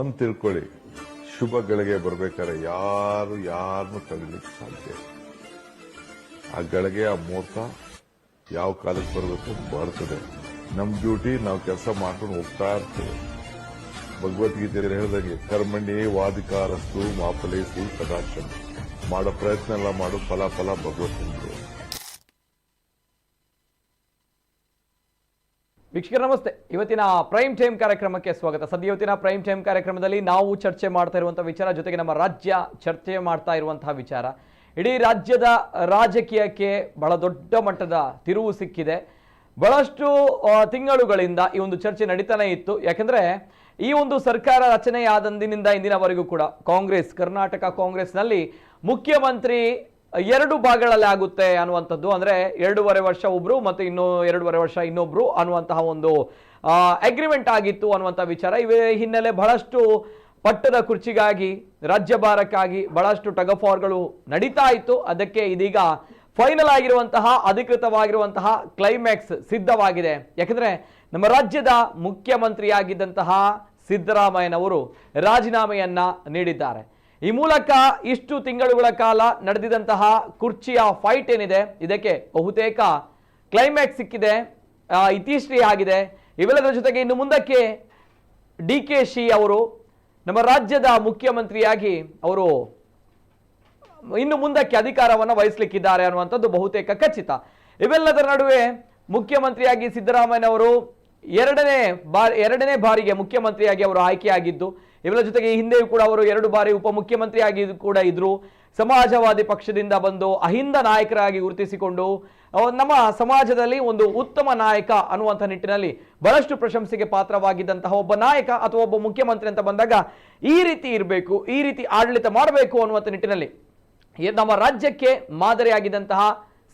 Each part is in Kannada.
ಅಂತ ತಿಳ್ಕೊಳ್ಳಿ, ಶುಭ ಗಳಿಗೆ ಬರ್ಬೇಕಾದ್ರೆ ಯಾರನ್ನು ತಡಿಲಿಕ್ಕೆ ಸಾಧ್ಯ. ಆ ಗಳಿಗೆ, ಆ ಮುಹೂರ್ತ ಯಾವ ಕಾಲಕ್ಕೆ ಬರಬೇಕು ಬರ್ತದೆ. ನಮ್ ಡ್ಯೂಟಿ ನಾವು ಕೆಲಸ ಮಾಡ್ಕೊಂಡು ಹೋಗ್ತಾ ಇರ್ತೇವೆ. ಭಗವದ್ಗೀತೆಯಲ್ಲಿ ಹೇಳಿದಂಗೆ ಕರ್ಮಣ್ಯೇ ವಾಧಿಕಾರಸ್ತು ಮಾಫಲೇಸು ಕದಾಚನ. ಮಾಡೋ ಪ್ರಯತ್ನ ಎಲ್ಲ ಮಾಡು, ಫಲ ಭಗವಂತನಿಗೆ. ವೀಕ್ಷಕರ ನಮಸ್ತೆ. ಇವತ್ತಿನ ಪ್ರೈಮ್ ಟೈಮ್ ಕಾರ್ಯಕ್ರಮಕ್ಕೆ ಸ್ವಾಗತ. ಸದ್ಯ ಇವತ್ತಿನ ಪ್ರೈಮ್ ಟೈಮ್ ಕಾರ್ಯಕ್ರಮದಲ್ಲಿ ನಾವು ಚರ್ಚೆ ಮಾಡ್ತಾ ಇರುವಂತಹ ವಿಚಾರ, ಜೊತೆಗೆ ನಮ್ಮ ರಾಜ್ಯ ಚರ್ಚೆ ಮಾಡ್ತಾ ಇರುವಂತಹ ವಿಚಾರ, ಇಡೀ ರಾಜ್ಯದ ರಾಜಕೀಯಕ್ಕೆ ಬಹಳ ದೊಡ್ಡ ಮಟ್ಟದ ತಿರುವು ಸಿಕ್ಕಿದೆ. ಬಹಳಷ್ಟು ತಿಂಗಳುಗಳಿಂದ ಈ ಒಂದು ಚರ್ಚೆ ನಡೀತಾನೆ ಇತ್ತು. ಯಾಕಂದ್ರೆ ಈ ಒಂದು ಸರ್ಕಾರ ರಚನೆಯಾದಂದಿನಿಂದ ಇಂದಿನವರೆಗೂ ಕೂಡ ಕರ್ನಾಟಕ ಕಾಂಗ್ರೆಸ್ನಲ್ಲಿ ಮುಖ್ಯಮಂತ್ರಿ 2 ಭಾಗಗಳಲ್ಲಿ ಆಗುತ್ತೆ ಅನ್ನುವಂಥದ್ದು. ಅಂದ್ರೆ 2.5 ವರ್ಷ ಒಬ್ರು ಮತ್ತು ಇನ್ನು 2.5 ವರ್ಷ ಇನ್ನೊಬ್ರು ಅನ್ನುವಂತಹ ಒಂದು ಅಗ್ರಿಮೆಂಟ್ ಆಗಿತ್ತು ಅನ್ನುವಂತಹ ವಿಚಾರ. ಇವೇ ಹಿನ್ನೆಲೆ ಬಹಳಷ್ಟು ಪಟ್ಟದ ಕುರ್ಚಿಗಾಗಿ, ರಾಜ್ಯಭಾರಕ್ಕಾಗಿ ಬಹಳಷ್ಟು ಟಗಫಾರ್ಗಳು ನಡೀತಾ ಇತ್ತು. ಅದಕ್ಕೆ ಇದೀಗ ಫೈನಲ್ ಆಗಿರುವಂತಹ, ಅಧಿಕೃತವಾಗಿರುವಂತಹ ಕ್ಲೈಮ್ಯಾಕ್ಸ್ ಸಿದ್ಧವಾಗಿದೆ. ಯಾಕಂದ್ರೆ ನಮ್ಮ ರಾಜ್ಯದ ಮುಖ್ಯಮಂತ್ರಿಯಾಗಿದ್ದಂತಹ ಸಿದ್ದರಾಮಯ್ಯನವರು ರಾಜೀನಾಮೆಯನ್ನ ನೀಡಿದ್ದಾರೆ. ಈ ಮೂಲಕ ಇಷ್ಟು ತಿಂಗಳುಗಳ ಕಾಲ ನಡೆದಿದ್ದಂತಹ ಕುರ್ಚಿಯ ಫೈಟ್ ಏನಿದೆ, ಇದಕ್ಕೆ ಬಹುತೇಕ ಕ್ಲೈಮ್ಯಾಕ್ಸ್ ಸಿಕ್ಕಿದೆ, ಇತಿಶ್ರೀ ಆಗಿದೆ. ಇವೆಲ್ಲದರ ಜೊತೆಗೆ ಇನ್ನು ಮುಂದಕ್ಕೆ DKC ಅವರು ನಮ್ಮ ರಾಜ್ಯದ ಮುಖ್ಯಮಂತ್ರಿಯಾಗಿ ಅವರು ಇನ್ನು ಮುಂದಕ್ಕೆ ಅಧಿಕಾರವನ್ನು ವಹಿಸಲಿಕ್ಕಿದ್ದಾರೆ ಅನ್ನುವಂಥದ್ದು ಬಹುತೇಕ ಖಚಿತ. ಇವೆಲ್ಲದರ ನಡುವೆ ಮುಖ್ಯಮಂತ್ರಿಯಾಗಿ ಸಿದ್ದರಾಮಯ್ಯನವರು ಎರಡನೇ ಬಾರಿಗೆ ಮುಖ್ಯಮಂತ್ರಿಯಾಗಿ ಅವರು ಆಯ್ಕೆಯಾಗಿದ್ದು, ಇವೆಲ್ಲ ಜೊತೆಗೆ ಈ ಹಿಂದೆಯೂ ಕೂಡ ಅವರು 2 ಬಾರಿ ಉಪಮುಖ್ಯಮಂತ್ರಿಯಾಗಿ ಕೂಡ ಇದ್ರು. ಸಮಾಜವಾದಿ ಪಕ್ಷದಿಂದ ಬಂದು ಅಹಿಂದ ನಾಯಕರಾಗಿ ಗುರುತಿಸಿಕೊಂಡು ನಮ್ಮ ಸಮಾಜದಲ್ಲಿ ಒಂದು ಉತ್ತಮ ನಾಯಕ ಅನ್ನುವಂಥ ನಿಟ್ಟಿನಲ್ಲಿ ಬಹಳಷ್ಟು ಪ್ರಶಂಸೆಗೆ ಪಾತ್ರವಾಗಿದ್ದಂತಹ ಒಬ್ಬ ನಾಯಕ ಅಥವಾ ಒಬ್ಬ ಮುಖ್ಯಮಂತ್ರಿ ಅಂತ ಬಂದಾಗ ಈ ರೀತಿ ಇರಬೇಕು, ಈ ರೀತಿ ಆಡಳಿತ ಮಾಡಬೇಕು ಅನ್ನುವಂಥ ನಿಟ್ಟಿನಲ್ಲಿ ನಮ್ಮ ರಾಜ್ಯಕ್ಕೆ ಮಾದರಿಯಾಗಿದ್ದಂತಹ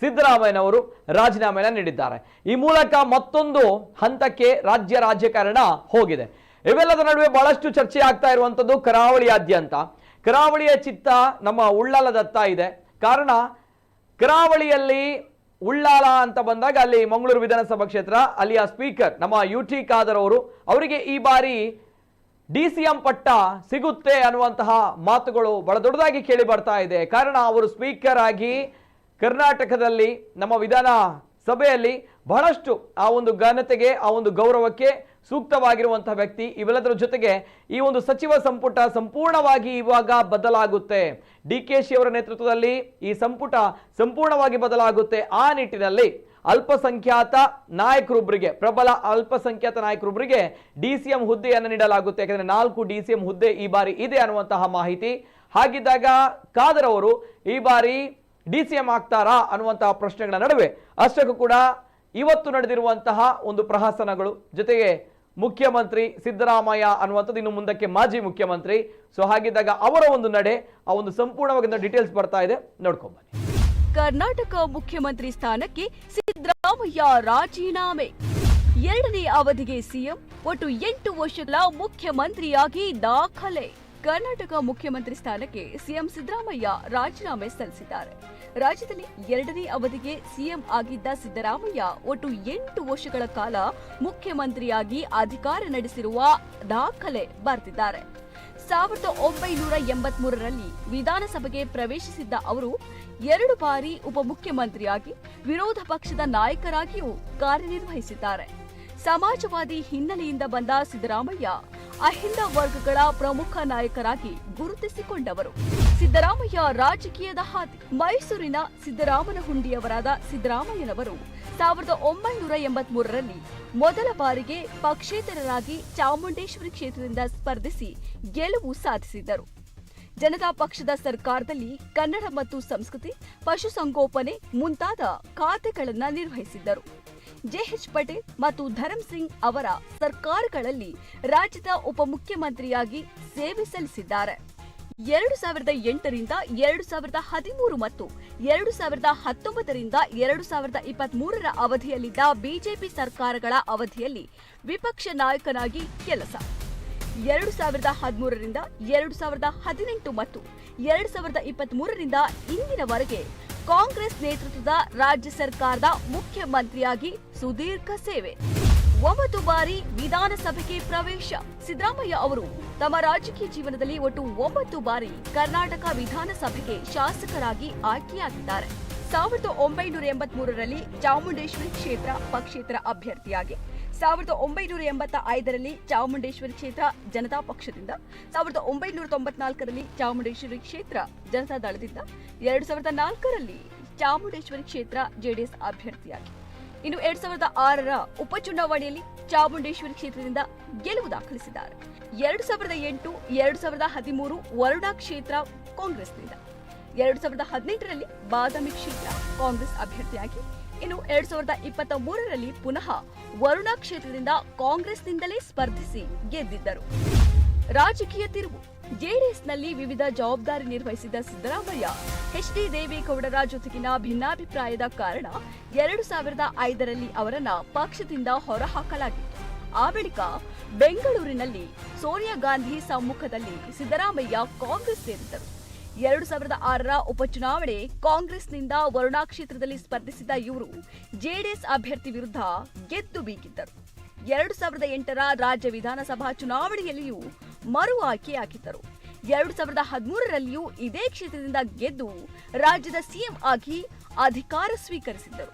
ಸಿದ್ದರಾಮಯ್ಯನವರು ರಾಜೀನಾಮೆಯನ್ನು ನೀಡಿದ್ದಾರೆ. ಈ ಮೂಲಕ ಮತ್ತೊಂದು ಹಂತಕ್ಕೆ ರಾಜಕಾರಣ ಹೋಗಿದೆ. ಇವೆಲ್ಲದ ನಡುವೆ ಬಹಳಷ್ಟು ಚರ್ಚೆ ಆಗ್ತಾ ಇರುವಂತದ್ದು ಕರಾವಳಿಯಾದ್ಯಂತ. ಕರಾವಳಿಯ ಚಿತ್ತ ನಮ್ಮ ಉಳ್ಳಾಲದತ್ತ ಇದೆ. ಕಾರಣ ಕರಾವಳಿಯಲ್ಲಿ ಉಳ್ಳಾಲ ಅಂತ ಬಂದಾಗ ಅಲ್ಲಿ ಮಂಗಳೂರು ವಿಧಾನಸಭಾ ಕ್ಷೇತ್ರ, ಅಲ್ಲಿಯ ಸ್ಪೀಕರ್ ನಮ್ಮ UT ಖಾದರ್ ಅವರಿಗೆ ಈ ಬಾರಿ DCM ಪಟ್ಟ ಸಿಗುತ್ತೆ ಅನ್ನುವಂತಹ ಮಾತುಗಳು ಬಹಳ ದೊಡ್ಡದಾಗಿ ಕೇಳಿ ಬರ್ತಾ ಇದೆ. ಕಾರಣ ಅವರು ಸ್ಪೀಕರ್ ಆಗಿ ಕರ್ನಾಟಕದಲ್ಲಿ ನಮ್ಮ ವಿಧಾನ ಸಭೆಯಲ್ಲಿ ಬಹಳಷ್ಟು ಆ ಒಂದು ಘನತೆಗೆ, ಆ ಒಂದು ಗೌರವಕ್ಕೆ ಸೂಕ್ತವಾಗಿರುವಂತಹ ವ್ಯಕ್ತಿ. ಇವೆಲ್ಲದರ ಜೊತೆಗೆ ಈ ಒಂದು ಸಚಿವ ಸಂಪುಟ ಸಂಪೂರ್ಣವಾಗಿ ಇವಾಗ ಬದಲಾಗುತ್ತೆ. DKC ಅವರ ನೇತೃತ್ವದಲ್ಲಿ ಈ ಸಂಪುಟ ಸಂಪೂರ್ಣವಾಗಿ ಬದಲಾಗುತ್ತೆ. ಆ ನಿಟ್ಟಿನಲ್ಲಿ ಅಲ್ಪಸಂಖ್ಯಾತ ನಾಯಕರೊಬ್ಬರಿಗೆ, ಪ್ರಬಲ ಅಲ್ಪಸಂಖ್ಯಾತ ನಾಯಕರೊಬ್ಬರಿಗೆ DCM ಹುದ್ದೆಯನ್ನು ನೀಡಲಾಗುತ್ತೆ. ಯಾಕಂದ್ರೆ 4 DCM ಹುದ್ದೆ ಈ ಬಾರಿ ಇದೆ ಅನ್ನುವಂತಹ ಮಾಹಿತಿ. ಹಾಗಿದ್ದಾಗ ಖಾದರ್ ಅವರು ಈ ಬಾರಿ DCM ಆಗ್ತಾರಾ ಅನ್ನುವಂತಹ ಪ್ರಶ್ನೆಗಳ ನಡುವೆ ಅಷ್ಟಕ್ಕೂ ಕೂಡ ಇವತ್ತು ನಡೆದಿರುವಂತಹ ಒಂದು ಪ್ರಹಸನಗಳು, ಜೊತೆಗೆ ಮುಖ್ಯಮಂತ್ರಿ ಸಿದ್ದರಾಮಯ್ಯ ಅನ್ನುವಂಥದ್ದು ಇನ್ನು ಮುಂದಕ್ಕೆ ಮಾಜಿ ಮುಖ್ಯಮಂತ್ರಿ. ಸೊ ಹಾಗಿದ್ದಾಗ ಅವರ ಒಂದು ನಡೆ, ಆ ಒಂದು ಸಂಪೂರ್ಣವಾಗಿ ಡೀಟೇಲ್ಸ್ ಬರ್ತಾ ಇದೆ, ನೋಡ್ಕೊಂಬನ್ನಿ. ಕರ್ನಾಟಕ ಮುಖ್ಯಮಂತ್ರಿ ಸ್ಥಾನಕ್ಕೆ ಸಿದ್ದರಾಮಯ್ಯ ರಾಜೀನಾಮೆ. 2ನೇ ಅವಧಿಗೆ ಸಿಎಂ, ಒಟ್ಟು 8 ವರ್ಷಗಳ ಮುಖ್ಯಮಂತ್ರಿಯಾಗಿ ದಾಖಲೆ. ಕರ್ನಾಟಕ ಮುಖ್ಯಮಂತ್ರಿ ಸ್ಥಾನಕ್ಕೆ ಸಿಎಂ ಸಿದ್ದರಾಮಯ್ಯ ರಾಜೀನಾಮೆ ಸಲ್ಲಿಸಿದ್ದಾರೆ. ರಾಜ್ಯದಲ್ಲಿ 2ನೇ ಅವಧಿಗೆ ಸಿಎಂ ಆಗಿದ್ದ ಸಿದ್ದರಾಮಯ್ಯ ಒಟ್ಟು 8 ವರ್ಷಗಳ ಕಾಲ ಮುಖ್ಯಮಂತ್ರಿಯಾಗಿ ಅಧಿಕಾರ ನಡೆಸಿರುವ ದಾಖಲೆ ಬರೆದಿದ್ದಾರೆ. 1983ರಲ್ಲಿ ವಿಧಾನಸಭೆಗೆ ಪ್ರವೇಶಿಸಿದ್ದ ಅವರು 2 ಬಾರಿ ಉಪಮುಖ್ಯಮಂತ್ರಿಯಾಗಿ ವಿರೋಧ ಪಕ್ಷದ ನಾಯಕರಾಗಿಯೂ ಕಾರ್ಯನಿರ್ವಹಿಸಿದ್ದಾರೆ. ಸಮಾಜವಾದಿ ಹಿನ್ನೆಲೆಯಿಂದ ಬಂದ ಸಿದ್ದರಾಮಯ್ಯ ಅಹಿಂದ ವರ್ಗಗಳ ಪ್ರಮುಖ ನಾಯಕರಾಗಿ ಗುರುತಿಸಿಕೊಂಡವರು. ಸಿದ್ದರಾಮಯ್ಯ ರಾಜಕೀಯದ ಹಾದಿ. ಮೈಸೂರಿನ ಸಿದ್ದರಾಮನಹುಂಡಿಯವರಾದ ಸಿದ್ದರಾಮಯ್ಯನವರು 1983ರಲ್ಲಿ ಮೊದಲ ಬಾರಿಗೆ ಪಕ್ಷೇತರರಾಗಿ ಚಾಮುಂಡೇಶ್ವರಿ ಕ್ಷೇತ್ರದಿಂದ ಸ್ಪರ್ಧಿಸಿ ಗೆಲುವು ಸಾಧಿಸಿದ್ದರು. ಜನತಾ ಪಕ್ಷದ ಸರ್ಕಾರದಲ್ಲಿ ಕನ್ನಡ ಮತ್ತು ಸಂಸ್ಕೃತಿ, ಪಶುಸಂಗೋಪನೆ ಮುಂತಾದ ಖಾತೆಗಳನ್ನು ನಿರ್ವಹಿಸಿದ್ದರು. JH ಪಟೇಲ್ ಮತ್ತು ಧರಮ್ ಸಿಂಗ್ ಅವರ ಸರ್ಕಾರಗಳಲ್ಲಿ ರಾಜ್ಯದ ಉಪಮುಖ್ಯಮಂತ್ರಿಯಾಗಿ ಸೇವೆ ಸಲ್ಲಿಸಿದ್ದಾರೆ. 2008ರಿಂದ 2013 ಮತ್ತು 2019ರಿಂದ 2023ರ ಅವಧಿಯಲ್ಲಿದ್ದ ಬಿಜೆಪಿ ಸರ್ಕಾರಗಳ ಅವಧಿಯಲ್ಲಿ ವಿಪಕ್ಷ ನಾಯಕನಾಗಿ ಕೆಲಸ. 2013ರಿಂದ 2018 ಮತ್ತು 2023ರಿಂದ ಇಂದಿನವರೆಗೆ ಕಾಂಗ್ರೆಸ್ ನೇತೃತ್ವದ ರಾಜ್ಯ ಸರ್ಕಾರದ ಮುಖ್ಯಮಂತ್ರಿಯಾಗಿ ಸುದೀರ್ಘ ಸೇವೆ. 9 ಬಾರಿ ವಿಧಾನಸಭೆಗೆ ಪ್ರವೇಶ. ಸಿದ್ದರಾಮಯ್ಯ ಅವರು ತಮ್ಮ ರಾಜಕೀಯ ಜೀವನದಲ್ಲಿ ಒಟ್ಟು 9 ಬಾರಿ ಕರ್ನಾಟಕ ವಿಧಾನಸಭೆಗೆ ಶಾಸಕರಾಗಿ ಆಯ್ಕೆಯಾಗಿದ್ದಾರೆ. 1983ರಲ್ಲಿ ಚಾಮುಂಡೇಶ್ವರಿ ಕ್ಷೇತ್ರ ಪಕ್ಷೇತರ ಅಭ್ಯರ್ಥಿಯಾಗಿ, 1985ರಲ್ಲಿ ಚಾಮುಂಡೇಶ್ವರಿ ಕ್ಷೇತ್ರ ಜನತಾ ಪಕ್ಷದಿಂದ, 1994ರಲ್ಲಿ ಚಾಮುಂಡೇಶ್ವರಿ ಕ್ಷೇತ್ರ ಜನತಾ ದಳದಿಂದ, 2004ರಲ್ಲಿ ಚಾಮುಂಡೇಶ್ವರಿ ಕ್ಷೇತ್ರ ಜೆಡಿಎಸ್ ಅಭ್ಯರ್ಥಿಯಾಗಿ, ಇನ್ನು 2006ರ ಉಪಚುನಾವಣೆಯಲ್ಲಿ ಚಾಮುಂಡೇಶ್ವರಿ ಕ್ಷೇತ್ರದಿಂದ ಗೆಲುವು ದಾಖಲಿಸಿದ್ದಾರೆ. 2008, 2013 ವರುಣಾ ಕ್ಷೇತ್ರ ಕಾಂಗ್ರೆಸ್ನಿಂದ, 2018ರಲ್ಲಿ ಬಾದಾಮಿ ಕ್ಷೇತ್ರ ಕಾಂಗ್ರೆಸ್ ಅಭ್ಯರ್ಥಿಯಾಗಿ, ಇನ್ನು 2023ರಲ್ಲಿ ಪುನಃ ವರುಣಾ ಕ್ಷೇತ್ರದಿಂದ ಕಾಂಗ್ರೆಸ್ನಿಂದಲೇ ಸ್ಪರ್ಧಿಸಿ ಗೆದ್ದಿದ್ದರು. ರಾಜಕೀಯ ತಿರುವು. ಜೆಡಿಎಸ್ನಲ್ಲಿ ವಿವಿಧ ಜವಾಬ್ದಾರಿ ನಿರ್ವಹಿಸಿದ ಸಿದ್ದರಾಮಯ್ಯ ಎಚ್.ಡಿ. ದೇವೇಗೌಡರ ಜೊತೆಗಿನ ಭಿನ್ನಾಭಿಪ್ರಾಯದ ಕಾರಣ 2005ರಲ್ಲಿ ಅವರನ್ನ ಪಕ್ಷದಿಂದ ಹೊರಹಾಕಲಾಗಿತ್ತು. ಆ ಬಳಿಕ ಬೆಂಗಳೂರಿನಲ್ಲಿ ಸೋನಿಯಾ ಗಾಂಧಿ ಸಮ್ಮುಖದಲ್ಲಿ ಸಿದ್ದರಾಮಯ್ಯ ಕಾಂಗ್ರೆಸ್ ಸೇರಿದ್ದರು. 2006ರ ಉಪಚುನಾವಣೆ ಕಾಂಗ್ರೆಸ್ನಿಂದ ವರುಣಾ ಕ್ಷೇತ್ರದಲ್ಲಿ ಸ್ಪರ್ಧಿಸಿದ ಇವರು ಜೆಡಿಎಸ್ ಅಭ್ಯರ್ಥಿ ವಿರುದ್ಧ ಗೆದ್ದು ಬೀಗಿದ್ದರು. 2008ರ ರಾಜ್ಯ ವಿಧಾನಸಭಾ ಚುನಾವಣೆಯಲ್ಲಿಯೂ ಮರು ಆಯ್ಕೆಯಾಗಿದ್ದರು. 2013ರಲ್ಲಿಯೂ ಇದೇ ಕ್ಷೇತ್ರದಿಂದ ಗೆದ್ದು ರಾಜ್ಯದ ಸಿಎಂ ಆಗಿ ಅಧಿಕಾರ ಸ್ವೀಕರಿಸಿದ್ದರು.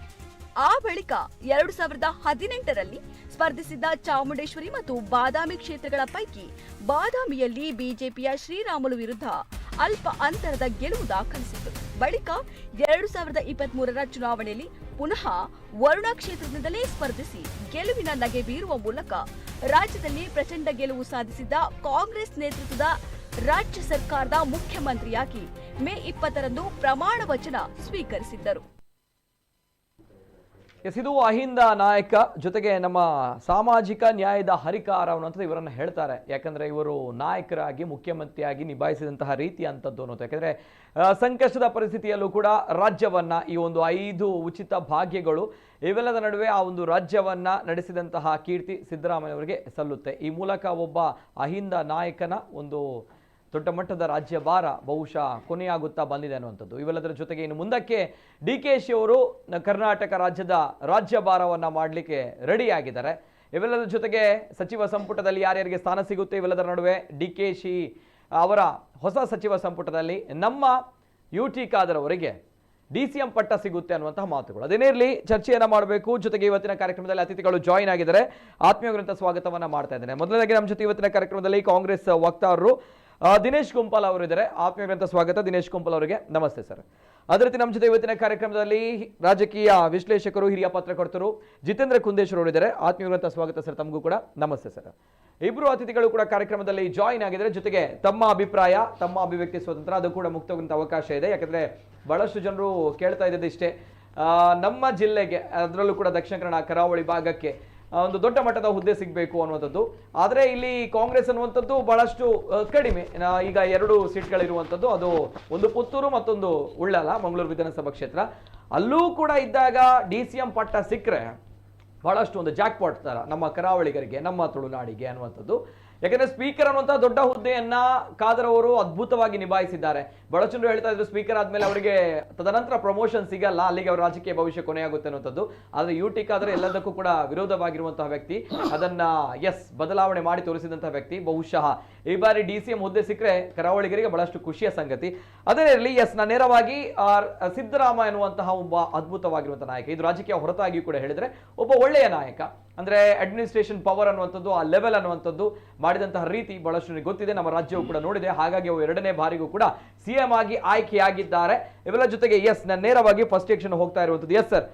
ಆ ಬಳಿಕ 2018ರಲ್ಲಿ ಸ್ಪರ್ಧಿಸಿದ್ದ ಚಾಮುಂಡೇಶ್ವರಿ ಮತ್ತು ಬಾದಾಮಿ ಕ್ಷೇತ್ರಗಳ ಪೈಕಿ ಬಾದಾಮಿಯಲ್ಲಿ ಬಿಜೆಪಿಯ ಶ್ರೀರಾಮುಲು ವಿರುದ್ಧ ಅಲ್ಪ ಅಂತರದ ಗೆಲುವು ದಾಖಲಿಸಿದ್ದರು. ಬಳಿಕ 2023ರ ಚುನಾವಣೆಯಲ್ಲಿ ಪುನಃ ವರುಣಾ ಕ್ಷೇತ್ರದಿಂದಲೇ ಸ್ಪರ್ಧಿಸಿ ಗೆಲುವಿನ ನಗೆ ಬೀರುವ ಮೂಲಕ ರಾಜ್ಯದಲ್ಲಿ ಪ್ರಚಂಡ ಗೆಲುವು ಸಾಧಿಸಿದ್ದ ಕಾಂಗ್ರೆಸ್ ನೇತೃತ್ವದ ರಾಜ್ಯ ಸರ್ಕಾರದ ಮುಖ್ಯಮಂತ್ರಿಯಾಗಿ ಮೇ 20ರಂದು ಪ್ರಮಾಣ ವಚನ ಸ್ವೀಕರಿಸಿದ್ದರು. ಇದು ಅಹಿಂದ ನಾಯಕ, ಜೊತೆಗೆ ನಮ್ಮ ಸಾಮಾಜಿಕ ನ್ಯಾಯದ ಹರಿಕಾರ ಅನ್ನುವಂಥದ್ದು ಇವರನ್ನು ಹೇಳ್ತಾರೆ. ಯಾಕಂದರೆ ಇವರು ನಾಯಕರಾಗಿ ಮುಖ್ಯಮಂತ್ರಿಯಾಗಿ ನಿಭಾಯಿಸಿದಂತಹ ರೀತಿ ಅಂಥದ್ದು ಅನ್ನೋದು. ಯಾಕಂದರೆ ಸಂಕಷ್ಟದ ಪರಿಸ್ಥಿತಿಯಲ್ಲೂ ಕೂಡ ರಾಜ್ಯವನ್ನು ಈ ಒಂದು 5 ಉಚಿತ ಭಾಗ್ಯಗಳು ಇವೆಲ್ಲದ ನಡುವೆ ಆ ಒಂದು ರಾಜ್ಯವನ್ನು ನಡೆಸಿದಂತಹ ಕೀರ್ತಿ ಸಿದ್ದರಾಮಯ್ಯವರಿಗೆ ಸಲ್ಲುತ್ತೆ. ಈ ಮೂಲಕ ಒಬ್ಬ ಅಹಿಂದ ನಾಯಕನ ಒಂದು ದೊಡ್ಡ ಮಟ್ಟದ ರಾಜ್ಯಭಾರ ಬಹುಶಃ ಕೊನೆಯಾಗುತ್ತಾ ಬಂದಿದೆ ಅನ್ನುವಂಥದ್ದು. ಇವೆಲ್ಲದರ ಜೊತೆಗೆ ಇನ್ನು ಮುಂದಕ್ಕೆ DK ಅವರು ಕರ್ನಾಟಕ ರಾಜ್ಯದ ರಾಜ್ಯಭಾರವನ್ನು ಮಾಡಲಿಕ್ಕೆ ರೆಡಿಯಾಗಿದ್ದಾರೆ. ಇವೆಲ್ಲದರ ಜೊತೆಗೆ ಸಚಿವ ಸಂಪುಟದಲ್ಲಿ ಯಾರ್ಯಾರಿಗೆ ಸ್ಥಾನ ಸಿಗುತ್ತೆ, ಇವೆಲ್ಲದರ ನಡುವೆ DK ಅವರ ಹೊಸ ಸಚಿವ ಸಂಪುಟದಲ್ಲಿ ನಮ್ಮ UT ಖಾದರ್ ಅವರಿಗೆ DCM ಪಟ್ಟ ಸಿಗುತ್ತೆ ಅನ್ನುವಂತಹ ಮಾತುಗಳು. ಅದೇನೇ ಇರಲಿ, ಚರ್ಚೆಯನ್ನು ಮಾಡಬೇಕು. ಜೊತೆಗೆ ಇವತ್ತಿನ ಕಾರ್ಯಕ್ರಮದಲ್ಲಿ ಅತಿಥಿಗಳು ಜಾಯಿನ್ ಆಗಿದ್ದಾರೆ. ಆತ್ಮೀಯವಾದಂಥ ಸ್ವಾಗತವನ್ನು ಮಾಡ್ತಾ ಇದ್ದೇನೆ. ಮೊದಲನೇದಾಗಿ ನಮ್ಮ ಜೊತೆ ಇವತ್ತಿನ ಕಾರ್ಯಕ್ರಮದಲ್ಲಿ ಕಾಂಗ್ರೆಸ್ ವಕ್ತಾರರು ದಿನೇಶ್ ಗುಂಪಾಲ್ ಅವರು ಇದ್ದಾರೆ. ಆತ್ಮೀಯವಾದಂಥ ಸ್ವಾಗತ ದಿನೇಶ್ ಗುಂಪಾಲ್ ಅವರಿಗೆ. ನಮಸ್ತೆ ಸರ್. ಅದೇ ರೀತಿ ನಮ್ಮ ಜೊತೆ ಇವತ್ತಿನ ಕಾರ್ಯಕ್ರಮದಲ್ಲಿ ರಾಜಕೀಯ ವಿಶ್ಲೇಷಕರು, ಹಿರಿಯ ಪತ್ರಕರ್ತರು ಜಿತೇಂದ್ರ ಕುಂದೇಶ್ವರ್ ಅವರು ಇದ್ದಾರೆ. ಆತ್ಮೀಯವಾದಂಥ ಸ್ವಾಗತ ಸರ್, ತಮಗೂ ಕೂಡ ನಮಸ್ತೆ ಸರ್. ಇಬ್ಬರು ಅತಿಥಿಗಳು ಕೂಡ ಕಾರ್ಯಕ್ರಮದಲ್ಲಿ ಜಾಯಿನ್ ಆಗಿದ್ದಾರೆ. ಜೊತೆಗೆ ತಮ್ಮ ಅಭಿಪ್ರಾಯ, ತಮ್ಮ ಅಭಿವ್ಯಕ್ತಿ ಸ್ವಾತಂತ್ರ್ಯ ಅದು ಕೂಡ ಮುಕ್ತವಾದಂಥ ಅವಕಾಶ ಇದೆ. ಯಾಕಂದರೆ ಬಹಳಷ್ಟು ಜನರು ಕೇಳ್ತಾ ಇದ್ದದ್ದು ಇಷ್ಟೇ, ನಮ್ಮ ಜಿಲ್ಲೆಗೆ, ಅದರಲ್ಲೂ ಕೂಡ ದಕ್ಷಿಣ ಕನ್ನಡ ಕರಾವಳಿ ಭಾಗಕ್ಕೆ ಒಂದು ದೊಡ್ಡ ಮಟ್ಟದ ಹುದ್ದೆ ಸಿಗಬೇಕು ಅನ್ನುವಂಥದ್ದು. ಆದರೆ ಇಲ್ಲಿ ಕಾಂಗ್ರೆಸ್ ಅನ್ನುವಂಥದ್ದು ಬಹಳಷ್ಟು ಕಡಿಮೆ. ಈಗ 2 ಸೀಟ್ಗಳಿರುವಂಥದ್ದು, ಅದು ಒಂದು ಪುತ್ತೂರು ಮತ್ತೊಂದು ಉಳ್ಳಾಲ, ಮಂಗಳೂರು ವಿಧಾನಸಭಾ ಕ್ಷೇತ್ರ. ಅಲ್ಲೂ ಕೂಡ ಇದ್ದಾಗ DCM ಪಟ್ಟ ಸಿಕ್ಕರೆ ಬಹಳಷ್ಟು ಒಂದು ಜಾಕ್ಪಾಟ್ ತರ ನಮ್ಮ ಕರಾವಳಿಗರಿಗೆ, ನಮ್ಮ ತುಳುನಾಡಿಗೆ ಅನ್ನುವಂಥದ್ದು. ಯಾಕಂದ್ರೆ ಸ್ಪೀಕರ್ ಅನ್ನುವಂಥ ದೊಡ್ಡ ಹುದ್ದೆಯನ್ನ ಖಾದರ್ ಅವರು ಅದ್ಭುತವಾಗಿ ನಿಭಾಯಿಸಿದ್ದಾರೆ. ಬಹಳ ಜನರು ಹೇಳ್ತಾ ಇದ್ರು ಸ್ಪೀಕರ್ ಆದ್ಮೇಲೆ ಅವರಿಗೆ ತದನಂತರ ಪ್ರಮೋಷನ್ ಸಿಗಲ್ಲ, ಅಲ್ಲಿಗೆ ಅವರ ರಾಜಕೀಯ ಭವಿಷ್ಯ ಕೊನೆಯಾಗುತ್ತೆ ಅನ್ನುವಂಥದ್ದು. ಆದ್ರೆ UT ಖಾದರ್ ಎಲ್ಲದಕ್ಕೂ ಕೂಡ ವಿರೋಧವಾಗಿರುವಂತಹ ವ್ಯಕ್ತಿ, ಅದನ್ನ ಬದಲಾವಣೆ ಮಾಡಿ ತೋರಿಸಿದಂತಹ ವ್ಯಕ್ತಿ. ಬಹುಶಃ ಈ ಬಾರಿ DCM ಹುದ್ದೆ ಸಿಕ್ಕರೆ ಕರಾವಳಿಗರಿಗೆ ಬಹಳಷ್ಟು ಖುಷಿಯ ಸಂಗತಿ. ಅದೇ ಇರಲಿ, ನಾನು ನೇರವಾಗಿ ಸಿದ್ದರಾಮಯ್ಯ ಎನ್ನುವಂತಹ ಒಬ್ಬ ಅದ್ಭುತವಾಗಿರುವಂತಹ ನಾಯಕ, ಇದು ರಾಜಕೀಯ ಹೊರತಾಗಿಯೂ ಕೂಡ ಹೇಳಿದ್ರೆ ಒಬ್ಬ ಒಳ್ಳೆಯ ನಾಯಕ. ಅಂದ್ರೆ ಅಡ್ಮಿನಿಸ್ಟ್ರೇಷನ್ ಪವರ್ ಅನ್ನುವಂಥದ್ದು, ಆ ಲೆವೆಲ್ ಅನ್ನುವಂಥದ್ದು, ಮಾಡಿದಂತಹ ರೀತಿ ಬಹಳಷ್ಟು ಗೊತ್ತಿದೆ, ನಮ್ಮ ರಾಜ್ಯವು ಕೂಡ ನೋಡಿದೆ. ಹಾಗಾಗಿ ಅವರು 2ನೇ ಬಾರಿಗೂ ಕೂಡ CM ಆಗಿ ಆಯ್ಕೆಯಾಗಿದ್ದಾರೆ. ಇವೆಲ್ಲ ಜೊತೆಗೆ ನಾನು ನೇರವಾಗಿ ಫಸ್ಟ್ ಸೆಕ್ಷನ್ ಹೋಗ್ತಾ ಇರುವಂಥದ್ದು. ಸರ್,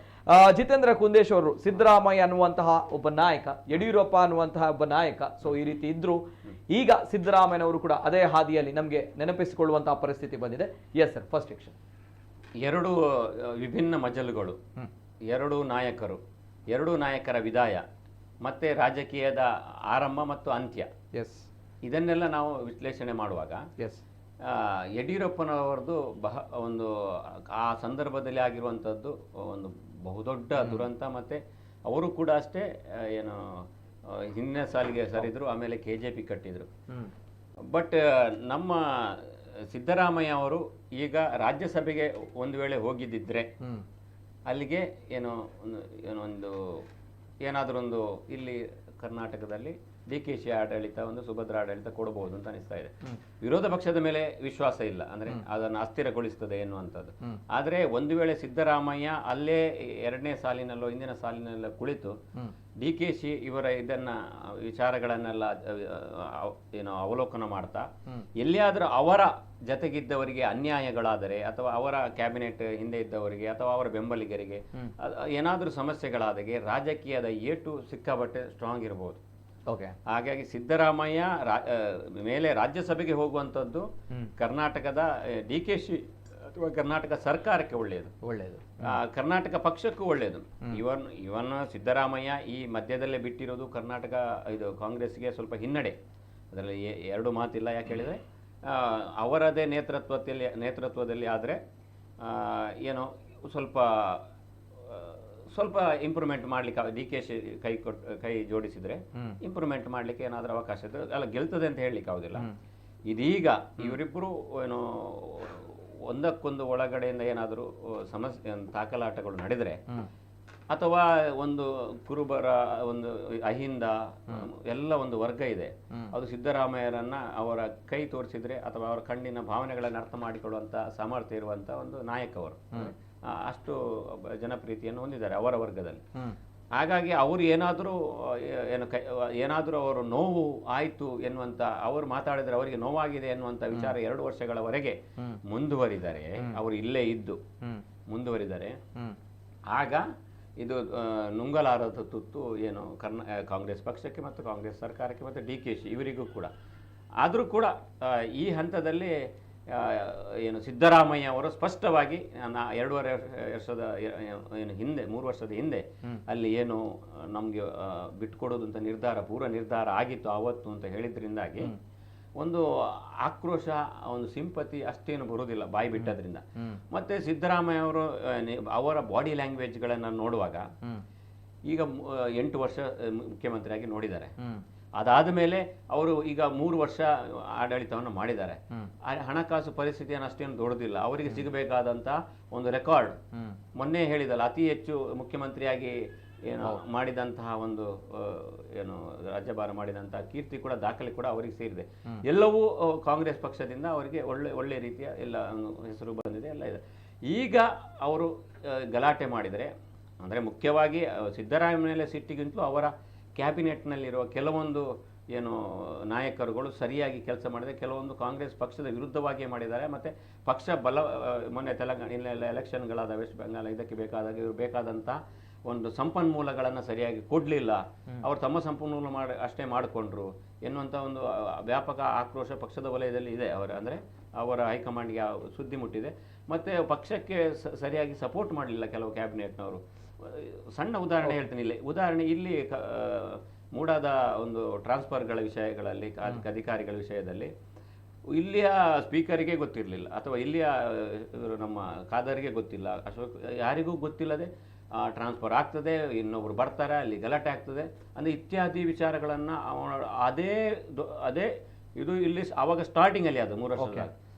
ಜಿತೇಂದ್ರ ಕುಂದೇಶ್ ಅವರು ಸಿದ್ದರಾಮಯ್ಯ ಅನ್ನುವಂತಹ ಒಬ್ಬ ನಾಯಕ, ಯಡಿಯೂರಪ್ಪ ಅನ್ನುವಂತಹ ಒಬ್ಬ ನಾಯಕ, ಸೊ ಈ ರೀತಿ ಇದ್ರು. ಈಗ ಸಿದ್ದರಾಮಯ್ಯನವರು ಕೂಡ ಅದೇ ಹಾದಿಯಲ್ಲಿ ನಮಗೆ ನೆನಪಿಸಿಕೊಳ್ಳುವಂತಹ ಪರಿಸ್ಥಿತಿ ಬಂದಿದೆ. Sir, first section. 2 ವಿಭಿನ್ನ ಮಜಲುಗಳು, 2 ನಾಯಕರು, 2 ನಾಯಕರ ವಿದಾಯ, ಮತ್ತೆ ರಾಜಕೀಯದ ಆರಂಭ ಮತ್ತು ಅಂತ್ಯ. ಇದನ್ನೆಲ್ಲ ನಾವು ವಿಶ್ಲೇಷಣೆ ಮಾಡುವಾಗ ಯಡಿಯೂರಪ್ಪನವರದು ಒಂದು ಆ ಸಂದರ್ಭದಲ್ಲಿ ಆಗಿರುವಂಥದ್ದು ಒಂದು ಬಹುದೊಡ್ಡ ದುರಂತ. ಮತ್ತು ಅವರು ಕೂಡ ಅಷ್ಟೇ ಏನು ಹಿಂದಿನ ಸಾಲಿಗೆ ಸರಿದ್ರು, ಆಮೇಲೆ KJP ಕಟ್ಟಿದ್ರು. ಬಟ್ ನಮ್ಮ ಸಿದ್ದರಾಮಯ್ಯ ಅವರು ಈಗ ರಾಜ್ಯಸಭೆಗೆ ಒಂದು ವೇಳೆ ಹೋಗಿದ್ದಿದ್ರೆ ಅಲ್ಲಿಗೆ ಏನೋ ಒಂದು ಏನಾದರೂ ಒಂದು ಇಲ್ಲಿ ಕರ್ನಾಟಕದಲ್ಲಿ DKಶಿ ಆಡಳಿತ ಒಂದು ಸುಭದ್ರ ಆಡಳಿತ ಕೊಡಬಹುದು ಅಂತ ಅನಿಸ್ತಾ ಇದೆ. ವಿರೋಧ ಪಕ್ಷದ ಮೇಲೆ ವಿಶ್ವಾಸ ಇಲ್ಲ, ಅಂದ್ರೆ ಅದನ್ನು ಅಸ್ಥಿರಗೊಳಿಸ್ತದೆ ಎನ್ನುವಂಥದ್ದು. ಆದರೆ ಒಂದು ವೇಳೆ ಸಿದ್ದರಾಮಯ್ಯ ಅಲ್ಲೇ ಎರಡನೇ ಸಾಲಿನಲ್ಲೋ ಹಿಂದಿನ ಸಾಲಿನಲ್ಲೋ ಕುಳಿತು DKಶಿ ಇವರ ಇದನ್ನ ವಿಚಾರಗಳನ್ನೆಲ್ಲ ಅವಲೋಕನ ಮಾಡ್ತಾ ಎಲ್ಲಿಯಾದರೂ ಅವರ ಜತೆಗಿದ್ದವರಿಗೆ ಅನ್ಯಾಯಗಳಾದರೆ ಅಥವಾ ಅವರ ಕ್ಯಾಬಿನೆಟ್ ಹಿಂದೆ ಇದ್ದವರಿಗೆ ಅಥವಾ ಅವರ ಬೆಂಬಲಿಗರಿಗೆ ಏನಾದರೂ ಸಮಸ್ಯೆಗಳಾದರೆ ರಾಜಕೀಯದ ಏಟು ಸಿಕ್ಕಾಪಟ್ಟೆ ಸ್ಟ್ರಾಂಗ್ ಇರಬಹುದು. ಹಾಗಾಗಿ ಸಿದ್ದರಾಮಯ್ಯ ಮೇಲೆ ರಾಜ್ಯಸಭೆಗೆ ಹೋಗುವಂಥದ್ದು ಕರ್ನಾಟಕದ DKಶಿ ಅಥವಾ ಕರ್ನಾಟಕ ಸರ್ಕಾರಕ್ಕೆ ಒಳ್ಳೆಯದು, ಕರ್ನಾಟಕ ಪಕ್ಷಕ್ಕೂ ಒಳ್ಳೆಯದು. ಇವನ್ ಸಿದ್ದರಾಮಯ್ಯ ಈ ಮಧ್ಯದಲ್ಲೇ ಬಿಟ್ಟಿರೋದು ಕರ್ನಾಟಕ ಇದು ಕಾಂಗ್ರೆಸ್ಗೆ ಸ್ವಲ್ಪ ಹಿನ್ನಡೆ, ಅದರಲ್ಲಿ ಎರಡು ಮಾತಿಲ್ಲ. ಯಾಕೆ ಹೇಳಿದರೆ ಅವರದೇ ನೇತೃತ್ವದಲ್ಲಿ ಆದರೆ ಏನೋ ಸ್ವಲ್ಪ ಇಂಪ್ರೂವ್ಮೆಂಟ್ ಮಾಡ್ಲಿಕ್ಕೆ DKಶಿ ಕೈ ಜೋಡಿಸಿದ್ರೆ ಇಂಪ್ರೂವ್ಮೆಂಟ್ ಮಾಡ್ಲಿಕ್ಕೆ ಏನಾದರೂ ಅವಕಾಶ ಇದ್ರೆ ಅಲ್ಲ ಗೆಲ್ತದೆ ಅಂತ ಹೇಳಲಿಕ್ಕೆ ಆಗುದಿಲ್ಲ. ಇದೀಗ ಇವರಿಬ್ಬರು ಏನೋ ಒಂದಕ್ಕೊಂದು ಒಳಗಡೆಯಿಂದ ಏನಾದರೂ ಸಮಸ್ಯೆ ತಾಕಲಾಟಗಳು ನಡೆದರೆ ಅಥವಾ ಒಂದು ಕುರುಬರ ಒಂದು ಅಹಿಂದ ಎಲ್ಲ ಒಂದು ವರ್ಗ ಇದೆ, ಅದು ಸಿದ್ದರಾಮಯ್ಯರನ್ನ ಅವರ ಕೈ ತೋರಿಸಿದ್ರೆ ಅಥವಾ ಅವರ ಕಣ್ಣಿನ ಭಾವನೆಗಳನ್ನು ಅರ್ಥ ಮಾಡಿಕೊಳ್ಳುವಂತ ಸಾಮರ್ಥ್ಯ ಇರುವಂತ ಒಂದು ನಾಯಕ ಅವರು. ಅಷ್ಟು ಜನಪ್ರೀತಿಯನ್ನು ಹೊಂದಿದ್ದಾರೆ ಅವರ ವರ್ಗದಲ್ಲಿ. ಹಾಗಾಗಿ ಅವರು ಏನಾದರೂ ಅವರು ನೋವು ಆಯ್ತು ಎನ್ನುವಂತ ಅವರು ಮಾತಾಡಿದ್ರೆ ಅವರಿಗೆ ನೋವಾಗಿದೆ ಎನ್ನುವಂತ ವಿಚಾರ 2 ವರ್ಷಗಳವರೆಗೆ ಮುಂದುವರಿದರೆ, ಅವರು ಇಲ್ಲೇ ಇದ್ದು ಮುಂದುವರಿದರೆ ಆಗ ಇದು ನುಂಗಲಾರದ ತುತ್ತು ಏನು ಕಾಂಗ್ರೆಸ್ ಪಕ್ಷಕ್ಕೆ ಮತ್ತು ಕಾಂಗ್ರೆಸ್ ಸರ್ಕಾರಕ್ಕೆ ಮತ್ತು DKಶಿ ಇವರಿಗೂ ಕೂಡ. ಆದರೂ ಕೂಡ ಈ ಹಂತದಲ್ಲಿ ಏನು ಸಿದ್ದರಾಮಯ್ಯ ಅವರು ಸ್ಪಷ್ಟವಾಗಿ 2.5 ವರ್ಷದ ಹಿಂದೆ 3 ವರ್ಷದ ಹಿಂದೆ ಅಲ್ಲಿ ಏನು ನಮಗೆ ಬಿಟ್ಕೊಡೋದು ಅಂತ ಪೂರ್ವ ನಿರ್ಧಾರ ಆಗಿತ್ತು ಆವತ್ತು ಅಂತ ಹೇಳಿದ್ರಿಂದಾಗಿ ಒಂದು ಆಕ್ರೋಶ, ಒಂದು ಸಿಂಪತಿ ಅಷ್ಟೇನು ಬರುವುದಿಲ್ಲ ಬಾಯಿ ಬಿಟ್ಟದ್ರಿಂದ. ಮತ್ತೆ ಸಿದ್ದರಾಮಯ್ಯ ಅವರು ಅವರ ಬಾಡಿ ಲ್ಯಾಂಗ್ವೇಜ್ಗಳನ್ನು ನೋಡುವಾಗ ಈಗ 8 ವರ್ಷ ಮುಖ್ಯಮಂತ್ರಿಯಾಗಿ ನೋಡಿದ್ದಾರೆ. ಅದಾದ ಮೇಲೆ ಅವರು ಈಗ 3 ವರ್ಷ ಆಡಳಿತವನ್ನು ಮಾಡಿದ್ದಾರೆ. ಹಣಕಾಸು ಪರಿಸ್ಥಿತಿಯನ್ನು ಅಷ್ಟೇನು ದೊಡ್ಡದಿಲ್ಲ. ಅವರಿಗೆ ಸಿಗಬೇಕಾದಂತ ಒಂದು ರೆಕಾರ್ಡ್ ಮೊನ್ನೆ ಹೇಳಿದಲ್ಲ, ಅತಿ ಹೆಚ್ಚು ಮುಖ್ಯಮಂತ್ರಿಯಾಗಿ ಏನು ಮಾಡಿದಂತಹ ಒಂದು ಏನು ರಾಜ್ಯಭಾರ ಮಾಡಿದಂತಹ ಕೀರ್ತಿ ಕೂಡ ದಾಖಲೆ ಕೂಡ ಅವರಿಗೆ ಸೇರಿದೆ. ಎಲ್ಲವೂ ಕಾಂಗ್ರೆಸ್ ಪಕ್ಷದಿಂದ ಅವರಿಗೆ ಒಳ್ಳೆ ರೀತಿಯ ಎಲ್ಲ ಹೆಸರು ಬಂದಿದೆ, ಎಲ್ಲ ಇದೆ. ಈಗ ಅವರು ಗಲಾಟೆ ಮಾಡಿದರೆ ಅಂದರೆ ಮುಖ್ಯವಾಗಿ ಸಿದ್ದರಾಮಯ್ಯ ಮೇಲೆ ಸಿಟ್ಟಿಗಿಂತಲೂ ಅವರ ಕ್ಯಾಬಿನೆಟ್ನಲ್ಲಿರುವ ಕೆಲವೊಂದು ಏನು ನಾಯಕರುಗಳು ಸರಿಯಾಗಿ ಕೆಲಸ ಮಾಡಿದರೆ, ಕೆಲವೊಂದು ಕಾಂಗ್ರೆಸ್ ಪಕ್ಷದ ವಿರುದ್ಧವಾಗಿಯೇ ಮಾಡಿದ್ದಾರೆ. ಮತ್ತು ಪಕ್ಷ ಮೊನ್ನೆ ತೆಲಂಗಾಣ ಎಲೆಕ್ಷನ್ಗಳಾದ ವೆಸ್ಟ್ ಬೆಂಗಾಲ್ ಇದಕ್ಕೆ ಬೇಕಾದಾಗ ಇವರು ಬೇಕಾದಂಥ ಒಂದು ಸಂಪನ್ಮೂಲಗಳನ್ನು ಸರಿಯಾಗಿ ಕೊಡಲಿಲ್ಲ, ಅವರು ತಮ್ಮ ಸಂಪನ್ಮೂಲ ಅಷ್ಟೇ ಮಾಡಿಕೊಂಡ್ರು ಎನ್ನುವಂಥ ಒಂದು ವ್ಯಾಪಕ ಆಕ್ರೋಶ ಪಕ್ಷದ ವಲಯದಲ್ಲಿ ಇದೆ. ಅಂದರೆ ಅವರ ಹೈಕಮಾಂಡ್ಗೆ ಸುದ್ದಿ ಮುಟ್ಟಿದೆ. ಮತ್ತು ಪಕ್ಷಕ್ಕೆ ಸರಿಯಾಗಿ ಸಪೋರ್ಟ್ ಮಾಡಲಿಲ್ಲ ಕೆಲವು ಕ್ಯಾಬಿನೆಟ್ನವರು. ಸಣ್ಣ ಉದಾಹರಣೆ ಹೇಳ್ತೀನಿ ಇಲ್ಲಿ ಮೂಡಾದ ಒಂದು ಟ್ರಾನ್ಸ್ಫರ್ಗಳ ವಿಷಯಗಳಲ್ಲಿ ಅಧಿಕಾರಿಗಳ ವಿಷಯದಲ್ಲಿ ಇಲ್ಲಿಯ ಸ್ಪೀಕರಿಗೆ ಗೊತ್ತಿರಲಿಲ್ಲ ಅಥವಾ ಇಲ್ಲಿಯ ನಮ್ಮ ಖಾದರ್ಗೆ ಗೊತ್ತಿಲ್ಲ, ಅಶೋಕ್ ಯಾರಿಗೂ ಗೊತ್ತಿಲ್ಲದೆ ಟ್ರಾನ್ಸ್ಫರ್ ಆಗ್ತದೆ, ಇನ್ನೊಬ್ರು ಬರ್ತಾರೆ, ಅಲ್ಲಿ ಗಲಾಟೆ ಆಗ್ತದೆ ಅಂದರೆ ಇತ್ಯಾದಿ ವಿಚಾರಗಳನ್ನು ಅದೇ ಇದು ಇಲ್ಲಿ ಆವಾಗ ಸ್ಟಾರ್ಟಿಂಗಲ್ಲಿ ಅದು 3 ವರ್ಷದ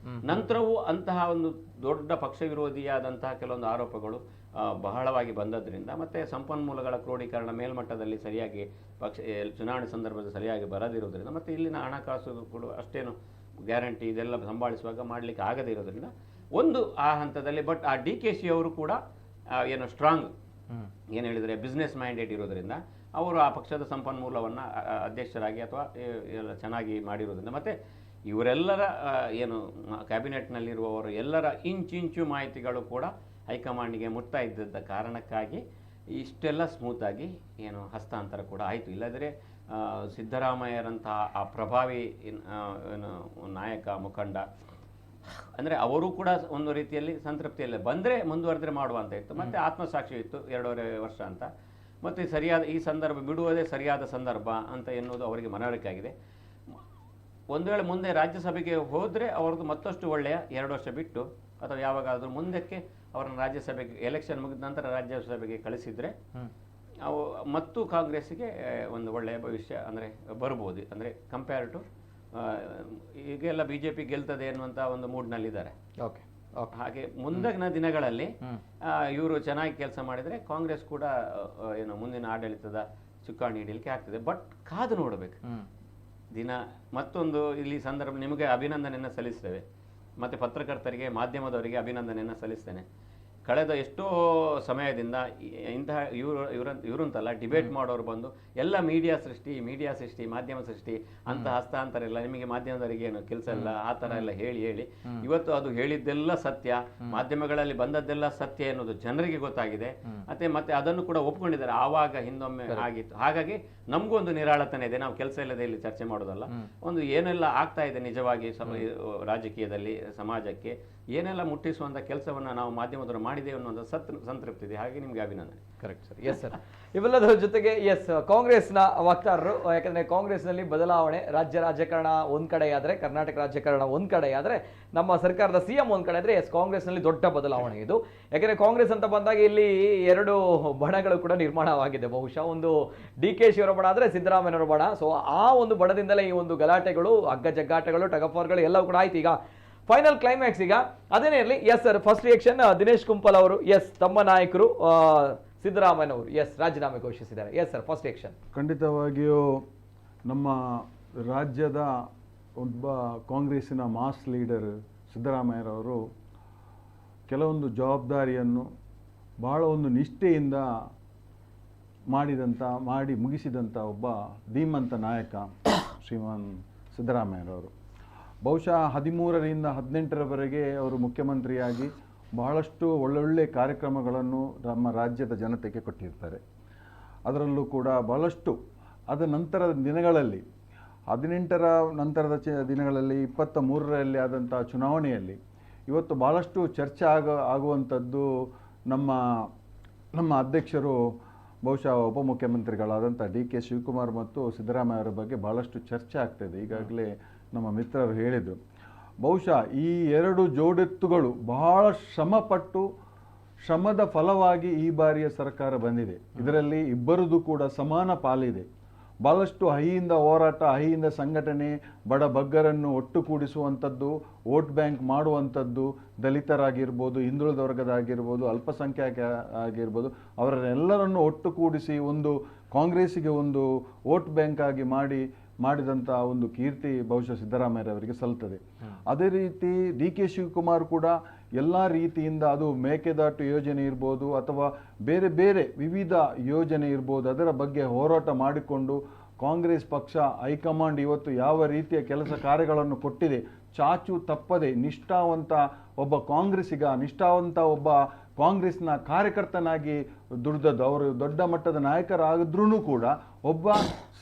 ನಂತರವೂ ಅಂತಹ ಒಂದು ದೊಡ್ಡ ಪಕ್ಷ ವಿರೋಧಿಯಾದಂತಹ ಕೆಲವೊಂದು ಆರೋಪಗಳು ಬಹಳವಾಗಿ ಬಂದದ್ರಿಂದ ಮತ್ತು ಸಂಪನ್ಮೂಲಗಳ ಕ್ರೋಢೀಕರಣ ಮೇಲ್ಮಟ್ಟದಲ್ಲಿ ಸರಿಯಾಗಿ ಚುನಾವಣೆ ಸಂದರ್ಭದಲ್ಲಿ ಸರಿಯಾಗಿ ಬರದಿರೋದ್ರಿಂದ ಮತ್ತು ಇಲ್ಲಿನ ಹಣಕಾಸು ಕೂಡ ಅಷ್ಟೇನು ಗ್ಯಾರಂಟಿ ಇದೆಲ್ಲ ಸಂಭಾಳಿಸುವಾಗ ಮಾಡಲಿಕ್ಕೆ ಆಗದೇ ಇರೋದ್ರಿಂದ ಒಂದು ಆ ಹಂತದಲ್ಲಿ. ಬಟ್ ಆ DKಶಿ ಅವರು ಕೂಡ ಏನು ಸ್ಟ್ರಾಂಗ್ ಏನು ಹೇಳಿದರೆ ಬಿಸ್ನೆಸ್ ಮೈಂಡೆಡ್ ಇರೋದ್ರಿಂದ ಅವರು ಆ ಪಕ್ಷದ ಸಂಪನ್ಮೂಲವನ್ನು ಅಧ್ಯಕ್ಷರಾಗಿ ಅಥವಾ ಎಲ್ಲ ಚೆನ್ನಾಗಿ ಮಾಡಿರೋದ್ರಿಂದ ಮತ್ತು ಇವರೆಲ್ಲರ ಏನು ಕ್ಯಾಬಿನೆಟ್ನಲ್ಲಿರುವವರು ಎಲ್ಲರ ಇಂಚಿಂಚು ಮಾಹಿತಿಗಳು ಕೂಡ ಹೈಕಮಾಂಡ್ಗೆ ಮುಟ್ತಾ ಇದ್ದ ಕಾರಣಕ್ಕಾಗಿ ಇಷ್ಟೆಲ್ಲ ಸ್ಮೂತಾಗಿ ಏನು ಹಸ್ತಾಂತರ ಕೂಡ ಆಯಿತು. ಇಲ್ಲದ್ರೆ ಸಿದ್ದರಾಮಯ್ಯರಂತಹ ಆ ಪ್ರಭಾವಿ ಏನು ನಾಯಕ ಮುಖಂಡ ಅಂದರೆ ಅವರು ಕೂಡ ಒಂದು ರೀತಿಯಲ್ಲಿ ಸಂತೃಪ್ತಿಯಲ್ಲೇ ಬಂದರೆ ಮುಂದುವರೆದ್ರೆ ಮಾಡುವಂತ ಇತ್ತು. ಮತ್ತು ಆತ್ಮಸಾಕ್ಷಿ ಇತ್ತು 2.5 ವರ್ಷ ಅಂತ. ಮತ್ತು ಸರಿಯಾದ ಈ ಸಂದರ್ಭ ಬಿಡುವುದೇ ಸರಿಯಾದ ಸಂದರ್ಭ ಅಂತ ಎನ್ನುವುದು ಅವರಿಗೆ ಮನವರಿಕೆ ಆಗಿದೆ. ಒಂದು ವೇಳೆ ಮುಂದೆ ರಾಜ್ಯಸಭೆಗೆ ಹೋದರೆ ಅವ್ರದ್ದು ಮತ್ತಷ್ಟು ಒಳ್ಳೆಯ 2 ವರ್ಷ ಬಿಟ್ಟು ಅಥವಾ ಯಾವಾಗಾದರೂ ಮುಂದಕ್ಕೆ ಅವರನ್ನು ರಾಜ್ಯಸಭೆಗೆ ಎಲೆಕ್ಷನ್ ಮುಗಿದ ನಂತರ ರಾಜ್ಯಸಭೆಗೆ ಕಳಿಸಿದರೆ ಅವು ಮತ್ತು ಕಾಂಗ್ರೆಸ್ಸಿಗೆ ಒಂದು ಒಳ್ಳೆಯ ಭವಿಷ್ಯ ಅಂದರೆ ಬರ್ಬೋದು. ಅಂದರೆ ಕಂಪೇರ್ ಟು ಈಗೆಲ್ಲ BJP ಗೆಲ್ತದೆ ಅನ್ನುವಂಥ ಒಂದು ಮೂಡ್ನಲ್ಲಿದ್ದಾರೆ. ಓಕೆ. ಹಾಗೆ ಮುಂದಿನ ದಿನಗಳಲ್ಲಿ ಇವರು ಚೆನ್ನಾಗಿ ಕೆಲಸ ಮಾಡಿದರೆ ಕಾಂಗ್ರೆಸ್ ಕೂಡ ಏನು ಮುಂದಿನ ಆಡಳಿತದ ಚುಕ್ಕಾಣಿ ಹಿಡಿಯಲಿಕ್ಕೆ ಆಗ್ತದೆ. ಬಟ್ ಕಾದು ನೋಡಬೇಕು ದಿನ. ಮತ್ತೊಂದು ಇಲ್ಲಿ ಸಂದರ್ಭ ನಿಮಗೆ ಅಭಿನಂದನೆಯನ್ನು ಸಲ್ಲಿಸ್ತೇವೆ, ಮತ್ತು ಪತ್ರಕರ್ತರಿಗೆ ಮಾಧ್ಯಮದವರಿಗೆ ಅಭಿನಂದನೆಯನ್ನು ಸಲ್ಲಿಸ್ತೇನೆ. ಕಳೆದ ಎಷ್ಟೋ ಸಮಯದಿಂದ ಇಂತಹ ಇವರಂತಲ್ಲ ಡಿಬೇಟ್ ಮಾಡೋರು ಬಂದು ಎಲ್ಲ ಮೀಡಿಯಾ ಸೃಷ್ಟಿ ಮಾಧ್ಯಮ ಸೃಷ್ಟಿ ಅಂತ ಹಸ್ತಾಂತರ ಇಲ್ಲ, ನಿಮಗೆ ಮಾಧ್ಯಮದವರಿಗೆ ಏನು ಕೆಲಸ ಇಲ್ಲ, ಆ ಥರ ಎಲ್ಲ ಹೇಳಿ ಇವತ್ತು ಅದು ಹೇಳಿದ್ದೆಲ್ಲ ಸತ್ಯ, ಮಾಧ್ಯಮಗಳಲ್ಲಿ ಬಂದದ್ದೆಲ್ಲ ಸತ್ಯ ಎನ್ನುವುದು ಜನರಿಗೆ ಗೊತ್ತಾಗಿದೆ. ಮತ್ತೆ ಅದನ್ನು ಕೂಡ ಒಪ್ಕೊಂಡಿದ್ದಾರೆ. ಆವಾಗ ಹಿಂದೊಮ್ಮೆ ಆಗಿತ್ತು. ಹಾಗಾಗಿ ನಮಗೂ ಒಂದು ನಿರಾಳತನ ಇದೆ. ನಾವು ಕೆಲಸ ಇಲ್ಲದೆ ಇಲ್ಲಿ ಚರ್ಚೆ ಮಾಡೋದಲ್ಲ, ಒಂದು ಏನೆಲ್ಲ ಆಗ್ತಾ ಇದೆ ನಿಜವಾಗಿ ರಾಜಕೀಯದಲ್ಲಿ ಸಮಾಜಕ್ಕೆ ಏನೆಲ್ಲ ಮುಟ್ಟಿಸುವಂಥ ಕೆಲಸವನ್ನು ನಾವು ಮಾಧ್ಯಮದವರು ಮಾಡಿದ್ದೇವೆ ಅನ್ನೋದು ಸಂತೃಪ್ತಿ ಇದೆ. ಹಾಗೆ ನಿಮಗೆ ಅಭಿನಂದನೆ. Correct sir. Yes sir. ಇವೆಲ್ಲದರ ಜೊತೆಗೆ ಕಾಂಗ್ರೆಸ್ನ ವಕ್ತಾರರು, ಯಾಕಂದರೆ ಕಾಂಗ್ರೆಸ್ನಲ್ಲಿ ಬದಲಾವಣೆ, ರಾಜ್ಯ ರಾಜಕಾರಣ ಒಂದು ಕಡೆ ಆದರೆ, ಕರ್ನಾಟಕ ರಾಜಕಾರಣ ಒಂದು ಕಡೆ ಆದರೆ, ನಮ್ಮ ಸರ್ಕಾರದ CM ಒಂದು ಕಡೆ ಆದರೆ, ಕಾಂಗ್ರೆಸ್ನಲ್ಲಿ ದೊಡ್ಡ ಬದಲಾವಣೆ ಇದು. ಯಾಕಂದರೆ ಕಾಂಗ್ರೆಸ್ ಅಂತ ಬಂದಾಗ ಇಲ್ಲಿ 2 ಬಣಗಳು ಕೂಡ ನಿರ್ಮಾಣವಾಗಿದೆ. ಬಹುಶಃ ಒಂದು DK ಶಿವರ ಬಣ ಆದರೆ ಸಿದ್ದರಾಮಯ್ಯನವರ ಬಣ. ಸೊ ಆ ಒಂದು ಬಣದಿಂದಲೇ ಈ ಒಂದು ಗಲಾಟೆಗಳು, ಹಗ್ಗಜಗ್ಗಾಟಗಳು, ಟಗಫಾರ್ಗಳು ಎಲ್ಲವೂ ಕೂಡ ಆಯ್ತು. ಈಗ ಫೈನಲ್ ಕ್ಲೈಮ್ಯಾಕ್ಸ್ ಈಗ ಅದೇನೇ ಇರಲಿ. Yes sir, first reaction Dinesh Kumpal ಅವರು, ಎಸ್ ತಮ್ಮ ನಾಯಕರು ಸಿದ್ದರಾಮಯ್ಯನವರು ರಾಜೀನಾಮೆ ಘೋಷಿಸಿದ್ದಾರೆ. Yes sir, first reaction. ಖಂಡಿತವಾಗಿಯೂ ನಮ್ಮ ರಾಜ್ಯದ ಒಬ್ಬ ಕಾಂಗ್ರೆಸ್ಸಿನ ಮಾಸ್ ಲೀಡರ್ ಸಿದ್ದರಾಮಯ್ಯರವರು ಕೆಲವೊಂದು ಜವಾಬ್ದಾರಿಯನ್ನು ಬಹಳ ಒಂದು ನಿಷ್ಠೆಯಿಂದ ಮಾಡಿ ಮುಗಿಸಿದಂಥ ಒಬ್ಬ ಧೀಮಂತ ನಾಯಕ ಶ್ರೀಮಾನ್ ಸಿದ್ದರಾಮಯ್ಯರವರು. ಬಹುಶಃ 13ರಿಂದ 18ರವರೆಗೆ ಅವರು ಮುಖ್ಯಮಂತ್ರಿಯಾಗಿ ಬಹಳಷ್ಟು ಒಳ್ಳೊಳ್ಳೆ ಕಾರ್ಯಕ್ರಮಗಳನ್ನು ನಮ್ಮ ರಾಜ್ಯದ ಜನತೆಗೆ ಕೊಟ್ಟಿರ್ತಾರೆ. ಅದರಲ್ಲೂ ಕೂಡ ಬಹಳಷ್ಟು ಅದ ನಂತರದ ದಿನಗಳಲ್ಲಿ 18ರ ನಂತರದ ದಿನಗಳಲ್ಲಿ 23ರಲ್ಲಿ ಆದಂಥ ಚುನಾವಣೆಯಲ್ಲಿ ಇವತ್ತು ಭಾಳಷ್ಟು ಚರ್ಚೆ ಆಗುವಂಥದ್ದು ನಮ್ಮ ಅಧ್ಯಕ್ಷರು ಬಹುಶಃ ಉಪಮುಖ್ಯಮಂತ್ರಿಗಳಾದಂಥ DK ಶಿವಕುಮಾರ್ ಮತ್ತು ಸಿದ್ದರಾಮಯ್ಯ ಅವರ ಬಗ್ಗೆ ಭಾಳಷ್ಟು ಚರ್ಚೆ ಆಗ್ತಾಯಿದೆ. ಈಗಾಗಲೇ ನಮ್ಮ ಮಿತ್ರರು ಹೇಳಿದರು. ಬಹುಶಃ ಈ 2 ಜೋಡೆತ್ತುಗಳು ಬಹಳ ಶ್ರಮದ ಫಲವಾಗಿ ಈ ಬಾರಿಯ ಸರ್ಕಾರ ಬಂದಿದೆ. ಇದರಲ್ಲಿ ಇಬ್ಬರದು ಕೂಡ ಸಮಾನ ಪಾಲಿದೆ. ಭಾಳಷ್ಟು ಅಹಿಂದ ಹೋರಾಟ, ಅಹಿಂದ ಸಂಘಟನೆ, ಬಗ್ಗರನ್ನು ಒಟ್ಟುಗೂಡಿಸುವಂಥದ್ದು, ವೋಟ್ ಬ್ಯಾಂಕ್ ಮಾಡುವಂಥದ್ದು, ದಲಿತರಾಗಿರ್ಬೋದು, ಹಿಂದುಳಿದ ವರ್ಗದಾಗಿರ್ಬೋದು, ಅಲ್ಪಸಂಖ್ಯಾತ ಆಗಿರ್ಬೋದು, ಅವರೆಲ್ಲರನ್ನು ಒಟ್ಟುಗೂಡಿಸಿ ಒಂದು ಕಾಂಗ್ರೆಸ್ಸಿಗೆ ಒಂದು ವೋಟ್ ಬ್ಯಾಂಕ್ ಆಗಿ ಮಾಡಿದಂಥ ಒಂದು ಕೀರ್ತಿ ಬಹುಶಃ ಸಿದ್ದರಾಮಯ್ಯರವರಿಗೆ ಸಲ್ತದೆ. ಅದೇ ರೀತಿ DK ಶಿವಕುಮಾರ್ ಕೂಡ ಎಲ್ಲ ರೀತಿಯಿಂದ, ಅದು ಮೇಕೆದಾಟು ಯೋಜನೆ ಇರ್ಬೋದು ಅಥವಾ ಬೇರೆ ಬೇರೆ ವಿವಿಧ ಯೋಜನೆ ಇರ್ಬೋದು, ಅದರ ಬಗ್ಗೆ ಹೋರಾಟ ಮಾಡಿಕೊಂಡು ಕಾಂಗ್ರೆಸ್ ಪಕ್ಷ ಹೈಕಮಾಂಡ್ ಇವತ್ತು ಯಾವ ರೀತಿಯ ಕೆಲಸ ಕಾರ್ಯಗಳನ್ನು ಕೊಟ್ಟಿದೆ, ಚಾಚು ತಪ್ಪದೆ ನಿಷ್ಠಾವಂತ ಒಬ್ಬ ಕಾಂಗ್ರೆಸ್ನ ಕಾರ್ಯಕರ್ತನಾಗಿ ದುಡಿದದ್ದು. ಅವರು ದೊಡ್ಡ ಮಟ್ಟದ ನಾಯಕರಾಗಿದ್ರೂ ಕೂಡ ಒಬ್ಬ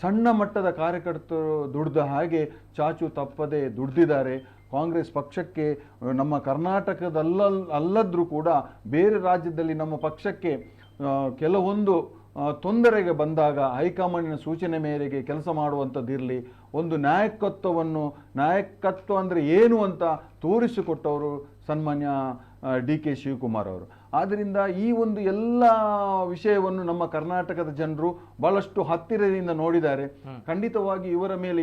ಸಣ್ಣ ಮಟ್ಟದ ಕಾರ್ಯಕರ್ತರು ದುಡಿದ ಹಾಗೆ ಚಾಚು ತಪ್ಪದೆ ದುಡಿದಿದ್ದಾರೆ. ಕಾಂಗ್ರೆಸ್ ಪಕ್ಷಕ್ಕೆ ನಮ್ಮ ಕರ್ನಾಟಕದಲ್ಲದ್ರೂ ಕೂಡ ಬೇರೆ ರಾಜ್ಯದಲ್ಲಿ ನಮ್ಮ ಪಕ್ಷಕ್ಕೆ ಕೆಲವೊಂದು ತೊಂದರೆಗೆ ಬಂದಾಗ ಹೈಕಮಾಂಡಿನ ಸೂಚನೆ ಮೇರೆಗೆ ಕೆಲಸ ಮಾಡುವಂಥದ್ದಿರಲಿ, ಒಂದು ನಾಯಕತ್ವ ಅಂದರೆ ಏನು ಅಂತ ತೋರಿಸಿಕೊಟ್ಟವರು ಸನ್ಮಾನ್ಯ DK ಶಿವಕುಮಾರ್ ಅವರು. ಆದ್ದರಿಂದ ಈ ಒಂದು ಎಲ್ಲ ವಿಷಯವನ್ನು ನಮ್ಮ ಕರ್ನಾಟಕದ ಜನರು ಬಹಳಷ್ಟು ಹತ್ತಿರದಿಂದ ನೋಡಿದ್ದಾರೆ. ಖಂಡಿತವಾಗಿ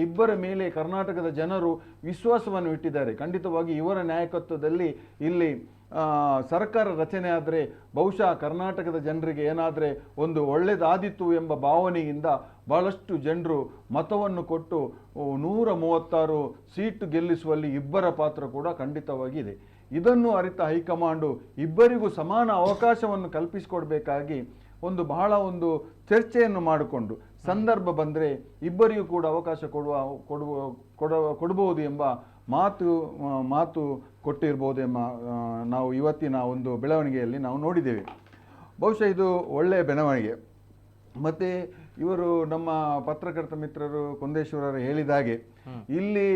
ಇಬ್ಬರ ಮೇಲೆ ಕರ್ನಾಟಕದ ಜನರು ವಿಶ್ವಾಸವನ್ನು ಇಟ್ಟಿದ್ದಾರೆ. ಖಂಡಿತವಾಗಿ ಇವರ ನಾಯಕತ್ವದಲ್ಲಿ ಇಲ್ಲಿ ಸರ್ಕಾರ ರಚನೆ ಆದರೆ ಬಹುಶಃ ಕರ್ನಾಟಕದ ಜನರಿಗೆ ಏನಾದರೆ ಒಂದು ಒಳ್ಳೆಯದಾದಿತ್ತು ಎಂಬ ಭಾವನೆಯಿಂದ ಬಹಳಷ್ಟು ಜನರು ಮತವನ್ನು ಕೊಟ್ಟು 136 ಸೀಟು ಗೆಲ್ಲಿಸುವಲ್ಲಿ ಇಬ್ಬರ ಪಾತ್ರ ಕೂಡ ಖಂಡಿತವಾಗಿ ಇದೆ. ಇದನ್ನು ಅರಿತ ಹೈಕಮಾಂಡು ಇಬ್ಬರಿಗೂ ಸಮಾನ ಅವಕಾಶವನ್ನು ಕಲ್ಪಿಸಿಕೊಡ್ಬೇಕಾಗಿ ಬಹಳ ಒಂದು ಚರ್ಚೆಯನ್ನು ಮಾಡಿಕೊಂಡು ಸಂದರ್ಭ ಬಂದರೆ ಇಬ್ಬರಿಗೂ ಕೂಡ ಅವಕಾಶ ಕೊಡಬಹುದು ಎಂಬ ಮಾತು ಕೊಟ್ಟಿರ್ಬೋದು ಎಂಬ ನಾವು ಇವತ್ತಿನ ಒಂದು ಬೆಳವಣಿಗೆಯಲ್ಲಿ ನಾವು ನೋಡಿದ್ದೇವೆ. ಬಹುಶಃ ಇದು ಒಳ್ಳೆಯ ಬೆಳವಣಿಗೆ. ಮತ್ತು ಇವರು ನಮ್ಮ ಪತ್ರಕರ್ತ ಮಿತ್ರರು ಕುಂದೇಶ್ವರರು ಹೇಳಿದಾಗೆ ಇಲ್ಲಿ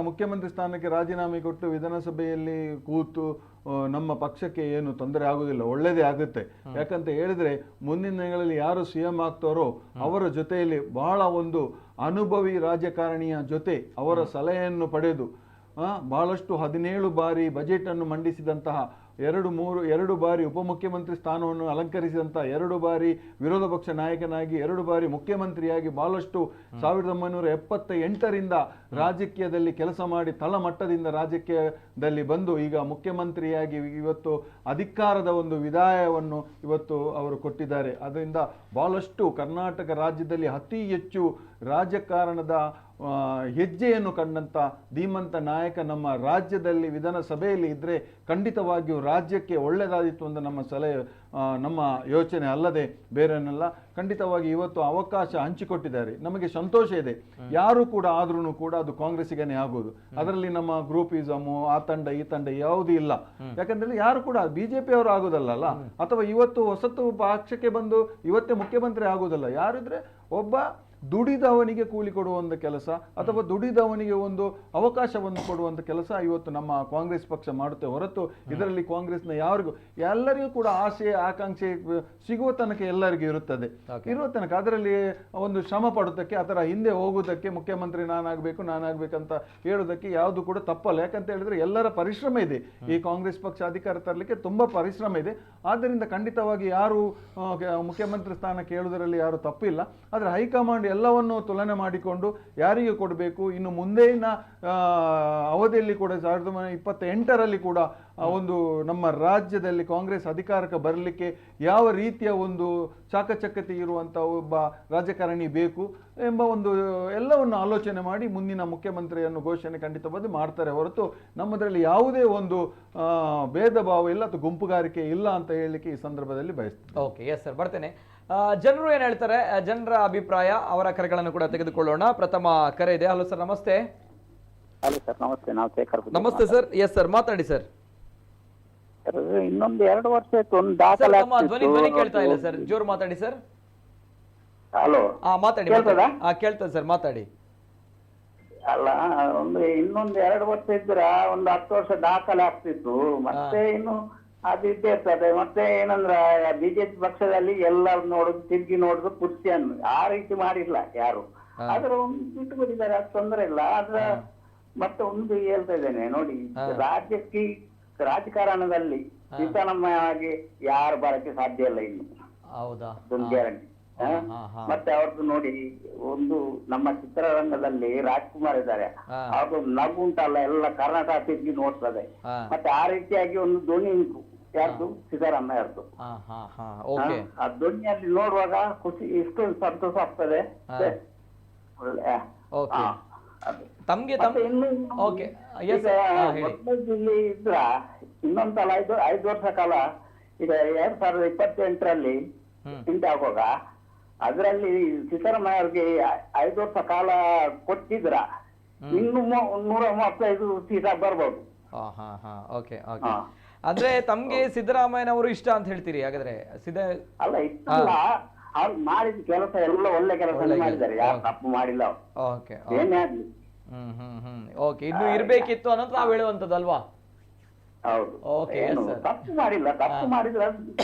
ಮುಖ್ಯಮಂತ್ರಿ ಸ್ಥಾನಕ್ಕೆ ರಾಜೀನಾಮೆ ಕೊಟ್ಟು ವಿಧಾನಸಭೆಯಲ್ಲಿ ಕೂತು ನಮ್ಮ ಪಕ್ಷಕ್ಕೆ ಏನು ತೊಂದರೆ ಆಗುವುದಿಲ್ಲ, ಒಳ್ಳೆಯದೇ ಆಗುತ್ತೆ. ಯಾಕಂತ ಹೇಳಿದ್ರೆ ಮುಂದಿನ ದಿನಗಳಲ್ಲಿ ಯಾರು CM ಆಗ್ತಾರೋ ಅವರ ಜೊತೆಯಲ್ಲಿ ಬಹಳ ಒಂದು ಅನುಭವಿ ರಾಜಕಾರಣಿಯ ಜೊತೆ ಅವರ ಸಲಹೆಯನ್ನು ಪಡೆದು ಬಹಳಷ್ಟು 17 ಬಾರಿ ಬಜೆಟ್ ಅನ್ನು ಮಂಡಿಸಿದಂತಹ ಎರಡು ಬಾರಿ ಉಪಮುಖ್ಯಮಂತ್ರಿ ಸ್ಥಾನವನ್ನು ಅಲಂಕರಿಸಿದಂಥ 2 ಬಾರಿ ವಿರೋಧ ಪಕ್ಷ ನಾಯಕನಾಗಿ 2 ಬಾರಿ ಮುಖ್ಯಮಂತ್ರಿಯಾಗಿ ಬಹಳಷ್ಟು 1978ರಿಂದ ರಾಜಕೀಯದಲ್ಲಿ ಕೆಲಸ ಮಾಡಿ ತಳಮಟ್ಟದಿಂದ ರಾಜಕೀಯದಲ್ಲಿ ಬಂದು ಈಗ ಮುಖ್ಯಮಂತ್ರಿಯಾಗಿ ಇವತ್ತು ಅಧಿಕಾರದ ಒಂದು ವಿದಾಯವನ್ನು ಇವತ್ತು ಅವರು ಕೊಟ್ಟಿದ್ದಾರೆ. ಅದರಿಂದ ಬಹಳಷ್ಟು ಕರ್ನಾಟಕ ರಾಜ್ಯದಲ್ಲಿ ಅತಿ ಹೆಚ್ಚು ರಾಜಕಾರಣದ ಹೆಜ್ಜೆಯನ್ನು ಕಂಡಂಥ ಧೀಮಂತ ನಾಯಕ ನಮ್ಮ ರಾಜ್ಯದಲ್ಲಿ ವಿಧಾನಸಭೆಯಲ್ಲಿ ಇದ್ದರೆ ಖಂಡಿತವಾಗಿಯೂ ರಾಜ್ಯಕ್ಕೆ ಒಳ್ಳೆಯದಾದಿತ್ತು ಅಂತ ನಮ್ಮ ಯೋಚನೆ ಅಲ್ಲದೆ ಬೇರೇನಲ್ಲ. ಖಂಡಿತವಾಗಿ ಇವತ್ತು ಅವಕಾಶ ಹಂಚಿಕೊಟ್ಟಿದ್ದಾರೆ, ನಮಗೆ ಸಂತೋಷ ಇದೆ. ಯಾರು ಕೂಡ ಆದ್ರೂ ಕೂಡ ಅದು ಕಾಂಗ್ರೆಸ್ಸಿಗೇನೆ ಆಗೋದು, ಅದರಲ್ಲಿ ನಮ್ಮ ಗ್ರೂಪಿಸಮು ಆ ತಂಡ ಈ ತಂಡ ಯಾವುದೂ ಇಲ್ಲ. ಯಾಕಂದ್ರೆ ಯಾರು ಕೂಡ ಬಿಜೆಪಿ ಅವರು ಆಗೋದಲ್ಲ, ಅಥವಾ ಇವತ್ತು ಹೊಸತು ಪಕ್ಷಕ್ಕೆ ಬಂದು ಇವತ್ತೇ ಮುಖ್ಯಮಂತ್ರಿ ಆಗೋದಲ್ಲ. ಯಾರಿದ್ರೆ ಒಬ್ಬ ದುಡಿದವನಿಗೆ ಕೂಲಿ ಕೊಡುವಂಥ ಕೆಲಸ ಅಥವಾ ದುಡಿದವನಿಗೆ ಒಂದು ಅವಕಾಶವನ್ನು ಕೊಡುವಂಥ ಕೆಲಸ ಇವತ್ತು ನಮ್ಮ ಕಾಂಗ್ರೆಸ್ ಪಕ್ಷ ಮಾಡುತ್ತೆ ಹೊರತು ಇದರಲ್ಲಿ ಕಾಂಗ್ರೆಸ್ನ ಯಾರಿಗೂ ಎಲ್ಲರಿಗೂ ಕೂಡ ಆಸೆ ಆಕಾಂಕ್ಷೆ ಸಿಗುವ ತನಕ ಎಲ್ಲರಿಗೂ ಇರುತ್ತದೆ. ಇರುವ ತನಕ ಅದರಲ್ಲಿ ಒಂದು ಶ್ರಮ ಪಡೋದಕ್ಕೆ ಅದರ ಹಿಂದೆ ಹೋಗುವುದಕ್ಕೆ ಮುಖ್ಯಮಂತ್ರಿ ನಾನಾಗಬೇಕಂತ ಹೇಳೋದಕ್ಕೆ ಯಾವುದು ಕೂಡ ತಪ್ಪಲ್ಲ. ಯಾಕಂತ ಹೇಳಿದ್ರೆ ಎಲ್ಲರ ಪರಿಶ್ರಮ ಇದೆ, ಈ ಕಾಂಗ್ರೆಸ್ ಪಕ್ಷ ಅಧಿಕಾರ ತರಲಿಕ್ಕೆ ತುಂಬಾ ಪರಿಶ್ರಮ ಇದೆ. ಆದ್ದರಿಂದ ಖಂಡಿತವಾಗಿ ಯಾರು ಮುಖ್ಯಮಂತ್ರಿ ಸ್ಥಾನ ಕೇಳುವುದರಲ್ಲಿ ಯಾರು ತಪ್ಪಿಲ್ಲ. ಆದರೆ ಹೈಕಮಾಂಡ್ ಎಲ್ಲವನ್ನು ತುಲನೆ ಮಾಡಿಕೊಂಡು ಯಾರಿಗೆ ಕೊಡಬೇಕು, ಇನ್ನು ಮುಂದಿನ ಅವಧಿಯಲ್ಲಿ ಕೂಡ 2028ರಲ್ಲಿ ಕೂಡ ಒಂದು ನಮ್ಮ ರಾಜ್ಯದಲ್ಲಿ ಕಾಂಗ್ರೆಸ್ ಅಧಿಕಾರಕ್ಕೆ ಬರಲಿಕ್ಕೆ ಯಾವ ರೀತಿಯ ಒಂದು ಚಾಕಚಕ್ಯತೆ ಇರುವಂಥ ಒಬ್ಬ ರಾಜಕಾರಣಿ ಬೇಕು ಎಂಬ ಒಂದು ಎಲ್ಲವನ್ನು ಆಲೋಚನೆ ಮಾಡಿ ಮುಂದಿನ ಮುಖ್ಯಮಂತ್ರಿಯನ್ನು ಘೋಷಣೆ ಖಂಡಿತವಾಗಿ ಮಾಡ್ತಾರೆ ಹೊರತು ನಮ್ಮದರಲ್ಲಿ ಯಾವುದೇ ಒಂದು ಭೇದ ಭಾವ ಇಲ್ಲ ಅಥವಾ ಗುಂಪುಗಾರಿಕೆ ಇಲ್ಲ ಅಂತ ಹೇಳಲಿಕ್ಕೆ ಈ ಸಂದರ್ಭದಲ್ಲಿ ಬಯಸ್ತೀನಿ. ಓಕೆ, ಎಸ್ ಸರ್, ಬರ್ತೇನೆ. ಜನರು ಏನ್ ಹೇಳ್ತಾರೆ, ಜನರ ಅಭಿಪ್ರಾಯ, ಅವರ ಕರೆಗಳನ್ನು ಕೂಡ ತೆಗೆದುಕೊಳ್ಳೋಣ. ಪ್ರಥಮ ಕರೆ ಇದೆ. ಹಲೋ ಸರ್, ನಮಸ್ತೆ. ಹಲೋ ಸರ್, ನಮಸ್ತೆ. ನಾವು ಶೇಖರ್. ನಮಸ್ತೆ ಸರ್. ಎಸ್ ಸರ್, ಮಾತಾಡಿ ಸರ್. ಇನ್ನೊಂದು 2 ವರ್ಷ ಆಯ್ತು ಒಂದು ದಾಖಲೆ ಧ್ವನಿ ಕೇಳ್ತಾ ಇಲ್ಲ ಸರ್, ಜೋರು ಮಾತಾಡಿ ಸರ್. ಹಲೋ, ಮಾತಾಡಿ. ಕೇಳ್ತದೆ ಸರ್, ಮಾತಾಡಿ. ಅಲ್ಲ, ಇನ್ನೊಂದು 2 ವರ್ಷ ಇದ್ರ ಒಂದು 10 ವರ್ಷ ದಾಖಲೆ ಆಗ್ತಿತ್ತು. ಮತ್ತೆ ಇನ್ನು ಅದು ಇದ್ದೇ ಇರ್ತದೆ. ಮತ್ತೆ ಏನಂದ್ರ ಬಿಜೆಪಿ ಪಕ್ಷದಲ್ಲಿ ಎಲ್ಲ ನೋಡುದು, ತಿರುಗಿ ನೋಡುದು, ಕುರ್ಚಿಯನ್ನು ಆ ರೀತಿ ಮಾಡಿಲ್ಲ ಯಾರು. ಆದ್ರೆ ಒಂದು ಬಿಟ್ಟು ಬಿಟ್ಟಿದ್ದಾರೆ, ಅದು ತೊಂದರೆ ಇಲ್ಲ. ಆದ್ರ ಮತ್ತೆ ಒಂದು ಹೇಳ್ತಾ ಇದ್ದೇನೆ ನೋಡಿ, ರಾಜಕಾರಣದಲ್ಲಿ ಸಿದ್ದರಾಮಯ್ಯ ಯಾರು ಬರಕ್ಕೆ ಸಾಧ್ಯ ಇಲ್ಲ ಇನ್ನು. ಹೌದಾ? ಒಂದು ಗ್ಯಾರಂಟಿ. ಮತ್ತೆ ಅವ್ರದ್ದು ನೋಡಿ, ಒಂದು ನಮ್ಮ ಚಿತ್ರರಂಗದಲ್ಲಿ ರಾಜ್ಕುಮಾರ್ ಇದ್ದಾರೆ, ಅವ್ರದ್ದು ನಗು ಉಂಟಲ್ಲ ಎಲ್ಲ ಕರ್ನಾಟಕ ತಿರುಗಿ ನೋಡ್ತದೆ. ಮತ್ತೆ ಆ ರೀತಿಯಾಗಿ ಒಂದು ಧ್ವನಿ ಉಂಟು, ಯಾರ್ದು? ಸಿದ್ದರಾಮಯ್ಯ ಅವ್ರದ್ದು. ಆ ಧ್ವನಿಯಲ್ಲಿ ನೋಡುವಾಗ ಖುಷಿ, ಎಷ್ಟು ಸಂತೋಷ ಆಗ್ತದೆ. ಇಲ್ಲಿ ಇದ್ರ ಇನ್ನೊಂದ್ಸಲ 5 ವರ್ಷ ಕಾಲ ಈಗ 2028ರಲ್ಲಿ ಚಿಂತೆ ಆಗುವಾಗ ಅದರಲ್ಲಿ ಸಿದ್ದರಾಮಯ್ಯ ಅವ್ರಿಗೆ 5 ವರ್ಷ ಕಾಲ ಕೊಟ್ಟಿದ್ರ ಇನ್ನು 135 ಸೀಟ್ ಬರ್ಬೋದು. ಅಂದ್ರೆ ತಮ್ಗೆ ಸಿದ್ದರಾಮಯ್ಯನವರು ಇಷ್ಟ ಅಂತ ಹೇಳ್ತೀರಿ ಹಾಗಾದ್ರೆ? ಅಲ್ಲ, ಇಷ್ಟ ಅಲ್ಲ, ಅವ್ರು ಮಾಡಿದ ಕೆಲಸ ಎಲ್ಲ ಒಳ್ಳೆ ಕೆಲಸ ಮಾಡಿದ್ದಾರೆ, ಯಾರು ತಪ್ಪು ಮಾಡಿಲ್ಲ. ಏನೇ ಆಗ್ಲಿ ಇನ್ನು ಇರ್ಬೇಕಿತ್ತು ಅನ್ನೋದು ನಾವ್ ಹೇಳುವಂತದ್ದಲ್ವಾ? ಹೌದು, ತಪ್ಪು ಮಾಡಿಲ್ಲ. ತಪ್ಪು ಮಾಡಿದ್ರೆ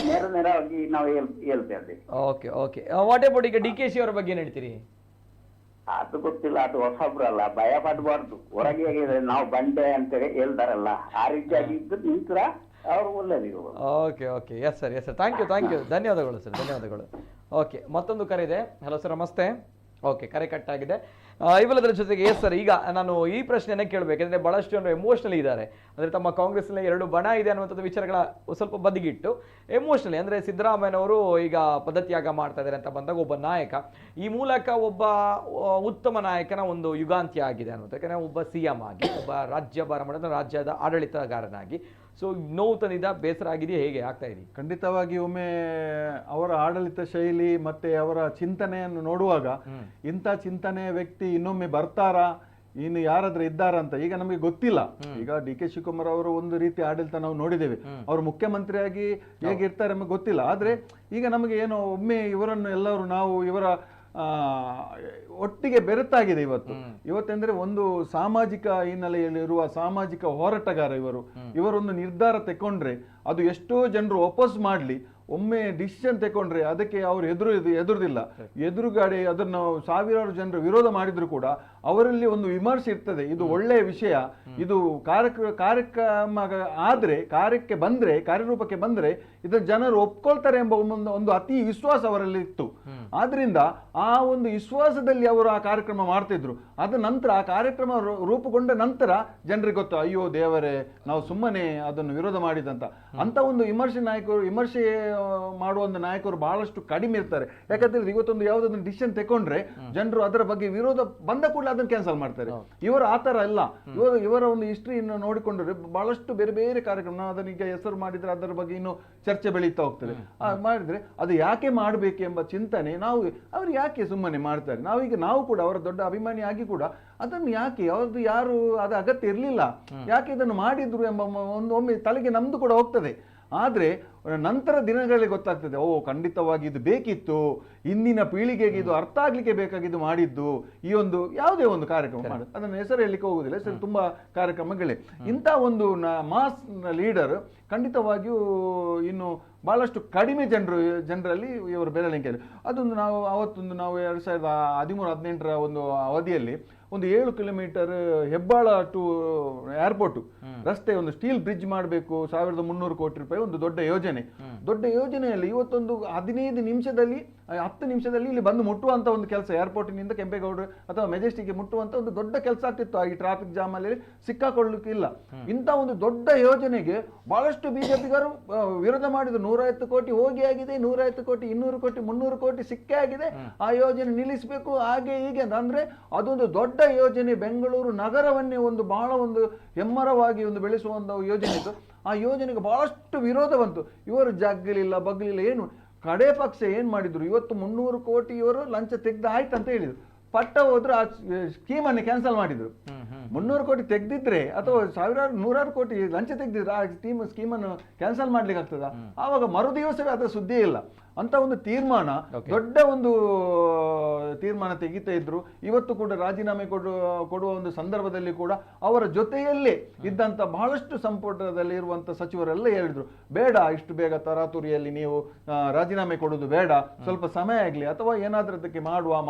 ನೇರವಾಗಿ ನಾವು ಹೇಳ್ತೇವೆ. ವಾಟ್ ಅಬೌಟ್ ಈಗ DKಶಿ ಅವರ ಬಗ್ಗೆ ಏನ್ ಹೇಳ್ತೀರಿ? ಅದು ಗೊತ್ತಿಲ್ಲ, ಅದು ಹೊಸಬ್ರಲ್ಲ, ಭಯ ಪಡಬಾರ್ದು. ಹೊರಗೆ ನಾವು ಬಂಡೆ ಅಂತ ಹೇಳ್ತಾರಲ್ಲ, ಆ ರೀತಿಯಾಗಿ ಇದ್ದು ನಿಂತರ ಅವ್ರು ಒಳ್ಳೇದು. ಎಸ್ ಸರ್, ಥ್ಯಾಂಕ್ ಯು, ಧನ್ಯವಾದಗಳು ಸರ್, ಧನ್ಯವಾದಗಳು. ಮತ್ತೊಂದು ಕರೆ ಇದೆ. ಹಲೋ ಸರ್, ನಮಸ್ತೆ. ಕರೆ ಕಟ್ ಆಗಿದೆ. ಇವೆಲ್ಲದರ ಜೊತೆಗೆ ಎಸ್ ಸರ್, ಈಗ ನಾನು ಈ ಪ್ರಶ್ನೆಯನ್ನ ಕೇಳಬೇಕಂದ್ರೆ ಬಹಳಷ್ಟು ಜನರು ಎಮೋಷನಲಿ ಇದ್ದಾರೆ. ಅಂದ್ರೆ ತಮ್ಮ ಕಾಂಗ್ರೆಸ್ನಲ್ಲಿ 2 ಬಣ ಇದೆ ಅನ್ನುವಂಥದ್ದು ವಿಚಾರಗಳ ಸ್ವಲ್ಪ ಬದಿಗಿಟ್ಟು ಎಮೋಷನಲಿ ಅಂದ್ರೆ ಸಿದ್ದರಾಮಯ್ಯನವರು ಈಗ ಪದತ್ಯಾಗ ಮಾಡ್ತಾ ಇದ್ದಾರೆ ಅಂತ ಬಂದಾಗ ಒಬ್ಬ ನಾಯಕ, ಈ ಮೂಲಕ ಒಬ್ಬ ಉತ್ತಮ ನಾಯಕನ ಒಂದು ಯುಗಾಂತ್ಯ ಆಗಿದೆ ಅನ್ನೋದು. ಯಾಕಂದ್ರೆ ಒಬ್ಬ CM ಆಗಿ, ಒಬ್ಬ ರಾಜ್ಯಭಾರ ಮಾಡಿದ ರಾಜ್ಯದ ಆಡಳಿತಗಾರನಾಗಿ ನೋವು ತಂದಿದ್ದ, ಬೇಸರ ಆಗಿದೆಯಾ, ಹೇಗೆ ಆಗ್ತಾ ಇದೆ? ಖಂಡಿತವಾಗಿ ಒಮ್ಮೆ ಅವರ ಆಡಳಿತ ಶೈಲಿ ಮತ್ತೆ ಅವರ ಚಿಂತನೆಯನ್ನು ನೋಡುವಾಗ ಇಂಥ ಚಿಂತನೆಯ ವ್ಯಕ್ತಿ ಇನ್ನೊಮ್ಮೆ ಬರ್ತಾರಾ, ಇನ್ನು ಯಾರಾದ್ರೂ ಇದ್ದಾರಾ ಅಂತ ಈಗ ನಮಗೆ ಗೊತ್ತಿಲ್ಲ. ಈಗ DK ಶಿವಕುಮಾರ್ ಅವರು ಒಂದು ರೀತಿ ಆಡಳಿತ ನಾವು ನೋಡಿದ್ದೇವೆ, ಅವರು ಮುಖ್ಯಮಂತ್ರಿಯಾಗಿ ಹೇಗಿರ್ತಾರೆ ನಮಗೆ ಗೊತ್ತಿಲ್ಲ. ಆದ್ರೆ ಈಗ ನಮಗೆ ಏನೋ ಒಮ್ಮೆ ಇವರನ್ನು ಎಲ್ಲರೂ ನಾವು ಇವರ ಒಟ್ಟಿಗೆ ಬೆರೆತಾಗಿದೆ ಇವತ್ತೆಂದ್ರೆ ಒಂದು ಸಾಮಾಜಿಕ ಹಿನ್ನೆಲೆಯಲ್ಲಿರುವ ಸಾಮಾಜಿಕ ಹೋರಾಟಗಾರ ಇವರೊಂದು ನಿರ್ಧಾರ ತಗೊಂಡ್ರೆ ಅದು ಎಷ್ಟೋ ಜನರು ವಾಪಸ್ ಮಾಡ್ಲಿ, ಒಮ್ಮೆ ಡಿಸಿಷನ್ ತಗೊಂಡ್ರೆ ಅದಕ್ಕೆ ಅವರು ಎದುರುದಿಲ್ಲ. ಎದುರುಗಾಡಿ ಅದನ್ನು ಸಾವಿರಾರು ಜನರು ವಿರೋಧ ಮಾಡಿದ್ರು ಕೂಡ ಅವರಲ್ಲಿ ಒಂದು ವಿಮರ್ಶೆ ಇರ್ತದೆ, ಇದು ಒಳ್ಳೆಯ ವಿಷಯ, ಇದು ಕಾರ್ಯಕ್ರಮ ಆದ್ರೆ, ಕಾರ್ಯರೂಪಕ್ಕೆ ಬಂದ್ರೆ ಇದನ್ನ ಜನರು ಒಪ್ಕೊಳ್ತಾರೆ ಎಂಬ ಒಂದು ಅತಿ ವಿಶ್ವಾಸ ಅವರಲ್ಲಿ ಇತ್ತು. ಆದ್ರಿಂದ ಆ ಒಂದು ವಿಶ್ವಾಸದಲ್ಲಿ ಅವರು ಆ ಕಾರ್ಯಕ್ರಮ ಮಾಡ್ತಿದ್ರು. ಅದ ನಂತರ ಆ ಕಾರ್ಯಕ್ರಮ ರೂಪುಗೊಂಡ ನಂತರ ಜನರಿಗೆ ಗೊತ್ತು, ಅಯ್ಯೋ ದೇವರೇ, ನಾವು ಸುಮ್ಮನೆ ಅದನ್ನು ವಿರೋಧ ಮಾಡಿದಂತ ಅಂತ ಒಂದು ವಿಮರ್ಶೆ ಮಾಡುವ ಒಂದು ನಾಯಕರು ಬಹಳಷ್ಟು ಕಡಿಮೆ ಇರ್ತಾರೆ. ಯಾಕಂದ್ರೆ ಇವತ್ತೊಂದು ಯಾವುದೊಂದು ಡಿಸಿಷನ್ ತಗೊಂಡ್ರೆ ಜನರು ಅದರ ಬಗ್ಗೆ ವಿರೋಧ ಬಂದ ಕೂಡಲೇ ಅದನ್ನು ಕ್ಯಾನ್ಸಲ್ ಮಾಡ್ತಾರೆ. ಇವರು ಆತರ ಅಲ್ಲ. ಇವರ ಒಂದು ಹಿಸ್ಟ್ರಿಯನ್ನು ನೋಡಿಕೊಂಡ್ರೆ ಬಹಳಷ್ಟು ಬೇರೆ ಬೇರೆ ಕಾರ್ಯಕ್ರಮ, ಅದನ್ನೀಗ ಹೆಸರು ಮಾಡಿದ್ರೆ ಅದರ ಬಗ್ಗೆ ಇನ್ನು ಚರ್ಚೆ ಬೆಳೀತಾ ಹೋಗ್ತದೆ. ಮಾಡಿದ್ರೆ ಅದು ಯಾಕೆ ಮಾಡಬೇಕು ಎಂಬ ಚಿಂತನೆ ಅವ್ರು ಯಾಕೆ ಸುಮ್ಮನೆ ಮಾಡ್ತಾರೆ. ನಾವು ಕೂಡ ಅವರ ದೊಡ್ಡ ಅಭಿಮಾನಿ ಆಗಿ ಕೂಡ ಅದನ್ನು ಯಾಕೆ ಯಾರು ಅದು ಅಗತ್ಯ ಇರಲಿಲ್ಲ, ಯಾಕೆ ಇದನ್ನು ಮಾಡಿದ್ರು ಎಂಬ ಒಮ್ಮೆ ತಲೆಗೆ ನಮ್ದು ಕೂಡ ಹೋಗ್ತದೆ. ಆದ್ರೆ ನಂತರ ದಿನಗಳಲ್ಲಿ ಗೊತ್ತಾಗ್ತದೆ, ಖಂಡಿತವಾಗಿ ಇದು ಬೇಕಿತ್ತು, ಇಂದಿನ ಪೀಳಿಗೆಗೆ ಇದು ಅರ್ಥ ಆಗ್ಲಿಕ್ಕೆ ಬೇಕಾಗಿದ್ದು ಮಾಡಿದ್ದು ಈ ಒಂದು ಯಾವುದೇ ಒಂದು ಕಾರ್ಯಕ್ರಮ ಮಾಡೋದು. ಅದನ್ನು ಹೆಸರು ಹೇಳಲಿಕ್ಕೆ ಹೋಗುದಿಲ್ಲ, ಹೆಸರು ತುಂಬಾ ಕಾರ್ಯಕ್ರಮಗಳೇ. ಇಂಥ ಒಂದು ಮಾಸ್ ಲೀಡರ್ ಖಂಡಿತವಾಗಿಯೂ ಇನ್ನು ಬಹಳಷ್ಟು ಕಡಿಮೆ ಜನರಲ್ಲಿ ಇವರು ಬೆರಳಿಕೆಯಲ್ಲಿ. ಅದೊಂದು ನಾವು 2013-18 ಒಂದು ಅವಧಿಯಲ್ಲಿ ಒಂದು 7 ಕಿಲೋಮೀಟರ್ ಹೆಬ್ಬಾಳ ಟು ಏರ್ಪೋರ್ಟ್ ರಸ್ತೆ ಒಂದು ಸ್ಟೀಲ್ ಬ್ರಿಡ್ಜ್ ಮಾಡಬೇಕು, 1300 ಕೋಟಿ ರೂಪಾಯಿ ಒಂದು ದೊಡ್ಡ ಯೋಜನೆಯಲ್ಲಿ ಇವತ್ತೊಂದು 15 ನಿಮಿಷದಲ್ಲಿ 10 ನಿಮಿಷದಲ್ಲಿ ಇಲ್ಲಿ ಬಂದು ಮುಟ್ಟುವಂತ ಒಂದು ಕೆಲಸ, ಏರ್ಪೋರ್ಟಿನಿಂದ ಕೆಂಪೇಗೌಡರು ಅಥವಾ ಮೆಜೆಸ್ಟಿಕ್ಗೆ ಮುಟ್ಟುವಂತ ಒಂದು ದೊಡ್ಡ ಕೆಲಸ ಆಗ್ತಿತ್ತು. ಈ ಟ್ರಾಫಿಕ್ ಜಾಮ್ ಅಲ್ಲಿ ಸಿಕ್ಕಾಕೊಳ್ಳಲಿಕ್ಕೆ ಇಲ್ಲ. ಇಂಥ ಒಂದು ದೊಡ್ಡ ಯೋಜನೆಗೆ ಬಹಳಷ್ಟು ಬಿಜೆಪಿಗರು ವಿರೋಧ ಮಾಡಿದ್ರು. 150 ಕೋಟಿ ಹೋಗಿ ಆಗಿದೆ, 150 ಕೋಟಿ 200 ಕೋಟಿ 300 ಕೋಟಿ ಸಿಕ್ಕೇ ಆಗಿದೆ, ಆ ಯೋಜನೆ ನಿಲ್ಲಿಸಬೇಕು, ಹಾಗೆ ಹೀಗೆ ಅಂದ್ರೆ ಅದೊಂದು ದೊಡ್ಡ ಯೋಜನೆ. ಬೆಂಗಳೂರು ನಗರವನ್ನೇ ಒಂದು ಬಹಳ ಒಂದು ಹೆಮ್ಮರವಾಗಿ ಒಂದು ಬೆಳೆಸುವ ಒಂದು ಯೋಜನೆ ಇತ್ತು. ಆ ಯೋಜನೆಗೆ ಬಹಳಷ್ಟು ವಿರೋಧ ಬಂತು. ಇವರು ಬಗ್ಲಿಲ್ಲ ಏನು. ಕಡೆ ಪಕ್ಷ ಏನ್ ಮಾಡಿದ್ರು, ಇವತ್ತು 300 ಕೋಟಿ ಇವರು ಲಂಚ ತೆಗ್ದು ಆಯ್ತಂತ ಹೇಳಿದ್ರು. ಪಟ್ಟ ಹೋದ್ರು ಆ ಸ್ಕೀಮನ್ನು ಕ್ಯಾನ್ಸಲ್ ಮಾಡಿದ್ರು. 300 ಕೋಟಿ ತೆಗ್ದಿದ್ರೆ ಅಥವಾ 100 ಕೋಟಿ ಲಂಚ ತೆಗ್ದಿದ್ರೆ ಆ ಸ್ಕೀಮನ್ನು ಕ್ಯಾನ್ಸಲ್ ಮಾಡ್ಲಿಕ್ಕೆ ಆಗ್ತದ? ಆವಾಗ ಮರು ದಿವಸವೇ ಅದರ ಸುದ್ದಿ ಇಲ್ಲ. ಅಂತ ಒಂದು ತೀರ್ಮಾನ, ದೊಡ್ಡ ಒಂದು ತೀರ್ಮಾನ ತೆಗಿತಾ ಇದ್ರು. ಇವತ್ತು ಕೂಡ ರಾಜೀನಾಮೆ ಕೊಡುವ ಒಂದು ಸಂದರ್ಭದಲ್ಲಿ ಕೂಡ ಅವರ ಜೊತೆಯಲ್ಲೇ ಇದ್ದಂತ ಬಹಳಷ್ಟು ಸಂಪುಟದಲ್ಲಿ ಇರುವಂತ ಸಚಿವರೆಲ್ಲ ಹೇಳಿದ್ರು, ಬೇಡ ಇಷ್ಟು ಬೇಗ ತರಾತುರಿಯಲ್ಲಿ ನೀವು ರಾಜೀನಾಮೆ ಕೊಡುವುದು ಬೇಡ, ಸ್ವಲ್ಪ ಸಮಯ ಆಗ್ಲಿ, ಅಥವಾ ಏನಾದ್ರೂ ಅದಕ್ಕೆ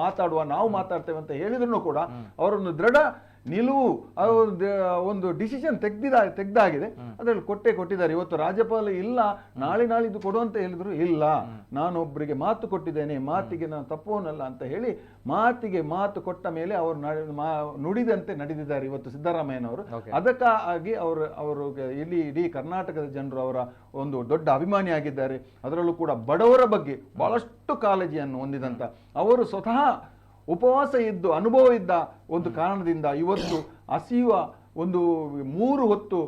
ಮಾತಾಡುವ ನಾವು ಮಾತಾಡ್ತೇವೆ ಅಂತ ಹೇಳಿದ್ರು ಕೂಡ ಅವರೊಂದು ದೃಢ ನಿಲುವು, ಒಂದು ಡಿಸಿಷನ್ ತೆಗ್ದಾಗಿದೆ. ಅದರಲ್ಲಿ ಕೊಟ್ಟಿದ್ದಾರೆ. ಇವತ್ತು ರಾಜ್ಯಪಾಲ ಇಲ್ಲ, ನಾಳಿದ್ದು ಕೊಡುವಂತ ಹೇಳಿದ್ರು, ಇಲ್ಲ ನಾನು ಒಬ್ಬರಿಗೆ ಮಾತು ಕೊಟ್ಟಿದ್ದೇನೆ, ಮಾತಿಗೆ ನಾನು ತಪ್ಪುವನಲ್ಲ ಅಂತ ಹೇಳಿ ಮಾತಿಗೆ ಮಾತು ಕೊಟ್ಟ ಮೇಲೆ ಅವರು ನುಡಿದಂತೆ ನಡೆದಿದ್ದಾರೆ ಇವತ್ತು ಸಿದ್ದರಾಮಯ್ಯನವರು. ಅದಕ್ಕಾಗಿ ಅವರು ಇಲ್ಲಿ ಇಡೀ ಕರ್ನಾಟಕದ ಜನರು ಅವರ ಒಂದು ದೊಡ್ಡ ಅಭಿಮಾನಿ ಆಗಿದ್ದಾರೆ. ಅದರಲ್ಲೂ ಕೂಡ ಬಡವರ ಬಗ್ಗೆ ಬಹಳಷ್ಟು ಕಾಳಜಿಯನ್ನು ಹೊಂದಿದಂತ ಅವರು ಸ್ವತಃ ಉಪವಾಸ ಇದ್ದು ಅನುಭವ ಇದ್ದ ಒಂದು ಕಾರಣದಿಂದ ಇವತ್ತು ಹಸಿಯುವ ಒಂದು 3 ಹೊತ್ತು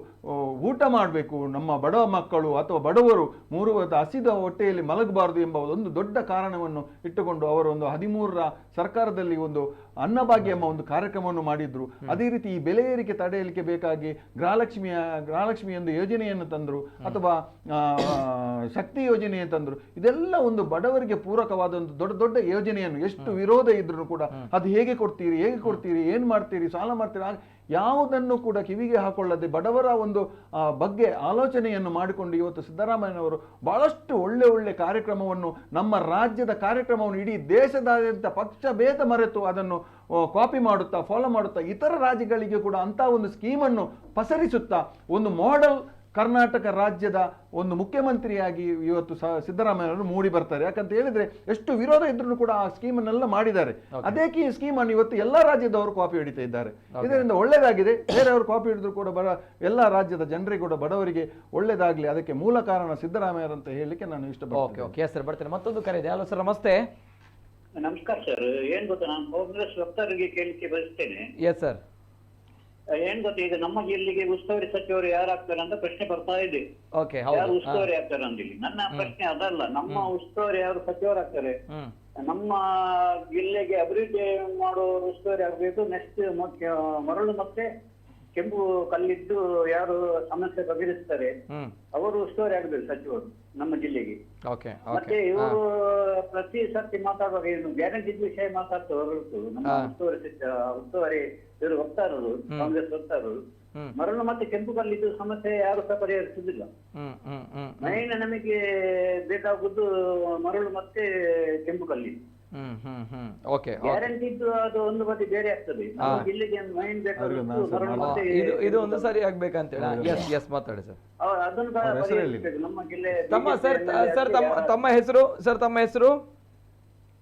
ಊಟ ಮಾಡಬೇಕು ನಮ್ಮ ಬಡವ ಮಕ್ಕಳು ಅಥವಾ ಬಡವರು 3 ಹೊತ್ತು ಹಸಿದ ಹೊಟ್ಟೆಯಲ್ಲಿ ಮಲಗಬಾರದು ಎಂಬ ಒಂದು ದೊಡ್ಡ ಕಾರಣವನ್ನು ಇಟ್ಟುಕೊಂಡು ಅವರು ಒಂದು 13ರ ಸರ್ಕಾರದಲ್ಲಿ ಒಂದು ಅನ್ನಭಾಗ್ಯ ಎಂಬ ಒಂದು ಕಾರ್ಯಕ್ರಮವನ್ನು ಮಾಡಿದ್ರು. ಅದೇ ರೀತಿ ಈ ಬೆಲೆ ಏರಿಕೆ ತಡೆಯಲಿಕ್ಕೆ ಬೇಕಾಗಿ ಗೃಹಲಕ್ಷ್ಮಿ ಎಂದು ಯೋಜನೆಯನ್ನು ತಂದರು, ಅಥವಾ ಶಕ್ತಿ ಯೋಜನೆಯನ್ನು ತಂದರು. ಇದೆಲ್ಲ ಒಂದು ಬಡವರಿಗೆ ಪೂರಕವಾದ ಒಂದು ದೊಡ್ಡ ಯೋಜನೆಯನ್ನು ಎಷ್ಟು ವಿರೋಧ ಇದ್ರು ಕೂಡ ಅದು ಹೇಗೆ ಕೊಡ್ತೀರಿ, ಏನ್ ಮಾಡ್ತೀರಿ, ಸಾಲ ಮಾಡ್ತೀರಿ, ಯಾವುದನ್ನು ಕೂಡ ಕಿವಿಗೆ ಹಾಕೊಳ್ಳದೆ ಬಡವರ ಒಂದು ಬಗ್ಗೆ ಆಲೋಚನೆಯನ್ನು ಮಾಡಿಕೊಂಡು ಇವತ್ತು ಸಿದ್ದರಾಮಯ್ಯನವರು ಬಹಳಷ್ಟು ಒಳ್ಳೆ ಕಾರ್ಯಕ್ರಮವನ್ನು, ನಮ್ಮ ರಾಜ್ಯದ ಕಾರ್ಯಕ್ರಮವನ್ನು ಇಡೀ ದೇಶದಾದ್ಯಂತ ಪಕ್ಷ ಭೇದ ಮರೆತು ಅದನ್ನು ಕಾಪಿ ಮಾಡುತ್ತಾ ಫಾಲೋ ಮಾಡುತ್ತಾ ಇತರ ರಾಜ್ಯಗಳಿಗೆ ಕೂಡ ಅಂತ ಒಂದು ಸ್ಕೀಮನ್ನು ಪಸರಿಸುತ್ತಾ ಒಂದು ಮಾಡೆಲ್ ಕರ್ನಾಟಕ ರಾಜ್ಯದ ಒಂದು ಮುಖ್ಯಮಂತ್ರಿಯಾಗಿ ಇವತ್ತು ಸಿದ್ದರಾಮಯ್ಯನವರು ಮೂಡಿ ಬರ್ತಾರೆ. ಯಾಕಂತ ಹೇಳಿದ್ರೆ ಎಷ್ಟು ವಿರೋಧ ಇದ್ರೂ ಕೂಡ ಆ ಸ್ಕೀಮನ್ನೆಲ್ಲ ಮಾಡಿದ್ದಾರೆ. ಅದೇ ಸ್ಕೀಮನ್ನು ಇವತ್ತು ಎಲ್ಲಾ ರಾಜ್ಯದವರು ಕಾಪಿ ಹಿಡಿತಾ ಇದ್ದಾರೆ. ಇದರಿಂದ ಒಳ್ಳೇದಾಗಿದೆ. ಬೇರೆಯವರು ಕಾಪಿ ಹಿಡಿದ್ರು ಕೂಡ ಎಲ್ಲಾ ರಾಜ್ಯದ ಜನರಿಗೆ ಕೂಡ ಬಡವರಿಗೆ ಒಳ್ಳೇದಾಗ್ಲಿ, ಅದಕ್ಕೆ ಮೂಲ ಕಾರಣ ಸಿದ್ದರಾಮಯ್ಯ ಅಂತ ಹೇಳಲಿಕ್ಕೆ ನಾನು ಇಷ್ಟಪಡ್ತೇನೆ. ಮತ್ತೊಂದು ಕರೆ ಇದೆ. ಹಲೋ ಸರ್, ನಮಸ್ತೆ. ನಮಸ್ಕಾರ ಸರ್. ಏನ್ ಗೊತ್ತಾ, ನಾನು ಕಾಂಗ್ರೆಸ್ ವಕ್ತಾರರಿಗೆ ಕೇಳಲಿಕ್ಕೆ ಬಯಸ್ತೇನೆ. Yes sir. ಏನ್ ಗೊತ್ತಾ, ಈಗ ನಮ್ಮ ಜಿಲ್ಲೆಗೆ ಉಸ್ತುವಾರಿ ಸಚಿವರು ಯಾರಾಗ್ತಾರೆ ಅಂತ ಪ್ರಶ್ನೆ ಬರ್ತಾ ಇದೆ. ಯಾರು ಉಸ್ತುವಾರಿ ಆಗ್ತಾರೆ ಅಂದಿಲ್ಲಿ. ನನ್ನ ಪ್ರಶ್ನೆ ಅದಲ್ಲ, ನಮ್ಮ ಉಸ್ತುವಾರಿ ಯಾರು ಸಚಿವರಾಗ್ತಾರೆ, ನಮ್ಮ ಜಿಲ್ಲೆಗೆ ಅಭಿವೃದ್ಧಿ ಮಾಡೋ ಉಸ್ತುವಾರಿ ಆಗ್ಬೇಕು. ನೆಕ್ಸ್ಟ್ ಮರಳು ಮತ್ತೆ ಕೆಂಪು ಕಲ್ಲಿದ್ದು ಯಾರು ಸಮಸ್ಯೆ ಬಗೆಹರಿಸ್ತಾರೆ ಅವರು ಉಸ್ತುವಾರಿ ಆಗ್ಬೇಕು ಸಚಿವರು ನಮ್ಮ ಜಿಲ್ಲೆಗೆ. ಮತ್ತೆ ಇವರು ಪ್ರತಿ ಸರ್ತಿ ಮಾತಾಡುವಾಗ ಏನು ಗ್ಯಾರಂಟಿ ವಿಷಯ ಮಾತಾಡ್ತಾ ಹೊರಟು ನಮ್ಮ ಉಸ್ತುವಾರಿ ಇವರು ಸರ್ಕಾರರು, ಕಾಂಗ್ರೆಸ್ ಸರ್ಕಾರರು ಮರಳು ಮತ್ತೆ ಕೆಂಪು ಕಲ್ಲಿದ್ದು ಸಮಸ್ಯೆ ಯಾರು ಸಹ ಪರಿಹರಿಸುವುದಿಲ್ಲ. ಮೈನ್ ನಮಗೆ ಬೇಕಾಗುವುದು ಮರಳು ಮತ್ತೆ ಕೆಂಪು ಕಲ್ಲಿ. ಗ್ಯಾರಂಟಿ ಇದ್ದು ಅದು ಒಂದು ಬದಿ ಬೇರೆ ಆಗ್ತದೆ. ಜಿಲ್ಲೆಗೆ ಮೈನ್ ಬೇಕಾಗುವುದು ಮರಳು ಮತ್ತೆ ಇದು ಒಂದು ಸರಿ ಆಗ್ಬೇಕಂತೇಳಿ. ಎಸ್ ಮಾತಾಡಿ ಸರ್. ಅದನ್ನು ಸಹ ಪರಿಹರಿಸಬೇಕು ನಮ್ಮ ಜಿಲ್ಲೆ. ತಮ್ಮ ಹೆಸರು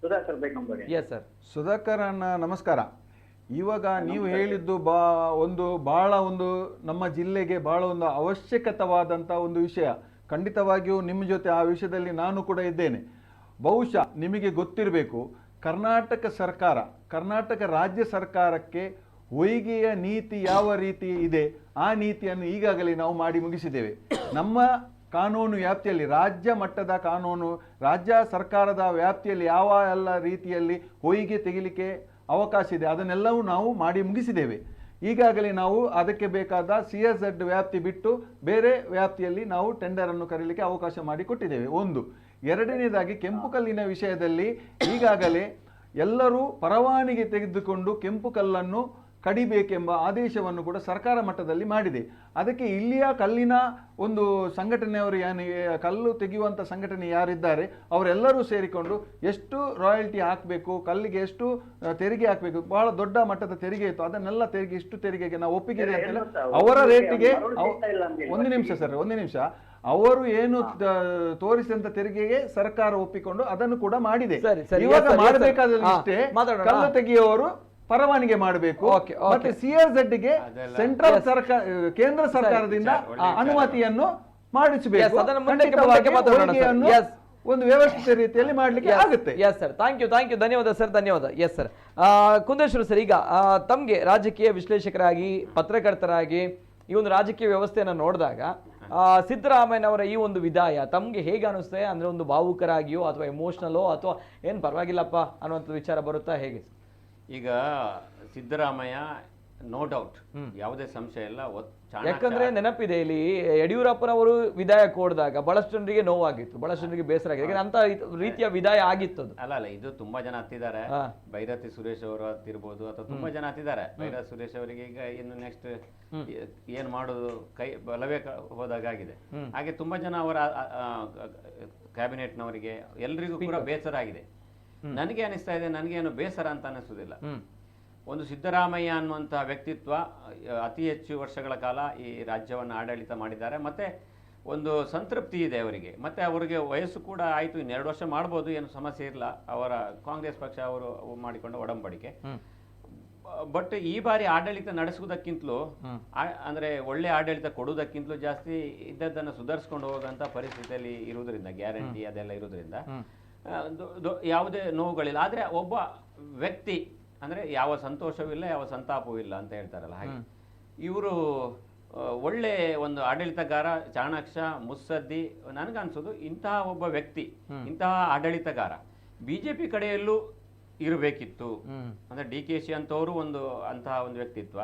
ಸುಧಾಕರ್ ಬೇಕಂಬಡಿ. Yes sir. ಸುಧಾಕರ್ ಅಣ್ಣ ನಮಸ್ಕಾರ. ಇವಾಗ ನೀವು ಹೇಳಿದ್ದು ಬಹಳ ಒಂದು ನಮ್ಮ ಜಿಲ್ಲೆಗೆ ಬಹಳ ಒಂದು ಅವಶ್ಯಕತವಾದಂಥ ಒಂದು ವಿಷಯ. ಖಂಡಿತವಾಗಿಯೂ ನಿಮ್ಮ ಜೊತೆ ಆ ವಿಷಯದಲ್ಲಿ ನಾನು ಕೂಡ ಇದ್ದೇನೆ. ಬಹುಶಃ ನಿಮಗೆ ಗೊತ್ತಿರಬೇಕು, ಕರ್ನಾಟಕ ರಾಜ್ಯ ಸರ್ಕಾರಕ್ಕೆ ಹೊಯ್ಗೆಯ ನೀತಿ ಯಾವ ರೀತಿ ಇದೆ ಆ ನೀತಿಯನ್ನು ಈಗಾಗಲೇ ನಾವು ಮಾಡಿ ಮುಗಿಸಿದ್ದೇವೆ. ನಮ್ಮ ಕಾನೂನು ವ್ಯಾಪ್ತಿಯಲ್ಲಿ, ರಾಜ್ಯ ಮಟ್ಟದ ಕಾನೂನು, ರಾಜ್ಯ ಸರ್ಕಾರದ ವ್ಯಾಪ್ತಿಯಲ್ಲಿ ಯಾವ ಎಲ್ಲ ರೀತಿಯಲ್ಲಿ ಹೊಯ್ಗೆ ತೆಗಿಲಿಕ್ಕೆ ಅವಕಾಶ ಇದೆ ಅದನ್ನೆಲ್ಲವೂ ನಾವು ಮಾಡಿ ಮುಗಿಸಿದ್ದೇವೆ. ಈಗಾಗಲೇ ನಾವು ಅದಕ್ಕೆ ಬೇಕಾದ CSZ ವ್ಯಾಪ್ತಿ ಬಿಟ್ಟು ಬೇರೆ ವ್ಯಾಪ್ತಿಯಲ್ಲಿ ನಾವು ಟೆಂಡರನ್ನು ಕರೀಲಿಕ್ಕೆ ಅವಕಾಶ ಮಾಡಿಕೊಟ್ಟಿದ್ದೇವೆ. ಒಂದು. ಎರಡನೇದಾಗಿ ಕೆಂಪು ಕಲ್ಲಿನ ವಿಷಯದಲ್ಲಿ ಈಗಾಗಲೇ ಎಲ್ಲರೂ ಪರವಾನಗಿ ತೆಗೆದುಕೊಂಡು ಕೆಂಪು ಕಲ್ಲನ್ನು ಕಡಿಬೇಕೆಂಬ ಆದೇಶವನ್ನು ಕೂಡ ಸರ್ಕಾರ ಮಟ್ಟದಲ್ಲಿ ಮಾಡಿದೆ. ಅದಕ್ಕೆ ಇಲ್ಲಿಯ ಕಲ್ಲಿನ ಒಂದು ಸಂಘಟನೆಯವರು ಕಲ್ಲು ತೆಗೆಯುವಂಥ ಸಂಘಟನೆ ಯಾರಿದ್ದಾರೆ ಅವರೆಲ್ಲರೂ ಸೇರಿಕೊಂಡು ಎಷ್ಟು ರಾಯಲ್ಟಿ ಹಾಕಬೇಕು, ಕಲ್ಲಿಗೆ ಎಷ್ಟು ತೆರಿಗೆ ಹಾಕಬೇಕು, ಬಹಳ ದೊಡ್ಡ ಮಟ್ಟದ ತೆರಿಗೆ ಇತ್ತು, ಅದನ್ನೆಲ್ಲ ತೆರಿಗೆ ಇಷ್ಟು ತೆರಿಗೆಗೆ ನಾವು ಒಪ್ಪಿಗೆ ಅಂತ ಅವರ ರೇಟಿಗೆ ಒಂದು ನಿಮಿಷ ಅವರು ಏನು ತೋರಿಸಿದಂತ ತೆರಿಗೆಗೆ ಸರ್ಕಾರ ಒಪ್ಪಿಕೊಂಡು ಅದನ್ನು ಕೂಡ ಮಾಡಿದೆ. ಇವಾಗ ಮಾಡಬೇಕಾದ್ರೆ ಕಲ್ಲು ತೆಗೆಯುವವರು ಪರವಾನಗಿ ಮಾಡಬೇಕು. ಮತ್ತೆ CSZ ಗೆ ಸೆಂಟ್ರಲ್ ಸರ್ಕಾರ, ಕೇಂದ್ರ ಸರ್ಕಾರದಿಂದ ಅನುಮತಿಯನ್ನು ಮಾಡಿಸಬೇಕು. ಒಂದು ವ್ಯವಸ್ಥಿತ ರೀತಿಯಲ್ಲಿ ಮಾಡ್ಲಿಕ್ಕೆ ಆಗುತ್ತೆ. ಎಸ್ ಸರ್, ಥ್ಯಾಂಕ್ ಯು ಧನ್ಯವಾದ ಸರ್, ಧನ್ಯವಾದ. Yes sir. ಕುಂದೇಶ್ವರ ಸರ್, ಈಗ ತಮ್ಗೆ ರಾಜಕೀಯ ವಿಶ್ಲೇಷಕರಾಗಿ, ಪತ್ರಕರ್ತರಾಗಿ ಈ ಒಂದು ರಾಜಕೀಯ ವ್ಯವಸ್ಥೆಯನ್ನು ನೋಡಿದಾಗ ಸಿದ್ದರಾಮಯ್ಯನವರ ಈ ಒಂದು ವಿದಾಯ ತಮ್ಗೆ ಹೇಗೆ ಅನಿಸ್ತದೆ? ಅಂದ್ರೆ ಒಂದು ಭಾವುಕರಾಗಿಯೋ ಅಥವಾ ಎಮೋಷನಲ್ಲೋ ಅಥವಾ ಏನ್ ಪರವಾಗಿಲ್ಲಪ್ಪ ಅನ್ನುವಂಥ ವಿಚಾರ ಬರುತ್ತಾ, ಹೇಗೆ? ಈಗ ಸಿದ್ದರಾಮಯ್ಯ ನೋ ಡೌಟ್, ಯಾವುದೇ ಸಂಶಯ ಇಲ್ಲ. ಯಾಕಂದ್ರೆ ನೆನಪಿದೆ, ಇಲ್ಲಿ ಯಡಿಯೂರಪ್ಪನವರು ವಿದಾಯ ಕೊಡಿದಾಗ ಬಹಳಷ್ಟು ಜನರಿಗೆ ನೋವಾಗಿತ್ತು, ಬಹಳಷ್ಟು ಜನರಿಗೆ ಬೇಸರ ಆಗಿದೆ. ಅಂತ ರೀತಿಯ ವಿದಾಯ ಆಗಿತ್ತು ಅದು. ಅಲ್ಲ, ಇದು ತುಂಬಾ ಜನ ಹತ್ತಿದ್ದಾರೆ. ಭೈರತಿ ಸುರೇಶ್ ಅವರು ಹತ್ತಿರ್ಬೋದು ಅಥವಾ ತುಂಬಾ ಜನ ಹತ್ತಿದ್ದಾರೆ. ಭೈರತಿ ಸುರೇಶ್ ಅವರಿಗೆ ಈಗ ಇನ್ನು ನೆಕ್ಸ್ಟ್ ಏನ್ ಮಾಡೋದು, ಕೈ ಬಲವೇ ಹೋದಾಗಿದೆ. ಹಾಗೆ ತುಂಬಾ ಜನ ಅವರ ಕ್ಯಾಬಿನೆಟ್ನವರಿಗೆ ಎಲ್ರಿಗೂ ಕೂಡ ಬೇಸರ ಆಗಿದೆ. ನನಗೆ ಅನಿಸ್ತಾ ಇದೆ, ನನಗೇನು ಬೇಸರ ಅಂತ ಅನಿಸುವುದಿಲ್ಲ. ಒಂದು ಸಿದ್ದರಾಮಯ್ಯ ಅನ್ನುವಂಥ ವ್ಯಕ್ತಿತ್ವ ಅತಿ ಹೆಚ್ಚು ವರ್ಷಗಳ ಕಾಲ ಈ ರಾಜ್ಯವನ್ನು ಆಡಳಿತ ಮಾಡಿದ್ದಾರೆ. ಮತ್ತೆ ಒಂದು ಸಂತೃಪ್ತಿ ಇದೆ ಅವರಿಗೆ. ಮತ್ತೆ ಅವರಿಗೆ ವಯಸ್ಸು ಕೂಡ ಆಯಿತು, ಇನ್ನು 2 ವರ್ಷ ಮಾಡ್ಬೋದು, ಏನು ಸಮಸ್ಯೆ ಇಲ್ಲ. ಅವರ ಕಾಂಗ್ರೆಸ್ ಪಕ್ಷ ಅವರು ಮಾಡಿಕೊಂಡ ಒಡಂಬಡಿಕೆ. ಬಟ್ ಈ ಬಾರಿ ಆಡಳಿತ ನಡೆಸುವುದಕ್ಕಿಂತಲೂ ಅಂದ್ರೆ ಒಳ್ಳೆ ಆಡಳಿತ ಕೊಡುವುದಕ್ಕಿಂತಲೂ ಜಾಸ್ತಿ ಇದ್ದದ್ದನ್ನು ಸುಧಾರಿಸ್ಕೊಂಡು ಹೋಗುವಂಥ ಪರಿಸ್ಥಿತಿಯಲ್ಲಿ ಇರುವುದರಿಂದ, ಗ್ಯಾರಂಟಿ ಅದೆಲ್ಲ ಇರುವುದರಿಂದ ಯಾವುದೇ ನೋವುಗಳಿಲ್ಲ. ಆದರೆ ಒಬ್ಬ ವ್ಯಕ್ತಿ ಅಂದರೆ ಯಾವ ಸಂತೋಷವಿಲ್ಲ, ಯಾವ ಸಂತಾಪವೂ ಇಲ್ಲ ಅಂತ ಹೇಳ್ತಾರಲ್ಲ, ಹಾಗೆ ಇವರು ಒಳ್ಳೆ ಒಂದು ಆಡಳಿತಗಾರ, ಚಾಣಾಕ್ಷ, ಮುತ್ಸದ್ದಿ. ನನಗನ್ಸೋದು ಇಂತಹ ಒಬ್ಬ ವ್ಯಕ್ತಿ, ಇಂತಹ ಆಡಳಿತಗಾರ ಬಿಜೆಪಿ ಕಡೆಯಲ್ಲೂ ಇರಬೇಕಿತ್ತು. ಅಂದರೆ DKC ಅಂತವರು ಅಂತಹ ಒಂದು ವ್ಯಕ್ತಿತ್ವ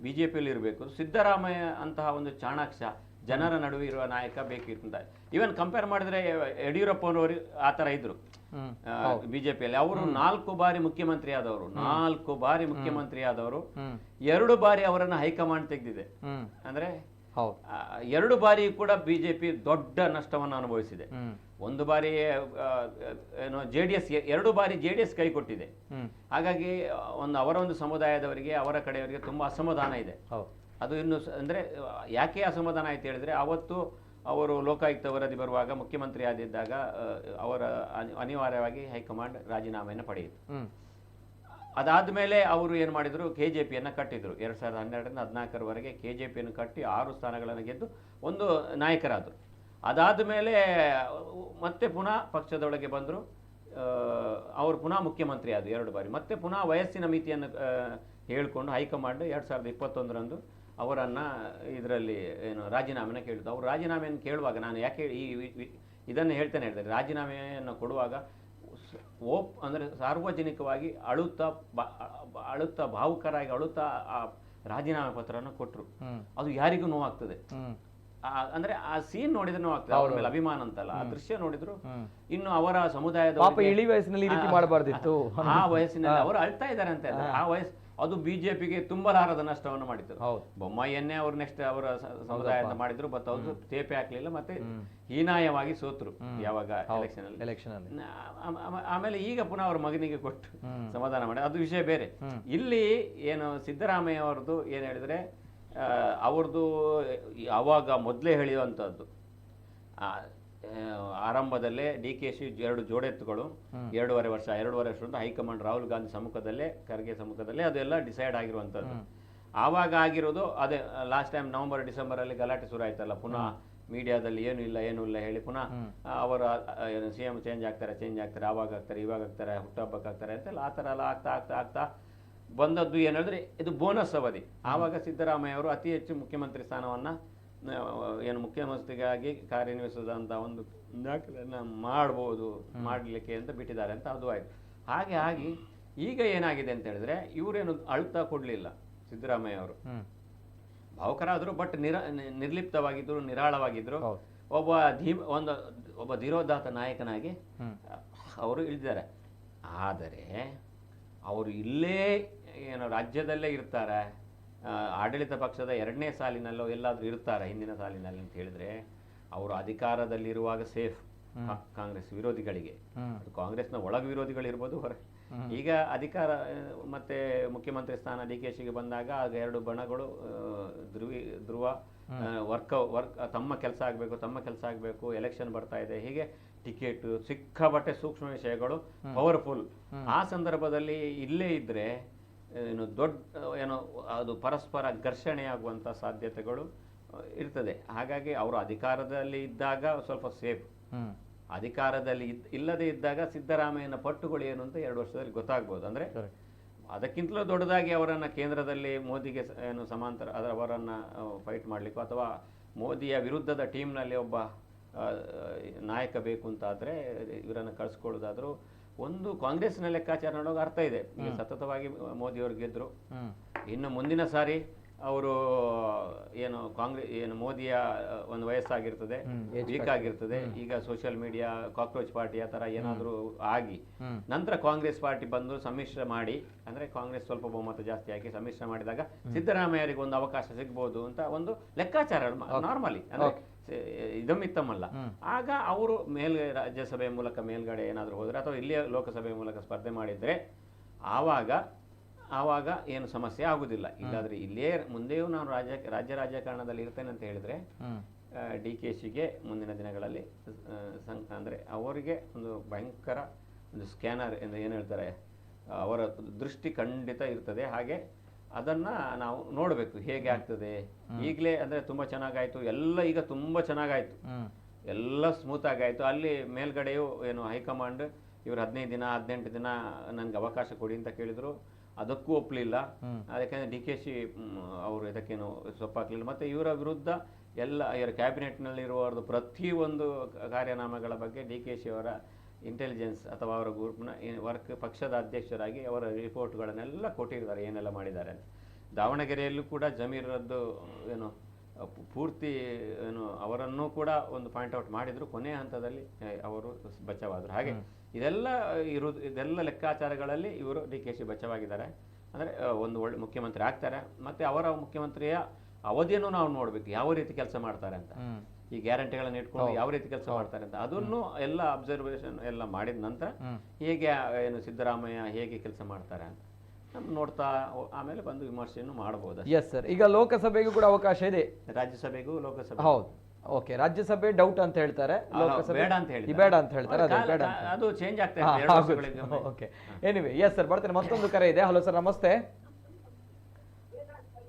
ಬಿಜೆಪಿಯಲ್ಲಿ ಇರಬೇಕು. ಸಿದ್ದರಾಮಯ್ಯ ಅಂತಹ ಒಂದು ಚಾಣಾಕ್ಷ, ಜನರ ನಡುವೆ ಇರುವ ನಾಯಕ ಬೇಕಿರ್ತಂತ. ಈವನ್ ಕಂಪೇರ್ ಮಾಡಿದ್ರೆ ಯಡಿಯೂರಪ್ಪನವರು ಆ ಥರ ಇದ್ರು ಬಿಜೆಪಿಯಲ್ಲಿ. ಅವರು 4 ಬಾರಿ ಮುಖ್ಯಮಂತ್ರಿ ಆದವರು, 4 ಬಾರಿ ಮುಖ್ಯಮಂತ್ರಿ ಆದವರು. 2 ಬಾರಿ ಅವರನ್ನ ಹೈಕಮಾಂಡ್ ತೆಗೆದಿದೆ. ಅಂದ್ರೆ 2 ಬಾರಿ ಕೂಡ ಬಿಜೆಪಿ ದೊಡ್ಡ ನಷ್ಟವನ್ನು ಅನುಭವಿಸಿದೆ. 1 ಬಾರಿ ಏನು JDS, 2 ಬಾರಿ JDS ಕೈ ಕೊಟ್ಟಿದೆ. ಹಾಗಾಗಿ ಅವರ ಒಂದು ಸಮುದಾಯದವರಿಗೆ, ಅವರ ಕಡೆಯವರಿಗೆ ತುಂಬಾ ಅಸಮಾಧಾನ ಇದೆ. ಅದು ಇನ್ನು ಅಂದ್ರೆ ಯಾಕೆ ಅಸಮಾಧಾನ ಆಯ್ತು ಹೇಳಿದ್ರೆ, ಅವತ್ತು ಅವರು ಲೋಕಾಯುಕ್ತ ವರದಿ ಬರುವಾಗ ಮುಖ್ಯಮಂತ್ರಿ ಆಗಿದ್ದಾಗ ಅವರ ಅನಿವಾರ್ಯವಾಗಿ ಹೈಕಮಾಂಡ್ ರಾಜೀನಾಮೆಯನ್ನು ಪಡೆಯಿತು. ಅದಾದ್ಮೇಲೆ ಅವರು ಏನು ಮಾಡಿದ್ರು, KJPಯನ್ನು ಕಟ್ಟಿದ್ರು. 2012ರಿಂದ 2014ರವರೆಗೆ KJPಯನ್ನು ಕಟ್ಟಿ 6 ಸ್ಥಾನಗಳನ್ನು ಗೆದ್ದು ಒಂದು ನಾಯಕರಾದರು. ಅದಾದ್ಮೇಲೆ ಮತ್ತೆ ಪುನಃ ಪಕ್ಷದೊಳಗೆ ಬಂದರು. ಅವರು ಪುನಃ ಮುಖ್ಯಮಂತ್ರಿ ಆದರು 2 ಬಾರಿ. ಮತ್ತೆ ಪುನಃ ವಯಸ್ಸಿನ ಮಿತಿಯನ್ನು ಹೇಳಿಕೊಂಡು ಹೈಕಮಾಂಡ್ 2021ರಂದು ಅವರನ್ನು ಇದರಲ್ಲಿ ಏನು ರಾಜೀನಾಮೆನ ಕೇಳಿದ್ರು. ಅವರು ರಾಜೀನಾಮೆಯನ್ನು ಕೇಳುವಾಗ, ನಾನು ಯಾಕೆ ಇದನ್ನು ಹೇಳ್ತೇನೆ ಹೇಳಿದ್ರೆ, ರಾಜೀನಾಮೆಯನ್ನು ಕೊಡುವಾಗ ಅಂದರೆ ಸಾರ್ವಜನಿಕವಾಗಿ ಅಳುತ್ತಾ ಭಾವುಕರಾಗಿ ಅಳುತ್ತಾ ಆ ರಾಜೀನಾಮೆ ಪತ್ರವನ್ನು ಕೊಟ್ಟರು. ಅದು ಯಾರಿಗೂ ನೋವಾಗ್ತದೆ. ಅಂದ್ರೆ ಆ ಸೀನ್ ನೋಡಿದ್ರೆ ನೋವಾಗ್ತದೆ. ಅವ್ರ ಮೇಲೆ ಅಭಿಮಾನ ಅಂತಲ್ಲ, ಆ ದೃಶ್ಯ ನೋಡಿದ್ರು. ಇನ್ನು ಅವರ ಸಮುದಾಯದ ಇಳಿ ವಯಸ್ಸಿನಲ್ಲಿ ಮಾಡಬಾರ್ದಿತ್ತು. ಆ ವಯಸ್ಸಿನಲ್ಲಿ ಅವರು ಅಳ್ತಾ ಇದ್ದಾರೆ ಅಂತ. ಆ ಅದು ಬಿಜೆಪಿಗೆ ತುಂಬಲಾರದ ನಷ್ಟವನ್ನು ಮಾಡಿದ್ರು. ಹೌದು. ಬೊಮ್ಮಾಯಿಯನ್ನೇ ಅವರು ನೆಕ್ಸ್ಟ್ ಅವರ ಸಮುದಾಯದಿಂದ ಮಾಡಿದ್ರು, ಬಟ್ ಅವರು ತೇಪೆ ಹಾಕ್ಲಿಲ್ಲ, ಮತ್ತೆ ಹೀನಾಯವಾಗಿ ಸೋತರು ಯಾವಾಗ ಎಲೆಕ್ಷನ್ ಅಲ್ಲಿ. ಆಮೇಲೆ ಈಗ ಪುನಃ ಅವ್ರ ಮಗನಿಗೆ ಕೊಟ್ಟು ಸಮಾಧಾನ ಮಾಡಿ, ಅದು ವಿಷಯ ಬೇರೆ. ಇಲ್ಲಿ ಏನು ಸಿದ್ದರಾಮಯ್ಯ ಅವರದ್ದು ಏನು ಹೇಳಿದ್ರೆ, ಅವ್ರದ್ದು ಅವಾಗ ಮೊದಲೇ ಹೇಳಿಯುವಂಥದ್ದು, ಆರಂಭದಲ್ಲೇ DKಶಿ 2 ಜೋಡೆತ್ತುಗಳು 2.5 ವರ್ಷ ಹೈಕಮಾಂಡ್ ರಾಹುಲ್ ಗಾಂಧಿ ಸಮ್ಮುಖದಲ್ಲೇ, ಖರ್ಗೆ ಸಮ್ಮುಖದಲ್ಲೇ ಅದೆಲ್ಲ ಡಿಸೈಡ್ ಆಗಿರುವಂಥದ್ದು. ಆವಾಗ ಆಗಿರೋದು ಅದೇ ಲಾಸ್ಟ್ ಟೈಮ್ ನವೆಂಬರ್ ಡಿಸೆಂಬರ್ ಅಲ್ಲಿ ಗಲಾಟೆ ಶುರು ಆಯ್ತಲ್ಲ, ಪುನಃ ಮೀಡಿಯಾದಲ್ಲಿ ಏನೂ ಇಲ್ಲ ಹೇಳಿ ಪುನಃ ಅವರ CM ಚೇಂಜ್ ಆಗ್ತಾರೆ, ಆವಾಗ ಆಗ್ತಾರೆ, ಇವಾಗ ಆಗ್ತಾರೆ, ಹುಟ್ಟುಹಬ್ಬಕ್ಕೆ ಆಗ್ತಾರೆ ಅಂತೆಲ್ಲ ಆ ಥರ ಎಲ್ಲ ಆಗ್ತಾ ಬಂದದ್ದು. ಏನು ಹೇಳಿದ್ರೆ ಇದು ಬೋನಸ್ ಅವಧಿ. ಆವಾಗ ಸಿದ್ದರಾಮಯ್ಯ ಅವರು ಅತಿ ಹೆಚ್ಚು ಮುಖ್ಯಮಂತ್ರಿ ಸ್ಥಾನವನ್ನು ಏನು ಮುಖ್ಯಮಂತ್ರಿಗಾಗಿ ಕಾರ್ಯನಿರ್ವಹಿಸಿದಂಥ ಒಂದು ದಾಖಲೆಯನ್ನು ಮಾಡಲಿಕ್ಕೆ ಅಂತ ಬಿಟ್ಟಿದ್ದಾರೆ ಅಂತ ಅದು ಆಯಿತು. ಹಾಗೆ ಈಗ ಏನಾಗಿದೆ ಅಂತ ಹೇಳಿದ್ರೆ, ಇವರೇನು ಅಳ್ತಾ ಕೊಡಲಿಲ್ಲ ಸಿದ್ದರಾಮಯ್ಯ ಅವರು, ಭಾವುಕರಾದರು, ಬಟ್ ನಿರ್ಲಿಪ್ತವಾಗಿದ್ದರು, ನಿರಾಳವಾಗಿದ್ದರು. ಒಬ್ಬ ಧೀರೋದಾತ್ತ ನಾಯಕನಾಗಿ ಅವರು ಇಳಿದಿದ್ದಾರೆ. ಆದರೆ ಅವರು ಇಲ್ಲೇ ಏನು ರಾಜ್ಯದಲ್ಲೇ ಇರ್ತಾರೆ, ಆಡಳಿತ ಪಕ್ಷದ 2ನೇ ಸಾಲಿನಲ್ಲೋ ಎಲ್ಲಾದರೂ ಇರ್ತಾರೆ ಹಿಂದಿನ ಸಾಲಿನಲ್ಲಿ ಅಂತ ಹೇಳಿದ್ರೆ, ಅವರು ಅಧಿಕಾರದಲ್ಲಿರುವಾಗ ಸೇಫ್ ಕಾಂಗ್ರೆಸ್ ವಿರೋಧಿಗಳಿಗೆ. ಅದು ಕಾಂಗ್ರೆಸ್ನ ಒಳಗ ವಿರೋಧಿಗಳಿರ್ಬೋದು, ಹೊರ. ಈಗ ಅಧಿಕಾರ ಮತ್ತೆ ಮುಖ್ಯಮಂತ್ರಿ ಸ್ಥಾನ DKಶಿಗೆ ಬಂದಾಗ ಆಗ 2 ಬಣಗಳು ಧ್ರುವ ವರ್ಕ್ ತಮ್ಮ ಕೆಲಸ ಆಗಬೇಕು, ಎಲೆಕ್ಷನ್ ಬರ್ತಾ ಇದೆ, ಹೀಗೆ ಟಿಕೆಟ್ ಸಿಕ್ಕಾಪಟ್ಟೆ ಸೂಕ್ಷ್ಮ ವಿಷಯಗಳು ಪವರ್ಫುಲ್. ಆ ಸಂದರ್ಭದಲ್ಲಿ ಇಲ್ಲೇ ಇದ್ರೆ ಅದು ಪರಸ್ಪರ ಘರ್ಷಣೆಯಾಗುವಂಥ ಸಾಧ್ಯತೆಗಳು ಇರ್ತದೆ. ಹಾಗಾಗಿ ಅವರು ಅಧಿಕಾರದಲ್ಲಿ ಇದ್ದಾಗ ಸ್ವಲ್ಪ ಸೇಫ್, ಅಧಿಕಾರದಲ್ಲಿ ಇಲ್ಲದೆ ಇದ್ದಾಗ ಸಿದ್ದರಾಮಯ್ಯನ ಪಟ್ಟುಗಳು ಏನು ಅಂತ 2 ವರ್ಷದಲ್ಲಿ ಗೊತ್ತಾಗ್ಬೋದು. ಅಂದರೆ ಅದಕ್ಕಿಂತಲೂ ದೊಡ್ಡದಾಗಿ ಅವರನ್ನು ಕೇಂದ್ರದಲ್ಲಿ ಮೋದಿಗೆ ಏನು ಸಮಾಂತರ ಅವರನ್ನು ಫೈಟ್ ಮಾಡಲಿಕ್ಕೋ ಅಥವಾ ಮೋದಿಯ ವಿರುದ್ಧದ ಟೀಮ್ನಲ್ಲಿ ಒಬ್ಬ ನಾಯಕ ಬೇಕು ಅಂತಾದರೆ ಇವರನ್ನು ಕಳಿಸ್ಕೊಳ್ಳೋದಾದರೂ ಒಂದು ಕಾಂಗ್ರೆಸ್ನ ಲೆಕ್ಕಾಚಾರ ನೋಡೋಕೆ ಅರ್ಥ ಇದೆ. ಈಗ ಸತತವಾಗಿ ಮೋದಿಯವರು ಗೆದ್ದರು, ಇನ್ನು ಮುಂದಿನ ಸಾರಿ ಅವರು ಏನು ಮೋದಿಯ ಒಂದು ವಯಸ್ಸಾಗಿರ್ತದೆ, ವೀಕ್ ಆಗಿರ್ತದೆ, ಈಗ ಸೋಷಿಯಲ್ ಮೀಡಿಯಾ ಕಾಕ್ರೋಚ್ ಪಾರ್ಟಿ ಆ ಥರ ಏನಾದರೂ ಆಗಿ ನಂತರ ಕಾಂಗ್ರೆಸ್ ಪಾರ್ಟಿ ಬಂದು ಸಮ್ಮಿಶ್ರ ಮಾಡಿ, ಅಂದರೆ ಕಾಂಗ್ರೆಸ್ ಸ್ವಲ್ಪ ಬಹುಮತ ಜಾಸ್ತಿ ಆಗಿ ಸಮ್ಮಿಶ್ರ ಮಾಡಿದಾಗ ಸಿದ್ದರಾಮಯ್ಯರಿಗೆ ಒಂದು ಅವಕಾಶ ಸಿಗ್ಬೋದು ಅಂತ ಒಂದು ಲೆಕ್ಕಾಚಾರ ನಾರ್ಮಲಿ, ಅಂದರೆ ಇದಮ್ಮಿತ್ತಮಲ್ಲ. ಆಗ ಅವರು ರಾಜ್ಯಸಭೆ ಮೂಲಕ ಮೇಲ್ಗಡೆ ಏನಾದರೂ ಹೋದರೆ ಅಥವಾ ಇಲ್ಲಿಯ ಲೋಕಸಭೆ ಮೂಲಕ ಸ್ಪರ್ಧೆ ಮಾಡಿದರೆ ಆವಾಗ ಏನು ಸಮಸ್ಯೆ ಆಗುದಿಲ್ಲ. ಇಲ್ಲಾದ್ರೆ ಇಲ್ಲೇ ಮುಂದೆಯೂ ನಾನು ರಾಜ್ಯ ರಾಜಕಾರಣದಲ್ಲಿ ಇರ್ತೇನೆ ಅಂತ ಹೇಳಿದ್ರೆ DKಶಿಗೆ ಮುಂದಿನ ದಿನಗಳಲ್ಲಿ ಅಂದರೆ ಅವರಿಗೆ ಒಂದು ಭಯಂಕರ ಒಂದು ಸ್ಕ್ಯಾನರ್ ಎಂದು ಏನು ಹೇಳ್ತಾರೆ, ಅವರ ದೃಷ್ಟಿ ಖಂಡಿತ ಇರ್ತದೆ. ಹಾಗೆ ಅದನ್ನ ನಾವು ನೋಡಬೇಕು ಹೇಗೆ ಆಗ್ತದೆ. ಈಗಲೇ ಅಂದರೆ ತುಂಬ ಚೆನ್ನಾಗಾಯ್ತು, ಈಗ ತುಂಬ ಚೆನ್ನಾಗಾಯ್ತು, ಎಲ್ಲ ಸ್ಮೂತ್ ಆಗಾಯ್ತು. ಅಲ್ಲಿ ಮೇಲ್ಗಡೆಯೂ ಏನು ಹೈಕಮಾಂಡ್ ಇವರು 15 ದಿನ 18 ದಿನ ನನಗೆ ಅವಕಾಶ ಕೊಡಿ ಅಂತ ಕೇಳಿದ್ರು, ಅದಕ್ಕೂ ಒಪ್ಪಲಿಲ್ಲ. ಅದಕ್ಕೆಂದರೆ DKಶಿ ಅವರು ಇದಕ್ಕೇನು ಸೊಪ್ಪಾಗಲಿಲ್ಲ. ಮತ್ತು ಇವರ ವಿರುದ್ಧ ಇವರ ಕ್ಯಾಬಿನೆಟ್ನಲ್ಲಿರುವವರದ್ದು ಪ್ರತಿಯೊಂದು ಕಾರ್ಯನಾಮಗಳ ಬಗ್ಗೆ DKಶಿ ಅವರ ಇಂಟೆಲಿಜೆನ್ಸ್ ಅಥವಾ ಅವರ ಗ್ರೂಪ್ನ ಪಕ್ಷದ ಅಧ್ಯಕ್ಷರಾಗಿ ಅವರ ರಿಪೋರ್ಟ್ಗಳನ್ನೆಲ್ಲ ಕೊಟ್ಟಿದ್ದಾರೆ, ಏನೆಲ್ಲ ಮಾಡಿದ್ದಾರೆ ಅಂತ. ದಾವಣಗೆರೆಯಲ್ಲೂ ಕೂಡ ಜಮೀರದ್ದು ಪೂರ್ತಿ ಅವರನ್ನು ಕೂಡ ಒಂದು ಪಾಯಿಂಟ್ ಔಟ್ ಮಾಡಿದ್ರು, ಕೊನೆಯ ಹಂತದಲ್ಲಿ ಅವರು ಬಚಾವಾದರು. ಹಾಗೆ ಇದೆಲ್ಲ ಲೆಕ್ಕಾಚಾರಗಳಲ್ಲಿ ಇವರು DKಶಿ ಬಚಾವಾಗಿದ್ದಾರೆ. ಅಂದರೆ ಒಂದು ಒಳ್ಳೆ ಮುಖ್ಯಮಂತ್ರಿ ಆಗ್ತಾರೆ. ಮತ್ತು ಅವರ ಮುಖ್ಯಮಂತ್ರಿಯ ಅವಧಿಯನ್ನು ನಾವು ನೋಡಬೇಕು, ಯಾವ ರೀತಿ ಕೆಲಸ ಮಾಡ್ತಾರೆ ಅಂತ, ಈ ಗ್ಯಾರಂಟಿಗಳನ್ನು ಇಟ್ಕೊಂಡು ಯಾವ ರೀತಿ ಕೆಲಸ ಮಾಡ್ತಾರೆ ಅಂತ. ಅದನ್ನು ಎಲ್ಲ ಅಬ್ಸರ್ವೇಷನ್ ಎಲ್ಲ ಮಾಡಿದ ನಂತರ ಹೇಗೆ ಸಿದ್ದರಾಮಯ್ಯ ಹೇಗೆ ಕೆಲಸ ಮಾಡ್ತಾರೆ ಅಂತ ನೋಡ್ತಾ ಆಮೇಲೆ ಬಂದು ವಿಮರ್ಶೆಯನ್ನು ಮಾಡಬಹುದು. ಎಸ್ ಸರ್, ಈಗ ಲೋಕಸಭೆಗೂ ಕೂಡ ಅವಕಾಶ ಇದೆ, ರಾಜ್ಯಸಭೆಗೂ ಲೋಕಸಭೆ. ಹೌದು, ಓಕೆ. ರಾಜ್ಯಸಭೆ ಡೌಟ್ ಅಂತ ಹೇಳ್ತಾರೆ, ಲೋಕಸಭೆ ಬೇಡ ಅಂತ ಹೇಳ್ತಾರೆ. ಅದು ಚೇಂಜ್ ಆಗ್ತಾ ಓಕೆ, ಎನಿವೆ ಎಸ್ ಸರ್, ಬರ್ತೇನೆ. ಮತ್ತೊಂದು ಕರೆ ಇದೆ. ಹಲೋ ಸರ್, ನಮಸ್ತೆ.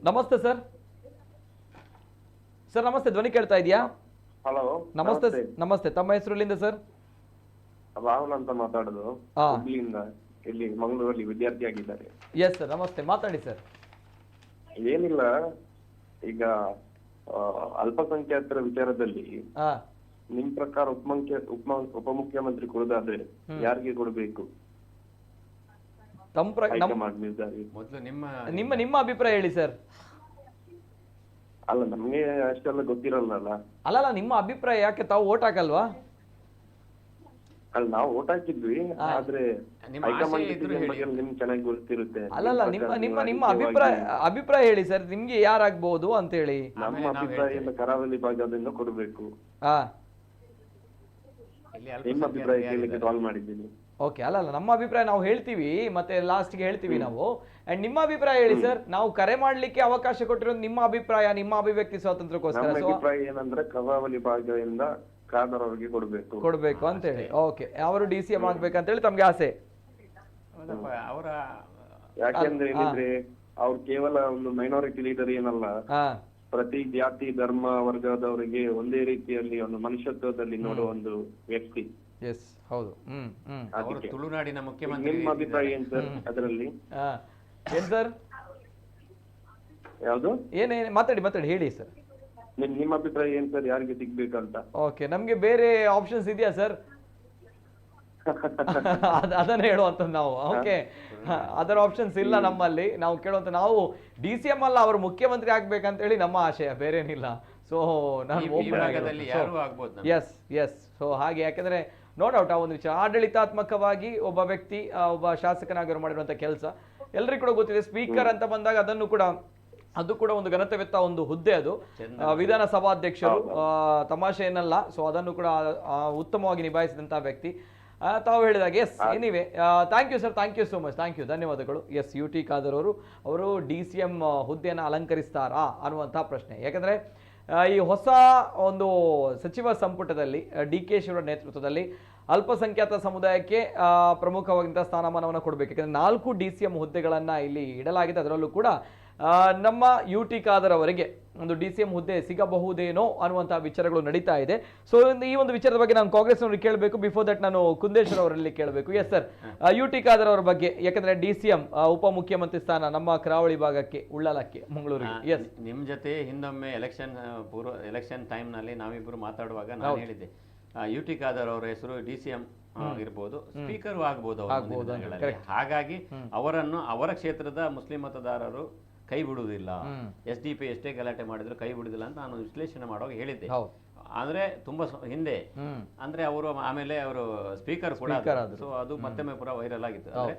ನಮಸ್ತೆ ಸರ್. ಸರ್ ನಮಸ್ತೆ, ಧ್ವನಿ ಕೇಳ್ತಾ ಇದೆಯಾ? ಹಲೋ, ನಮಸ್ತೆ. ತಮ್ಮ ಹೆಸರುಲಿಂದ ಸರ್? ರಾಹುಲ್ ಅಂತ ಮಾತಾಡೋದು, ಇಲ್ಲಿ ಮಂಗಳೂರಲ್ಲಿ ವಿದ್ಯಾರ್ಥಿ ಆಗಿದ್ದಾರೆ. ಎಸ್ ಸರ್, ನಮಸ್ತೆ, ಮಾತಾಡಿ ಸರ್. ಏನಿಲ್ಲ, ಈಗ ಅಲ್ಪಸಂಖ್ಯಾತರ ವಿಚಾರದಲ್ಲಿ ನಿಮ್ ಪ್ರಕಾರ ಉಪಮುಖ್ಯಮಂತ್ರಿ ಕೊಡೋದಾದ್ರೆ ಯಾರಿಗೆ ಕೊಡಬೇಕು? ಮೊದಲು ನಿಮ್ಮ ಅಭಿಪ್ರಾಯ ಹೇಳಿ ಸರ್. ಅಲ್ಲ, ನಮ್ಗೆ ಅಷ್ಟೆಲ್ಲ ಗೊತ್ತಿರಲ್ಲ. ಅಲ್ಲ, ನಿಮ್ಮ ಅಭಿಪ್ರಾಯ. ಯಾಕೆ ತಾವು ಓಟ್ ಹಾಕಲ್ವಾ? ಅಲ್ಲಿ ನಾವು ಓಟ್ ಹಾಕಿದ್ವಿ, ಆದ್ರೆ ನಿಮ್ಮ ಹೈಕಮಾಂಡ್ ಆಸೆ ಇದ್ರು decision ಹೇಳಿ. ಬಗ್ಗೆ ನಿಮ್ಗೆ ಚೆನ್ನಾಗಿ ಗೊತ್ತಿರುತ್ತೆ. ಅಲ್ಲಲ್ಲ, ನಿಮ್ಮ ಅಭಿಪ್ರಾಯ ಹೇಳಿ ಸರ್, ನಿಮ್ಗೆ ಯಾರಾಗ್ಬಹುದು ಅಂತ ಹೇಳಿ. ನಮ್ಮ ಅಭಿಪ್ರಾಯದಿಂದ ಕರಾವಳಿ ಭಾಗದಿಂದ ಕೊಡ್ಬೇಕು. ಹಾ, ಇಲ್ಲಿ ನಿಮ್ಮ ಅಭಿಪ್ರಾಯ ಕೇಳಲಿಕ್ಕೆ ಕಾಲ್ ಮಾಡಿದ್ದೀನಿ. ಓಕೆ. ಅಲ್ಲಲ್ಲ, ನಮ್ಮ ಅಭಿಪ್ರಾಯ ನಾವು ಹೇಳ್ತೀವಿ, ಮತ್ತೆ ಲಾಸ್ಟ್ಗೆ ಹೇಳ್ತೀವಿ ನಾವು. ಅಂಡ್ ನಿಮ್ಮ ಅಭಿಪ್ರಾಯ ಹೇಳಿ ಸರ್. ನಾವು ಕರೆ ಮಾಡ್ಲಿಕ್ಕೆ ಅವಕಾಶ ಕೊಟ್ಟಿರೋದು ನಿಮ್ಮ ಅಭಿಪ್ರಾಯ, ನಿಮ್ಮ ಅಭಿವ್ಯಕ್ತಿ ಸ್ವಾತಂತ್ರ್ಯಕ್ಕೋಸ್ಕರ. ನಮ್ಮ ಅಭಿಪ್ರಾಯ ಏನಂದ್ರೆ ಕರಾವಳಿ ಭಾಗದಿಂದ ಖಾದರ್ ಅವರಿಗೆ ಕೊಡ್ಬೇಕು ಅಂತ ಹೇಳಿ. ಓಕೆ, ಅವರು DCM ಆಗ್ಬೇಕಂತ ಹೇಳಿ ತಮ್ಗೆ ಆಸೆ. ಅವರ ಯಾಕೆಂದ್ರೆ ಏನಿದ್ರೆ ಅವ್ರು ಕೇವಲ ಒಂದು ಮೈನಾರಿಟಿ ಲೀಡರ್ ಏನಲ್ಲ, ಹಾ, ಪ್ರತಿ ಜಾತಿ ಧರ್ಮ ವರ್ಗದವರಿಗೆ ಒಂದೇ ರೀತಿಯಲ್ಲಿ ಒಂದು ಮನುಷ್ಯತ್ವದಲ್ಲಿ ನೋಡುವ ಒಂದು ವ್ಯಕ್ತಿ. ಎಸ್, ಹೌದು. ಅವರು ತುಳುನಾಡಿನ ಮುಖ್ಯಮಂತ್ರಿ. ನಿಮ್ಮ ಅಭಿಪ್ರಾಯ ಏನ್ ಸರ್ ಅದರಲ್ಲಿ? ಏನ್ ಸರ್? ಯಾವ್ದು? ಏನೇನು ಮಾತಾಡಿ ಹೇಳಿ ಸರ್. ನಿಮ್ಮ ಅಭಿಪ್ರಾಯ ಏನ್ ಸರ್, ಯಾರಿಗೆ ಸಿಗ್ಬೇಕಂತ? ಓಕೆ, ನಮ್ಗೆ ಬೇರೆ ಆಪ್ಷನ್ಸ್ ಇದೆಯಾ ಸರ್? ಅದನ್ನ ಹೇಳುವಂತ ನಾವು. ಓಕೆ, ಅದರ್ ಆಪ್ಷನ್ಸ್ ಇಲ್ಲ ನಮ್ಮಲ್ಲಿ. ನಾವು ಕೇಳುವಂತ, ನಾವು DCM ಅಲ್ಲ, ಅವರು ಮುಖ್ಯಮಂತ್ರಿ ಆಗ್ಬೇಕಂತ ಹೇಳಿ ನಮ್ಮ ಆಶಯ, ಬೇರೇನಿಲ್ಲ. ಸೊ ನಾನು ಎಸ್. ಸೊ ಹಾಗೆ, ಯಾಕಂದ್ರೆ ನೋ ಡೌಟ್ ಆ ಒಂದು ವಿಚಾರ, ಆಡಳಿತಾತ್ಮಕವಾಗಿ ಒಬ್ಬ ವ್ಯಕ್ತಿ, ಒಬ್ಬ ಶಾಸಕನಾಗಿರೋ ಮಾಡಿರುವಂತ ಕೆಲಸ ಎಲ್ರಿಗೂ ಕೂಡ ಗೊತ್ತಿದೆ. ಸ್ಪೀಕರ್ ಅಂತ ಬಂದಾಗ ಅದು ಕೂಡ ಒಂದು ಘನತೆವೆತ್ತ ಒಂದು ಹುದ್ದೆ, ಅದು ವಿಧಾನಸಭಾಧ್ಯಕ್ಷರು, ತಮಾಷೆ ಏನಲ್ಲ. ಸೊ ಅದನ್ನು ಕೂಡ ಉತ್ತಮವಾಗಿ ನಿಭಾಯಿಸಿದಂತಹ ವ್ಯಕ್ತಿ. ತಾವು ಹೇಳಿದಾಗ yes. Anyway, thank you sir, thank you so much, thank you, ಧನ್ಯವಾದಗಳು. ಎಸ್, UT ಖಾದರ್ ಅವರು DCM ಹುದ್ದೆಯನ್ನು ಅಲಂಕರಿಸ್ತಾರಾ ಅನ್ನುವಂತಹ ಪ್ರಶ್ನೆ. ಯಾಕಂದ್ರೆ ಈ ಹೊಸ ಒಂದು ಸಚಿವ ಸಂಪುಟದಲ್ಲಿ DK ಶಿವರ ನೇತೃತ್ವದಲ್ಲಿ ಅಲ್ಪಸಂಖ್ಯಾತ ಸಮುದಾಯಕ್ಕೆ ಪ್ರಮುಖವಾಗಿದ್ದ ಸ್ಥಾನಮಾನವನ್ನು ಕೊಡಬೇಕು. ಯಾಕಂದ್ರೆ 4 DCM ಹುದ್ದೆಗಳನ್ನು ಇಲ್ಲಿ ಇಡಲಾಗಿದೆ. ಅದರಲ್ಲೂ ಕೂಡ ನಮ್ಮ UT ಖಾದರ್ ಅವರಿಗೆ ಒಂದು DCM ಹುದ್ದೆ ಸಿಗಬಹುದೇನೋ ಅನ್ನುವಂತಹ ವಿಚಾರಗಳು ನಡೀತಾ ಇದೆ. ಸೊ ಈ ಒಂದು ವಿಚಾರದ ಬಗ್ಗೆ ನಾನು ಕಾಂಗ್ರೆಸ್ನವ್ರಿಗೆ ಕೇಳಬೇಕು. ಬಿಫೋರ್ ದಟ್ ನಾನು ಕುಂದೇಶ್ವರ್ ಅವರಲ್ಲಿ ಕೇಳಬೇಕು. ಎಸ್ ಸರ್, UT ಖಾದರ್ ಅವರ ಬಗ್ಗೆ, ಯಾಕಂದ್ರೆ DCM ಉಪಮುಖ್ಯಮಂತ್ರಿ ಸ್ಥಾನ ನಮ್ಮ ಕರಾವಳಿ ಭಾಗಕ್ಕೆ, ಉಳ್ಳಾಲಕ್ಕೆ, ಮಂಗಳೂರಿಗೆ. ಎಸ್, ನಿಮ್ ಜೊತೆ ಹಿಂದೊಮ್ಮೆ ಎಲೆಕ್ಷನ್ ಟೈಮ್ ನಲ್ಲಿ ನಾವಿಬ್ರು ಮಾತಾಡುವಾಗ ನಾನು ಹೇಳಿದ್ದೆ, UT ಖಾದರ್ ಅವರ ಹೆಸರು DCM ಇರ್ಬೋದು, ಸ್ಪೀಕರ್ ಆಗ್ಬೋದು ಅವರು. ಹಾಗಾಗಿ ಅವರನ್ನು ಅವರ ಕ್ಷೇತ್ರದ ಮುಸ್ಲಿಂ ಮತದಾರರು ಕೈ ಬಿಡುವುದಿಲ್ಲ, SDP ಎಷ್ಟೇ ಗಲಾಟೆ ಮಾಡಿದ್ರು ಕೈ ಬಿಡುವುದಿಲ್ಲ ಅಂತ ನಾನು ವಿಶ್ಲೇಷಣೆ ಮಾಡುವಾಗ ಹೇಳಿದ್ದೆ. ಅಂದ್ರೆ ತುಂಬಾ ಹಿಂದೆ, ಅಂದ್ರೆ ಅವರು ಆಮೇಲೆ ಅವರು ಸ್ಪೀಕರ್ ಕೂಡ, ಸೊ ಅದು ಮತ್ತೊಮ್ಮೆ ಪುರ ವೈರಲ್ ಆಗಿತ್ತು. ಅಂದ್ರೆ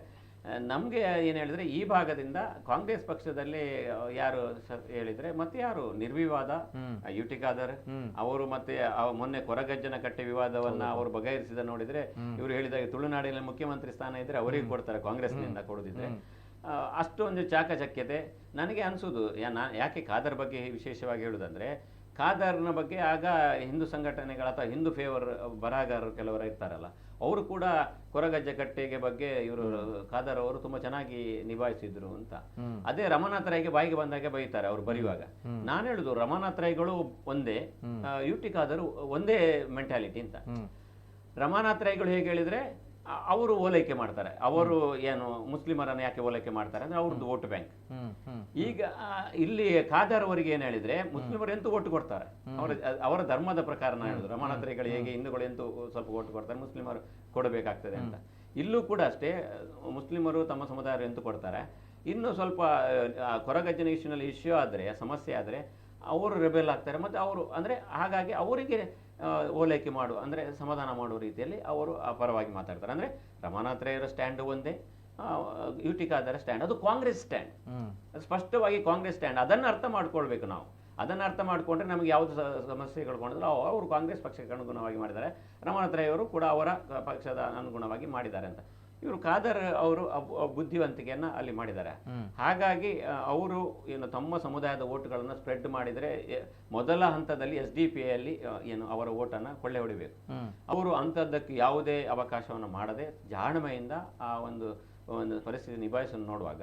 ನಮ್ಗೆ ಏನ್ ಹೇಳಿದ್ರೆ, ಈ ಭಾಗದಿಂದ ಕಾಂಗ್ರೆಸ್ ಪಕ್ಷದಲ್ಲಿ ಯಾರು ಹೇಳಿದ್ರೆ, ಮತ್ತೆ ಯಾರು ನಿರ್ವಿವಾದ UT ಖಾದರ್ ಅವರು, ಮತ್ತೆ ಮೊನ್ನೆ ಕೊರಗಜ್ಜನ ಕಟ್ಟೆ ವಿವಾದವನ್ನ ಅವರು ಬಗೆಹರಿಸಿದ ನೋಡಿದ್ರೆ, ಇವರು ಹೇಳಿದಾಗ ತುಳುನಾಡಿನಲ್ಲಿ ಮುಖ್ಯಮಂತ್ರಿ ಸ್ಥಾನ ಇದ್ರೆ ಅವರಿಗೆ ಕೊಡ್ತಾರೆ, ಕಾಂಗ್ರೆಸ್ನಿಂದ ಕೊಡುದಿದ್ರೆ. ಅಷ್ಟೊಂದು ಚಾಕಚಕ್ಯತೆ ನನಗೆ ಅನ್ಸುದು. ಯಾಕೆ ಖಾದರ್ ಬಗ್ಗೆ ವಿಶೇಷವಾಗಿ ಹೇಳುದಂದ್ರೆ, ಖಾದರ್ನ ಬಗ್ಗೆ ಆಗ ಹಿಂದೂ ಸಂಘಟನೆಗಳ ಅಥವಾ ಹಿಂದೂ ಫೇವರ್ ಬರಹಗಾರರು ಕೆಲವರು ಇರ್ತಾರಲ್ಲ, ಅವರು ಕೂಡ ಕೊರಗಜ್ಜ ಕಟ್ಟೆಗೆ ಬಗ್ಗೆ ಇವರು ಖಾದರ್ ಅವರು ತುಂಬಾ ಚೆನ್ನಾಗಿ ನಿಭಾಯಿಸಿದ್ರು ಅಂತ. ಅದೇ ರಮಾನಾಥ್ ರೈಗೆ ಬಾಯಿಗೆ ಬಂದಾಗೆ ಬೈತಾರೆ ಅವರು ಬರೆಯುವಾಗ. ನಾನು ಹೇಳುದು, ರಮಾನಾಥ್ ರೈಗಳು ಒಂದೇ, UT ಖಾದರ್ ಒಂದೇ ಮೆಂಟಾಲಿಟಿ ಅಂತ. ರಮಾನಾಥ್ ರೈಗಳು ಹೇಗೆ ಹೇಳಿದ್ರೆ, ಅವರು ಓಲೈಕೆ ಮಾಡ್ತಾರೆ. ಅವರು ಏನು ಮುಸ್ಲಿಮರನ್ನು ಯಾಕೆ ಓಲೈಕೆ ಮಾಡ್ತಾರೆ ಅಂದ್ರೆ ಅವ್ರದ್ದು ವೋಟ್ ಬ್ಯಾಂಕ್. ಈಗ ಇಲ್ಲಿ ಖಾದರ್ ಅವರಿಗೆ ಏನ್ ಹೇಳಿದ್ರೆ, ಮುಸ್ಲಿಮರು ಎಂತೂ ಓಟ್ ಕೊಡ್ತಾರೆ, ಅವರ ಧರ್ಮದ ಪ್ರಕಾರ ನಾನು ಹೇಳಿದ್ರು. ರಮಾನಾಥ್ ರೈಗಳು ಹೇಗೆ ಹಿಂದೂಗಳು ಎಂತೂ ಸ್ವಲ್ಪ ಓಟ್ ಕೊಡ್ತಾರೆ, ಮುಸ್ಲಿಮರು ಕೊಡಬೇಕಾಗ್ತದೆ ಅಂತ. ಇಲ್ಲೂ ಕೂಡ ಅಷ್ಟೇ, ಮುಸ್ಲಿಮರು ತಮ್ಮ ಸಮುದಾಯರು ಎಂತೂ ಕೊಡ್ತಾರೆ. ಇನ್ನು ಸ್ವಲ್ಪ ಕೊರಗಜ್ಜನ ಇಶ್ಯೂ ಆದ್ರೆ, ಸಮಸ್ಯೆ ಆದ್ರೆ ಅವರು ರೆಬೆಲ್ ಆಗ್ತಾರೆ. ಮತ್ತೆ ಅವರು ಅಂದ್ರೆ ಹಾಗಾಗಿ ಅವರಿಗೆ ಓಲೈಕೆ ಮಾಡುವ, ಅಂದ್ರೆ ಸಮಾಧಾನ ಮಾಡುವ ರೀತಿಯಲ್ಲಿ ಅವರು ಪರವಾಗಿ ಮಾತಾಡ್ತಾರೆ. ಅಂದ್ರೆ ರಮಾನಾಥ್ ರೈಯವರ ಸ್ಟ್ಯಾಂಡ್ ಒಂದೇ, UT ಖಾದರ್ ಸ್ಟ್ಯಾಂಡ್ ಅದು ಕಾಂಗ್ರೆಸ್ ಸ್ಟ್ಯಾಂಡ್, ಸ್ಪಷ್ಟವಾಗಿ ಕಾಂಗ್ರೆಸ್ ಸ್ಟ್ಯಾಂಡ್. ಅದನ್ನು ಅರ್ಥ ಮಾಡ್ಕೊಳ್ಬೇಕು ನಾವು. ಅದನ್ನು ಅರ್ಥ ಮಾಡ್ಕೊಂಡ್ರೆ ನಮಗೆ ಯಾವುದು ಸಮಸ್ಯೆಗಳು ಕೊಂಡ್ರೆ ಅವರು ಕಾಂಗ್ರೆಸ್ ಪಕ್ಷಕ್ಕೆ ಅನುಗುಣವಾಗಿ ಮಾಡಿದ್ದಾರೆ, ರಮಾನಾಥ್ ರೈ ಅವರು ಕೂಡ ಅವರ ಪಕ್ಷದ ಅನುಗುಣವಾಗಿ ಮಾಡಿದ್ದಾರೆ ಅಂತ. ಇವರು ಖಾದರ್ ಅವರು ಬುದ್ಧಿವಂತಿಕೆಯನ್ನ ಅಲ್ಲಿ ಮಾಡಿದ್ದಾರೆ. ಹಾಗಾಗಿ ಅವರು ಏನು ತಮ್ಮ ಸಮುದಾಯದ ಓಟ್ಗಳನ್ನು ಸ್ಪ್ರೆಡ್ ಮಾಡಿದರೆ, ಮೊದಲ ಹಂತದಲ್ಲಿ SDP ಯಲ್ಲಿ ಏನು ಅವರ ಓಟನ್ನು ಕೊಳ್ಳೆ ಹೊಡಿಬೇಕು. ಅವರು ಅಂಥದ್ದಕ್ಕೆ ಯಾವುದೇ ಅವಕಾಶವನ್ನು ಮಾಡದೆ ಜಾಣ್ಮೆಯಿಂದ ಆ ಒಂದು ಪರಿಸ್ಥಿತಿ ನಿಭಾಯಿಸಲು ನೋಡುವಾಗ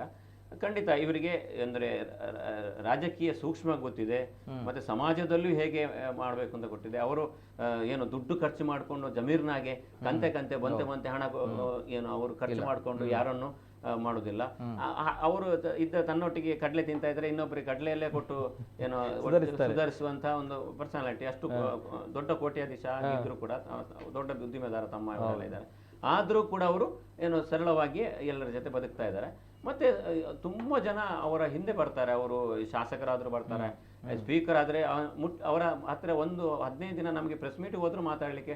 ಖಂಡಿತ ಇವರಿಗೆ ಅಂದ್ರೆ ರಾಜಕೀಯ ಸೂಕ್ಷ್ಮ ಗೊತ್ತಿದೆ, ಮತ್ತೆ ಸಮಾಜದಲ್ಲೂ ಹೇಗೆ ಮಾಡಬೇಕು ಅಂತ ಗೊತ್ತಿದೆ. ಅವರು ಏನು ದುಡ್ಡು ಖರ್ಚು ಮಾಡಿಕೊಂಡು ಜಮೀರ್ನಾಗೆ ಕಂತೆ ಬಂತೆ ಹಣ ಏನು ಅವರು ಖರ್ಚು ಮಾಡಿಕೊಂಡು ಯಾರನ್ನು ಮಾಡುದಿಲ್ಲ. ಅವರು ತನ್ನೊಟ್ಟಿಗೆ ಕಡಲೆ ತಿಂತ ಇದ್ರೆ ಇನ್ನೊಬ್ಬರಿಗೆ ಕಡಲೆಯಲ್ಲೇ ಕೊಟ್ಟು ಏನು ಸುಧಾರಿಸುವಂತ ಒಂದು ಪರ್ಸನಾಲಿಟಿ. ಅಷ್ಟು ದೊಡ್ಡ ಕೋಟ್ಯಾಧೀಶ ಇದ್ರು ಕೂಡ, ದೊಡ್ಡ ಉದ್ದಿಮೆದಾರ ತಮ್ಮ ಇವರೆಲ್ಲ ಇದ್ದಾರೆ. ಆದ್ರೂ ಕೂಡ ಅವರು ಏನು ಸರಳವಾಗಿ ಎಲ್ಲರ ಜೊತೆ ಬದುಕ್ತಾ ಇದ್ದಾರೆ. ಮತ್ತೆ ತುಂಬಾ ಜನ ಅವರ ಹಿಂದೆ ಬರ್ತಾರೆ. ಅವರು ಶಾಸಕರಾದ್ರೂ ಬರ್ತಾರೆ, ಸ್ಪೀಕರ್ ಆದ್ರೆ ಅವರ ಹತ್ರ ಒಂದು 15 ದಿನ ನಮಗೆ ಪ್ರೆಸ್ ಮೀಟ್ ಹೋದ್ರು ಮಾತಾಡ್ಲಿಕ್ಕೆ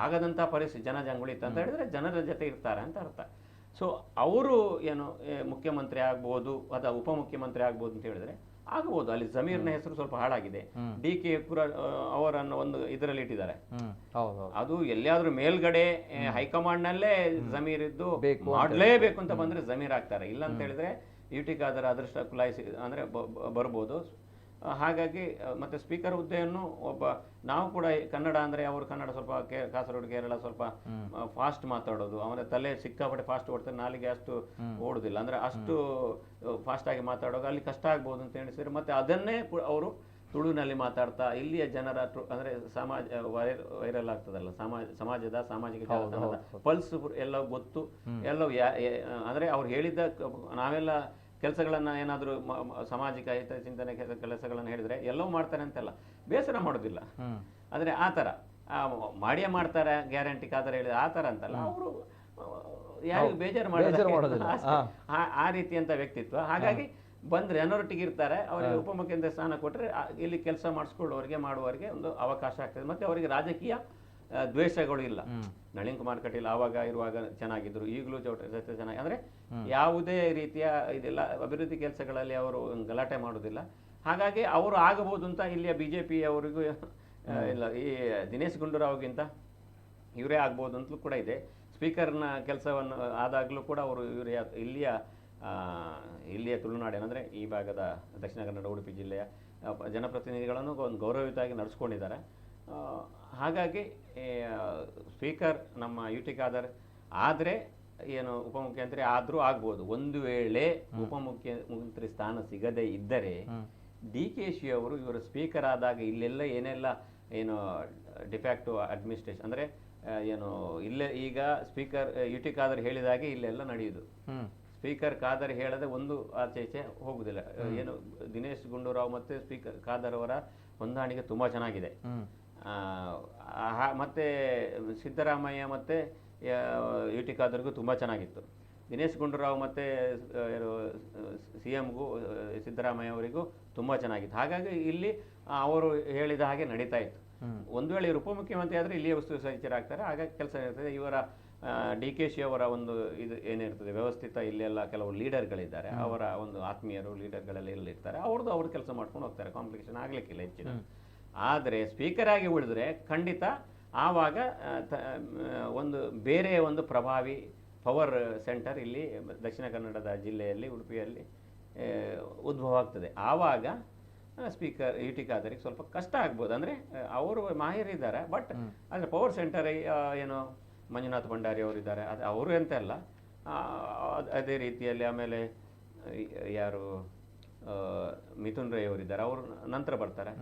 ಆಗದಂಥ ಪರಿಸ್ಥಿತಿ ಜನಜಂಗುಳಿ ಇತ್ತು ಅಂತ ಹೇಳಿದ್ರೆ ಜನರ ಜೊತೆ ಇರ್ತಾರೆ ಅಂತ ಅರ್ಥ. ಸೊ ಅವರು ಏನು ಮುಖ್ಯಮಂತ್ರಿ ಆಗ್ಬೋದು ಅಥವಾ ಉಪಮುಖ್ಯಮಂತ್ರಿ ಆಗ್ಬೋದು ಅಂತ ಹೇಳಿದ್ರೆ ಆಗಬಹುದು. ಅಲ್ಲಿ ಜಮೀರ್ನ ಹೆಸರು ಸ್ವಲ್ಪ ಹಾಳಾಗಿದೆ. DK ಅವರನ್ನು ಒಂದು ಇದರಲ್ಲಿ ಇಟ್ಟಿದ್ದಾರೆ. ಅದು ಎಲ್ಲಿಯಾದ್ರೂ ಮೇಲ್ಗಡೆ ಹೈಕಮಾಂಡ್ ನಲ್ಲೇ ಜಮೀರ್ ಇದ್ದು ಮಾಡ್ಲೇಬೇಕು ಅಂತ ಬಂದ್ರೆ ಜಮೀರ್ ಆಗ್ತಾರೆ. ಇಲ್ಲ ಅಂತ ಹೇಳಿದ್ರೆ UT ಖಾದರ್ ಅದೃಷ್ಟ ಕುಲಾಯಿಸಿ ಅಂದ್ರೆ ಬರ್ಬೋದು. ಹಾಗಾಗಿ ಮತ್ತೆ ಸ್ಪೀಕರ್ ಹುದ್ದೆಯನ್ನು ನಾವು ಕೂಡ ಕನ್ನಡ ಅಂದ್ರೆ ಅವರು ಕನ್ನಡ ಸ್ವಲ್ಪ ಕಾಸರಗೋಡು ಕೇರಳ ಸ್ವಲ್ಪ ಫಾಸ್ಟ್ ಮಾತಾಡೋದು, ಅವರ ತಲೆ ಸಿಕ್ಕಾಪಟ್ಟೆ ಫಾಸ್ಟ್ ಓಡ್ತಾರೆ, ನಾಲಿಗೆ ಅಷ್ಟು ಓಡುದಿಲ್ಲ, ಅಂದ್ರೆ ಅಷ್ಟು ಫಾಸ್ಟ್ ಆಗಿ ಮಾತಾಡೋದು ಅಲ್ಲಿ ಕಷ್ಟ ಆಗ್ಬೋದು ಅಂತ ಎಣಿಸಿದ್ರೆ ಮತ್ತೆ ಅದನ್ನೇ ಅವರು ತುಳುವಿನಲ್ಲಿ ಮಾತಾಡ್ತಾ ಇಲ್ಲಿಯ ಜನರ ಅಂದ್ರೆ ಸಮಾಜ ವೈರಲ್ ಆಗ್ತದಲ್ಲ, ಸಮಾಜದ ಸಾಮಾಜಿಕ ಜಾಲತಾಣದ ಪಲ್ಸ್ ಎಲ್ಲ ಗೊತ್ತು, ಎಲ್ಲ ಅಂದ್ರೆ ಅವ್ರು ಹೇಳಿದ್ದ ನಾವೆಲ್ಲ ಕೆಲಸಗಳನ್ನ ಏನಾದರೂ ಸಾಮಾಜಿಕ ಹಿತ ಚಿಂತನೆ ಕೆಲಸಗಳನ್ನು ಹೇಳಿದ್ರೆ ಎಲ್ಲವೂ ಮಾಡ್ತಾರೆ ಅಂತೆಲ್ಲ ಬೇಸರ ಮಾಡೋದಿಲ್ಲ. ಅಂದ್ರೆ ಆ ಥರ ಮಾಡಿಯೇ ಮಾಡ್ತಾರೆ ಗ್ಯಾರಂಟಿ ಖಾದರ್ ಹೇಳಿದ್ರೆ ಆ ಥರ ಅಂತಲ್ಲ, ಅವರು ಯಾರಿಗೂ ಬೇಜಾರು ಮಾಡೋದಿಲ್ಲ ಆ ರೀತಿಯಂತ ವ್ಯಕ್ತಿತ್ವ. ಹಾಗಾಗಿ ಬಂದ್ರೆ ಜನರೊಟ್ಟಿಗೆ ಇರ್ತಾರೆ. ಅವರಿಗೆ ಉಪಮುಖ್ಯಮಂತ್ರಿ ಸ್ಥಾನ ಕೊಟ್ಟರೆ ಇಲ್ಲಿ ಕೆಲಸ ಮಾಡಿಸ್ಕೊಳ್ಳೋರಿಗೆ ಮಾಡುವವರಿಗೆ ಒಂದು ಅವಕಾಶ ಆಗ್ತದೆ. ಮತ್ತೆ ಅವರಿಗೆ ರಾಜಕೀಯ ದ್ವೇಷಗಳು ಇಲ್ಲ. ನಳಿನ್ ಕುಮಾರ್ ಕಟೀಲ್ ಆವಾಗ ಇರುವಾಗ ಚೆನ್ನಾಗಿದ್ರು, ಈಗಲೂ ಜೊತೆ ಚೆನ್ನಾಗಿ, ಅಂದ್ರೆ ಯಾವುದೇ ರೀತಿಯ ಇದೆಲ್ಲ ಅಭಿವೃದ್ಧಿ ಕೆಲಸಗಳಲ್ಲಿ ಅವರು ಗಲಾಟೆ ಮಾಡೋದಿಲ್ಲ. ಹಾಗಾಗಿ ಅವರು ಆಗಬಹುದು ಅಂತ ಇಲ್ಲಿಯ BJP ಅವರಿಗೂ ಇಲ್ಲ, ಈ ದಿನೇಶ್ ಗುಂಡೂರಾವ್ಗಿಂತ ಇವರೇ ಆಗ್ಬೋದು ಅಂತಲೂ ಕೂಡ ಇದೆ. ಸ್ಪೀಕರ್ನ ಕೆಲಸವನ್ನು ಆದಾಗಲೂ ಕೂಡ ಅವರು ಇವರೇ ಇಲ್ಲಿಯ ತುಳುನಾಡಿನ ಅಂದರೆ ಈ ಭಾಗದ ದಕ್ಷಿಣ ಕನ್ನಡ ಉಡುಪಿ ಜಿಲ್ಲೆಯ ಜನಪ್ರತಿನಿಧಿಗಳನ್ನು ಒಂದು ಗೌರವಯುತವಾಗಿ ನಡೆಸ್ಕೊಂಡಿದ್ದಾರೆ. ಹಾಗಾಗಿ ಸ್ಪೀಕರ್ ನಮ್ಮ UT ಖಾದರ್ ಆದರೆ ಏನು ಉಪಮುಖ್ಯಮಂತ್ರಿ ಆದರೂ ಆಗ್ಬೋದು. ಒಂದು ವೇಳೆ ಉಪಮುಖ್ಯಮಂತ್ರಿ ಸ್ಥಾನ ಸಿಗದೇ ಇದ್ದರೆ DKಶಿ ಅವರು ಇವರು ಸ್ಪೀಕರ್ ಆದಾಗ ಇಲ್ಲೆಲ್ಲ ಏನೆಲ್ಲ ಏನು ಡಿಫ್ಯಾಕ್ಟೋ ಅಡ್ಮಿನಿಸ್ಟ್ರೇಷನ್ ಅಂದರೆ ಏನು ಇಲ್ಲೇ ಈಗ ಸ್ಪೀಕರ್ UT ಖಾದರ್ ಹೇಳಿದಾಗೆ ಇಲ್ಲೆಲ್ಲ ನಡೆಯುವುದು. ಸ್ಪೀಕರ್ ಖಾದರ್ ಹೇಳದೆ ಒಂದು ಆಚೆ ಹೋಗುದಿಲ್ಲ. ಏನು ದಿನೇಶ್ ಗುಂಡೂರಾವ್ ಮತ್ತೆ ಸ್ಪೀಕರ್ ಖಾದರ್ ಅವರ ಹೊಂದಾಣಿಕೆ ತುಂಬಾ ಚೆನ್ನಾಗಿದೆ. ಮತ್ತೆ ಸಿದ್ದರಾಮಯ್ಯ ಮತ್ತೆ UT ಖಾದರ್ಗೂ ತುಂಬಾ ಚೆನ್ನಾಗಿತ್ತು. ದಿನೇಶ್ ಗುಂಡೂರಾವ್ ಮತ್ತೆ CMಗೂ ಸಿದ್ದರಾಮಯ್ಯ ಅವರಿಗೂ ತುಂಬಾ ಚೆನ್ನಾಗಿತ್ತು. ಹಾಗಾಗಿ ಇಲ್ಲಿ ಅವರು ಹೇಳಿದ ಹಾಗೆ ನಡೀತಾ ಇತ್ತು. ಒಂದು ವೇಳೆ ಇವರು ಉಪಮುಖ್ಯಮಂತ್ರಿ ಆದರೆ ಇಲ್ಲಿಯೇ ವಸ್ತು ಸಚಿವರಾಗ್ತಾರೆ, ಆಗ ಕೆಲಸ ಇರ್ತದೆ. ಇವರ DKಶಿ ಅವರ ಒಂದು ಇದು ಏನಿರ್ತದೆ ವ್ಯವಸ್ಥಿತ, ಇಲ್ಲೆಲ್ಲ ಕೆಲವು ಲೀಡರ್ಗಳಿದ್ದಾರೆ, ಅವರ ಒಂದು ಆತ್ಮೀಯರು ಲೀಡರ್ಗಳೆಲ್ಲ ಇರ್ತಾರೆ, ಅವ್ರ ಕೆಲಸ ಮಾಡ್ಕೊಂಡು ಹೋಗ್ತಾರೆ, ಕಾಂಪ್ಲಿಕೇಶನ್ ಆಗ್ಲಿಕ್ಕಿಲ್ಲ ಹೆಚ್ಚಿನ. ಆದರೆ ಸ್ಪೀಕರ್ ಆಗಿ ಉಳಿದ್ರೆ ಖಂಡಿತ ಆವಾಗ ಒಂದು ಬೇರೆ ಒಂದು ಪ್ರಭಾವಿ ಪವರ್ ಸೆಂಟರ್ ಇಲ್ಲಿ ದಕ್ಷಿಣ ಕನ್ನಡದ ಜಿಲ್ಲೆಯಲ್ಲಿ ಉಡುಪಿಯಲ್ಲಿ ಉದ್ಭವ ಆಗ್ತದೆ. ಆವಾಗ ಸ್ಪೀಕರ್ UT ಖಾದರಿಗೆ ಸ್ವಲ್ಪ ಕಷ್ಟ ಆಗ್ಬೋದು. ಅಂದರೆ ಅವರು ಮಾಹಿರಿದ್ದಾರೆ, ಬಟ್ ಅಂದರೆ ಪವರ್ ಸೆಂಟರ್ ಏನು ಮಂಜುನಾಥ್ ಭಂಡಾರಿ ಅವರಿದ್ದಾರೆ, ಅದು ಅವರು ಎಂತ ಅಲ್ಲ. ಅದೇ ರೀತಿಯಲ್ಲಿ ಆಮೇಲೆ ಯಾರು ಮಿಥುನ್ ರೈ ಅವರಿದ್ದಾರೆ, ಅವರು ನಂತರ ಬರ್ತಾರೆ.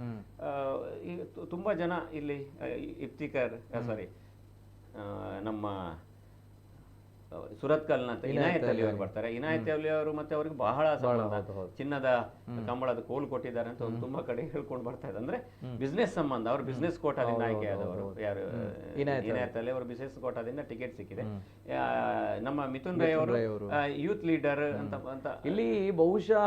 ಈಗ ತುಂಬ ಜನ ಇಲ್ಲಿ ಇಫ್ತಿಕರ್ ಸಾರಿ ನಮ್ಮ ಸುರತ್ಕಲ್ನ ಇನಾಯತ್ ಅಲಿ ಅವರು ಬರ್ತಾರೆ. ಇನಾಯತ್ ಅಲಿ ಅವರು ಮತ್ತೆ ಅವರಿಗೆ ಬಹಳ ಚಿನ್ನದ ಕಂಬಳದ ಕೋಲು ಕೊಟ್ಟಿದ್ದಾರೆ ಅಂತ ತುಂಬಾ ಕಡೆ ಹೇಳ್ಕೊಂಡು ಬರ್ತಾ ಇದೆ. ಅಂದ್ರೆ ಬಿಸ್ನೆಸ್ ಸಂಬಂಧ, ಅವರು ಬಿಸ್ನೆಸ್ ಕೋಟಾದಿಂದ ಆಯ್ಕೆ ಆದವರು. ಯಾರು ಇನಾಯತ್ ಅಲಿ ಅವರು ಬಿಸ್ನೆಸ್ ಕೋಟಾದಿಂದ ಟಿಕೆಟ್ ಸಿಕ್ಕಿದೆ. ನಮ್ಮ ಮಿಥುನ್ ರೈ ಅವರು ಯೂತ್ ಲೀಡರ್ ಅಂತ ಇಲ್ಲಿ ಬಹುಶಃ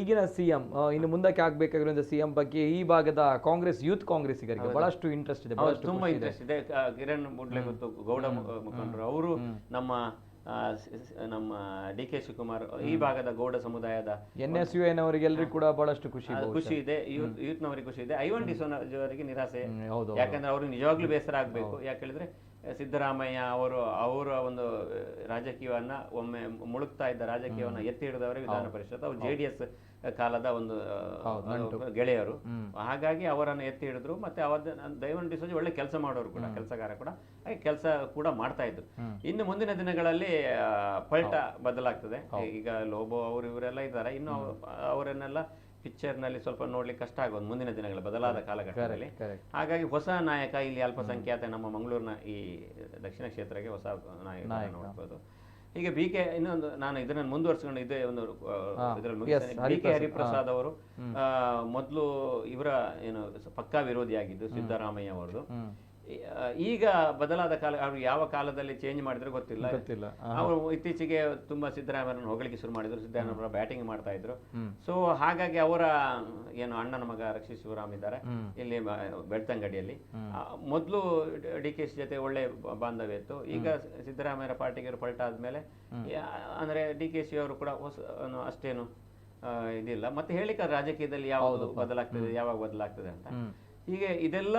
ಈಗಿನ CM ಇನ್ನು ಮುಂದಕ್ಕೆ ಆಗ್ಬೇಕಾಗಿರೋ CM ಬಗ್ಗೆ ಈ ಭಾಗದ ಕಾಂಗ್ರೆಸ್ ಕಾಂಗ್ರೆಸ್ಸಿಗರಿಗೆ ಬಹಳಷ್ಟು ಇಂಟ್ರೆಸ್ಟ್ ಇದೆ, ತುಂಬಾ ಇಂಟ್ರೆಸ್ಟ್ ಇದೆ. ಕಿರಣ್ ಮುಡ್ಲೆ ಗೊತ್ತು, ಗೌಡ ಮುಖಂಡರು, ಅವರು ನಮ್ಮ DK ಶಿವಕುಮಾರ್ ಈ ಭಾಗದ ಗೌಡ ಸಮುದಾಯದ NSUN ಅವರಿಗೆಲ್ಲರಿಗೂ ಕೂಡ ಬಹಳಷ್ಟು ಖುಷಿ ಇದೆ, ಯೂತ್ನವರಿಗೆ ಖುಷಿ ಇದೆ. ಐವನ್ ಡಿಸೋಜವರಿಗೆ ನಿರಾಸೆ, ಯಾಕಂದ್ರೆ ಅವರು ನಿಜವಾಗ್ಲೂ ಬೇಸರ ಆಗ್ಬೇಕು. ಯಾಕೆ ಹೇಳಿದ್ರೆ ಸಿದ್ದರಾಮಯ್ಯ ಅವರ ಒಂದು ರಾಜಕೀಯವನ್ನ ಒಮ್ಮೆ ಮುಳುಗ್ತಾ ಇದ್ದ ರಾಜಕೀಯವನ್ನ ಎತ್ತಿ ಹಿಡಿದವರೇ ವಿಧಾನ ಪರಿಷತ್, ಅವರು JDS ಕಾಲದ ಒಂದು ಗೆಳೆಯರು. ಹಾಗಾಗಿ ಅವರನ್ನು ಎತ್ತಿ ಹಿಡಿದ್ರು. ಮತ್ತೆ ದೈವನ್ ಡಿಸೋಜ ಒಳ್ಳೆ ಕೆಲಸ ಮಾಡೋರು ಕೂಡ, ಕೆಲಸಗಾರ ಕೂಡ, ಹಾಗೆ ಕೆಲಸ ಕೂಡ ಮಾಡ್ತಾ ಇದ್ರು. ಇನ್ನು ಮುಂದಿನ ದಿನಗಳಲ್ಲಿ ಪಲ್ಟ ಬದಲಾಗ್ತದೆ. ಈಗ ಲೋಬೋ ಅವರು ಇವರೆಲ್ಲ ಇದ್ದಾರೆ, ಇನ್ನು ಅವರನ್ನೆಲ್ಲ ಪಿಕ್ಚರ್ ನಲ್ಲಿ ಸ್ವಲ್ಪ ನೋಡ್ಲಿಕ್ಕೆ ಕಷ್ಟ ಆಗೋದು ಮುಂದಿನ ದಿನಗಳ ಬದಲಾದ ಕಾಲಘಟ್ಟದಲ್ಲಿ. ಹಾಗಾಗಿ ಹೊಸ ನಾಯಕ ಇಲ್ಲಿ ಅಲ್ಪಸಂಖ್ಯಾತ ನಮ್ಮ ಮಂಗಳೂರಿನ ಈ ದಕ್ಷಿಣ ಕ್ಷೇತ್ರಕ್ಕೆ ಹೊಸ ನಾಯಕ ನೋಡ್ಬೋದು. ಈಗ BK ಇನ್ನೊಂದು ನಾನು ಇದನ್ನ ಮುಂದುವರ್ಸ್ಕೊಂಡು ಇದೇ ಒಂದು ಇದರಲ್ಲಿ BK ಹರಿಪ್ರಸಾದ್ ಅವರು ಮೊದಲು ಇವರ ಏನು ಪಕ್ಕಾ ವಿರೋಧಿಯಾಗಿದ್ದು ಸಿದ್ದರಾಮಯ್ಯ ಅವರದು. ಈಗ ಬದಲಾದ ಕಾಲ ಅವರು ಯಾವ ಕಾಲದಲ್ಲಿ ಚೇಂಜ್ ಮಾಡಿದ್ರು ಗೊತ್ತಿಲ್ಲ. ಅವರು ಇತ್ತೀಚೆಗೆ ತುಂಬಾ ಸಿದ್ದರಾಮಯ್ಯನ ಹೊಗಳಿಕೆ ಶುರು ಮಾಡಿದ್ರು, ಸಿದ್ದರಾಮಯ್ಯ ಬ್ಯಾಟಿಂಗ್ ಮಾಡ್ತಾ ಇದ್ರು. ಸೊ ಹಾಗಾಗಿ ಅವರ ಏನು ಅಣ್ಣನ ಮಗ ರಕ್ಷಿತ್ ಶಿವರಾಮ್ ಇದ್ದಾರೆ ಇಲ್ಲಿ ಬೆಳ್ತಂಗಡಿಯಲ್ಲಿ. ಮೊದಲು DKಶಿ ಜೊತೆ ಒಳ್ಳೆ ಬಾಂಧವ್ಯ ಇತ್ತು. ಈಗ ಸಿದ್ದರಾಮಯ್ಯ ಪಾರ್ಟಿಗೆ ಪಲ್ಟಾದ್ಮೇಲೆ ಅಂದ್ರೆ DKಶಿ ಅವರು ಕೂಡ ಅಷ್ಟೇನು ಇದಿಲ್ಲ. ಮತ್ತೆ ಹೇಳಿಕ ರಾಜಕೀಯದಲ್ಲಿ ಯಾವುದು ಬದಲಾಗ್ತದೆ, ಯಾವಾಗ ಬದಲಾಗ್ತದೆ ಅಂತ. ಹೀಗೆ ಇದೆಲ್ಲ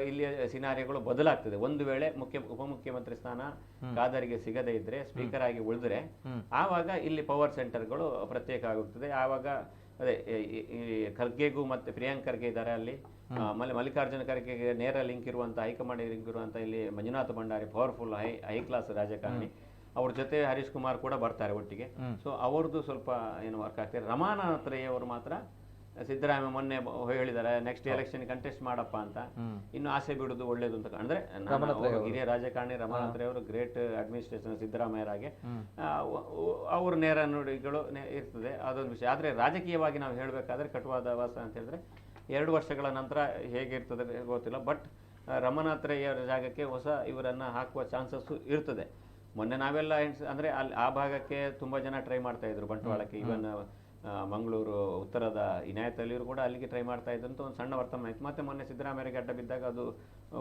ಇಲ್ಲಿಯ ಸಿನಾರಿಗಳು ಬದಲಾಗ್ತದೆ. ಒಂದು ವೇಳೆ ಉಪಮುಖ್ಯಮಂತ್ರಿ ಸ್ಥಾನ ಖಾದರ್ಗೆ ಸಿಗದೇ ಇದ್ರೆ, ಸ್ಪೀಕರ್ ಆಗಿ ಉಳಿದ್ರೆ, ಆವಾಗ ಇಲ್ಲಿ ಪವರ್ ಸೆಂಟರ್ಗಳು ಪ್ರತ್ಯೇಕ ಆಗುತ್ತದೆ. ಆವಾಗ ಅದೇ ಈ ಖರ್ಗೆಗೂ ಮತ್ತೆ ಪ್ರಿಯಾಂಕ್ ಖರ್ಗೆ ಇದ್ದಾರೆ ಅಲ್ಲಿ, ಮಲ್ಲಿಕಾರ್ಜುನ ಖರ್ಗೆಗೆ ನೇರ ಲಿಂಕ್ ಇರುವಂತ, ಹೈಕಮಾಂಡ್ ಲಿಂಕ್ ಇರುವಂತ ಇಲ್ಲಿ Manjunath Bhandari, powerful high class ರಾಜಕಾರಣಿ. ಅವ್ರ ಜೊತೆ ಹರೀಶ್ ಕುಮಾರ್ ಕೂಡ ಬರ್ತಾರೆ ಒಟ್ಟಿಗೆ. ಸೊ ಅವ್ರದ್ದು ಸ್ವಲ್ಪ ಏನು ವರ್ಕ್ ಆಗ್ತದೆ. ರಮಾನಾಥ್ ರೈ ಅವರು ಮಾತ್ರ ಸಿದ್ದರಾಮಯ್ಯ ಮೊನ್ನೆ ಹೇಳಿದ್ದಾರೆ ನೆಕ್ಸ್ಟ್ ಎಲೆಕ್ಷನ್ ಕಂಟೆಸ್ಟ್ ಮಾಡಪ್ಪ ಅಂತ. ಇನ್ನು ಆಸೆ ಬಿಡುದು ಒಳ್ಳೇದು ಅಂತ. ಅಂದ್ರೆ ಹಿರಿಯ ರಾಜಕಾರಣಿ ರಮಾನಾಥ್ ರೈ ಅವರು ಗ್ರೇಟ್ ಅಡ್ಮಿನಿಸ್ಟ್ರೇಷನ್ ಸಿದ್ದರಾಮಯ್ಯರಾಗೆ ಅವ್ರ ನೇರ ನುಡಿಗಳು ಇರ್ತದೆ, ಅದೊಂದು ವಿಷಯ. ಆದ್ರೆ ರಾಜಕೀಯವಾಗಿ ನಾವು ಹೇಳಬೇಕಾದ್ರೆ ಕಟುವಾದ ವಾಸ ಅಂತ ಹೇಳಿದ್ರೆ 2 ವರ್ಷಗಳ ನಂತರ ಹೇಗಿರ್ತದೆ ಗೊತ್ತಿಲ್ಲ. ಬಟ್ ರಮಾನಾಥ್ ರೈ ಅವರ ಜಾಗಕ್ಕೆ ಹೊಸ ಇವರನ್ನ ಹಾಕುವ ಚಾನ್ಸಸ್ ಇರ್ತದೆ. ಮೊನ್ನೆ ನಾವೆಲ್ಲ ಅಂದ್ರೆ ಅಲ್ಲಿ ಆ ಭಾಗಕ್ಕೆ ತುಂಬಾ ಜನ ಟ್ರೈ ಮಾಡ್ತಾ ಇದ್ರು ಬಂಟ್ವಾಳಕ್ಕೆ. ಈವನ್ ಮಂಗಳೂರು ಉತ್ತರದ ಇನಾಯತಲ್ಲಿಯವರು ಕೂಡ ಅಲ್ಲಿಗೆ ಟ್ರೈ ಮಾಡ್ತಾ ಇದ್ದಂತ ಒಂದು ಸಣ್ಣ ವರ್ತಮಾನ ಇತ್ತು. ಮತ್ತೆ ಮೊನ್ನೆ ಸಿದ್ದರಾಮಯ್ಯಗೆ ಅಡ್ಡ ಬಿದ್ದಾಗ ಅದು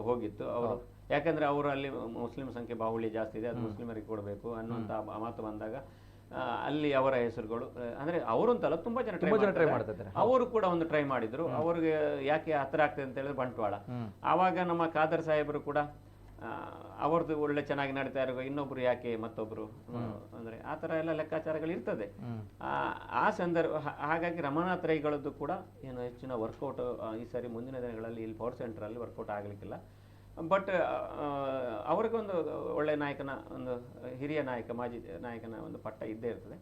ಹೋಗಿತ್ತು. ಅವರು ಯಾಕಂದ್ರೆ ಅವರು ಅಲ್ಲಿ ಮುಸ್ಲಿಂ ಸಂಖ್ಯೆ ಬಾಹುಳ್ಯ ಜಾಸ್ತಿ ಇದೆ, ಅದು ಮುಸ್ಲಿಮರಿಗೆ ಕೊಡಬೇಕು ಅನ್ನುವಂತ ಮಾತು ಬಂದಾಗ ಅಲ್ಲಿ ಅವರ ಹೆಸರುಗಳು ಅಂದ್ರೆ ಅವರು ಅಂತಲ್ಲ ತುಂಬಾ ಜನ ಟ್ರೈ ಮಾಡ್ತಾರೆ. ಅವರು ಕೂಡ ಒಂದು ಟ್ರೈ ಮಾಡಿದ್ರು. ಅವ್ರಿಗೆ ಯಾಕೆ ಹತ್ರ ಆಗ್ತದೆ ಅಂತ ಹೇಳಿದ್ರೆ ಬಂಟ್ವಾಳ. ಆವಾಗ ನಮ್ಮ ಖಾದರ್ ಸಾಹೇಬರು ಕೂಡ ಅವ್ರದ್ದು ಒಳ್ಳೆ ಚೆನ್ನಾಗಿ ನಡೀತಾ ಇರೋ, ಇನ್ನೊಬ್ರು ಯಾಕೆ ಮತ್ತೊಬ್ರು ಅಂದ್ರೆ ಆ ತರ ಎಲ್ಲ ಲೆಕ್ಕಾಚಾರಗಳು ಇರ್ತದೆ ಆ ಸಂದರ್ಭ. ಹಾಗಾಗಿ ರಮಾನಾಥ್ ರೈಗಳದ್ದು ಕೂಡ ಏನು ಹೆಚ್ಚಿನ ವರ್ಕೌಟ್ ಈ ಸಾರಿ ಮುಂದಿನ ದಿನಗಳಲ್ಲಿ ಇಲ್ಲಿ ಪವರ್ ಸೆಂಟರ್ ಅಲ್ಲಿ ವರ್ಕೌಟ್ ಆಗ್ಲಿಕ್ಕಿಲ್ಲ. ಬಟ್ ಅವ್ರಿಗೊಂದು ಒಳ್ಳೆ ನಾಯಕನ, ಒಂದು ಹಿರಿಯ ನಾಯಕ, ಮಾಜಿ ನಾಯಕನ ಒಂದು ಪಟ್ಟ ಇದ್ದೇ ಇರ್ತದೆ.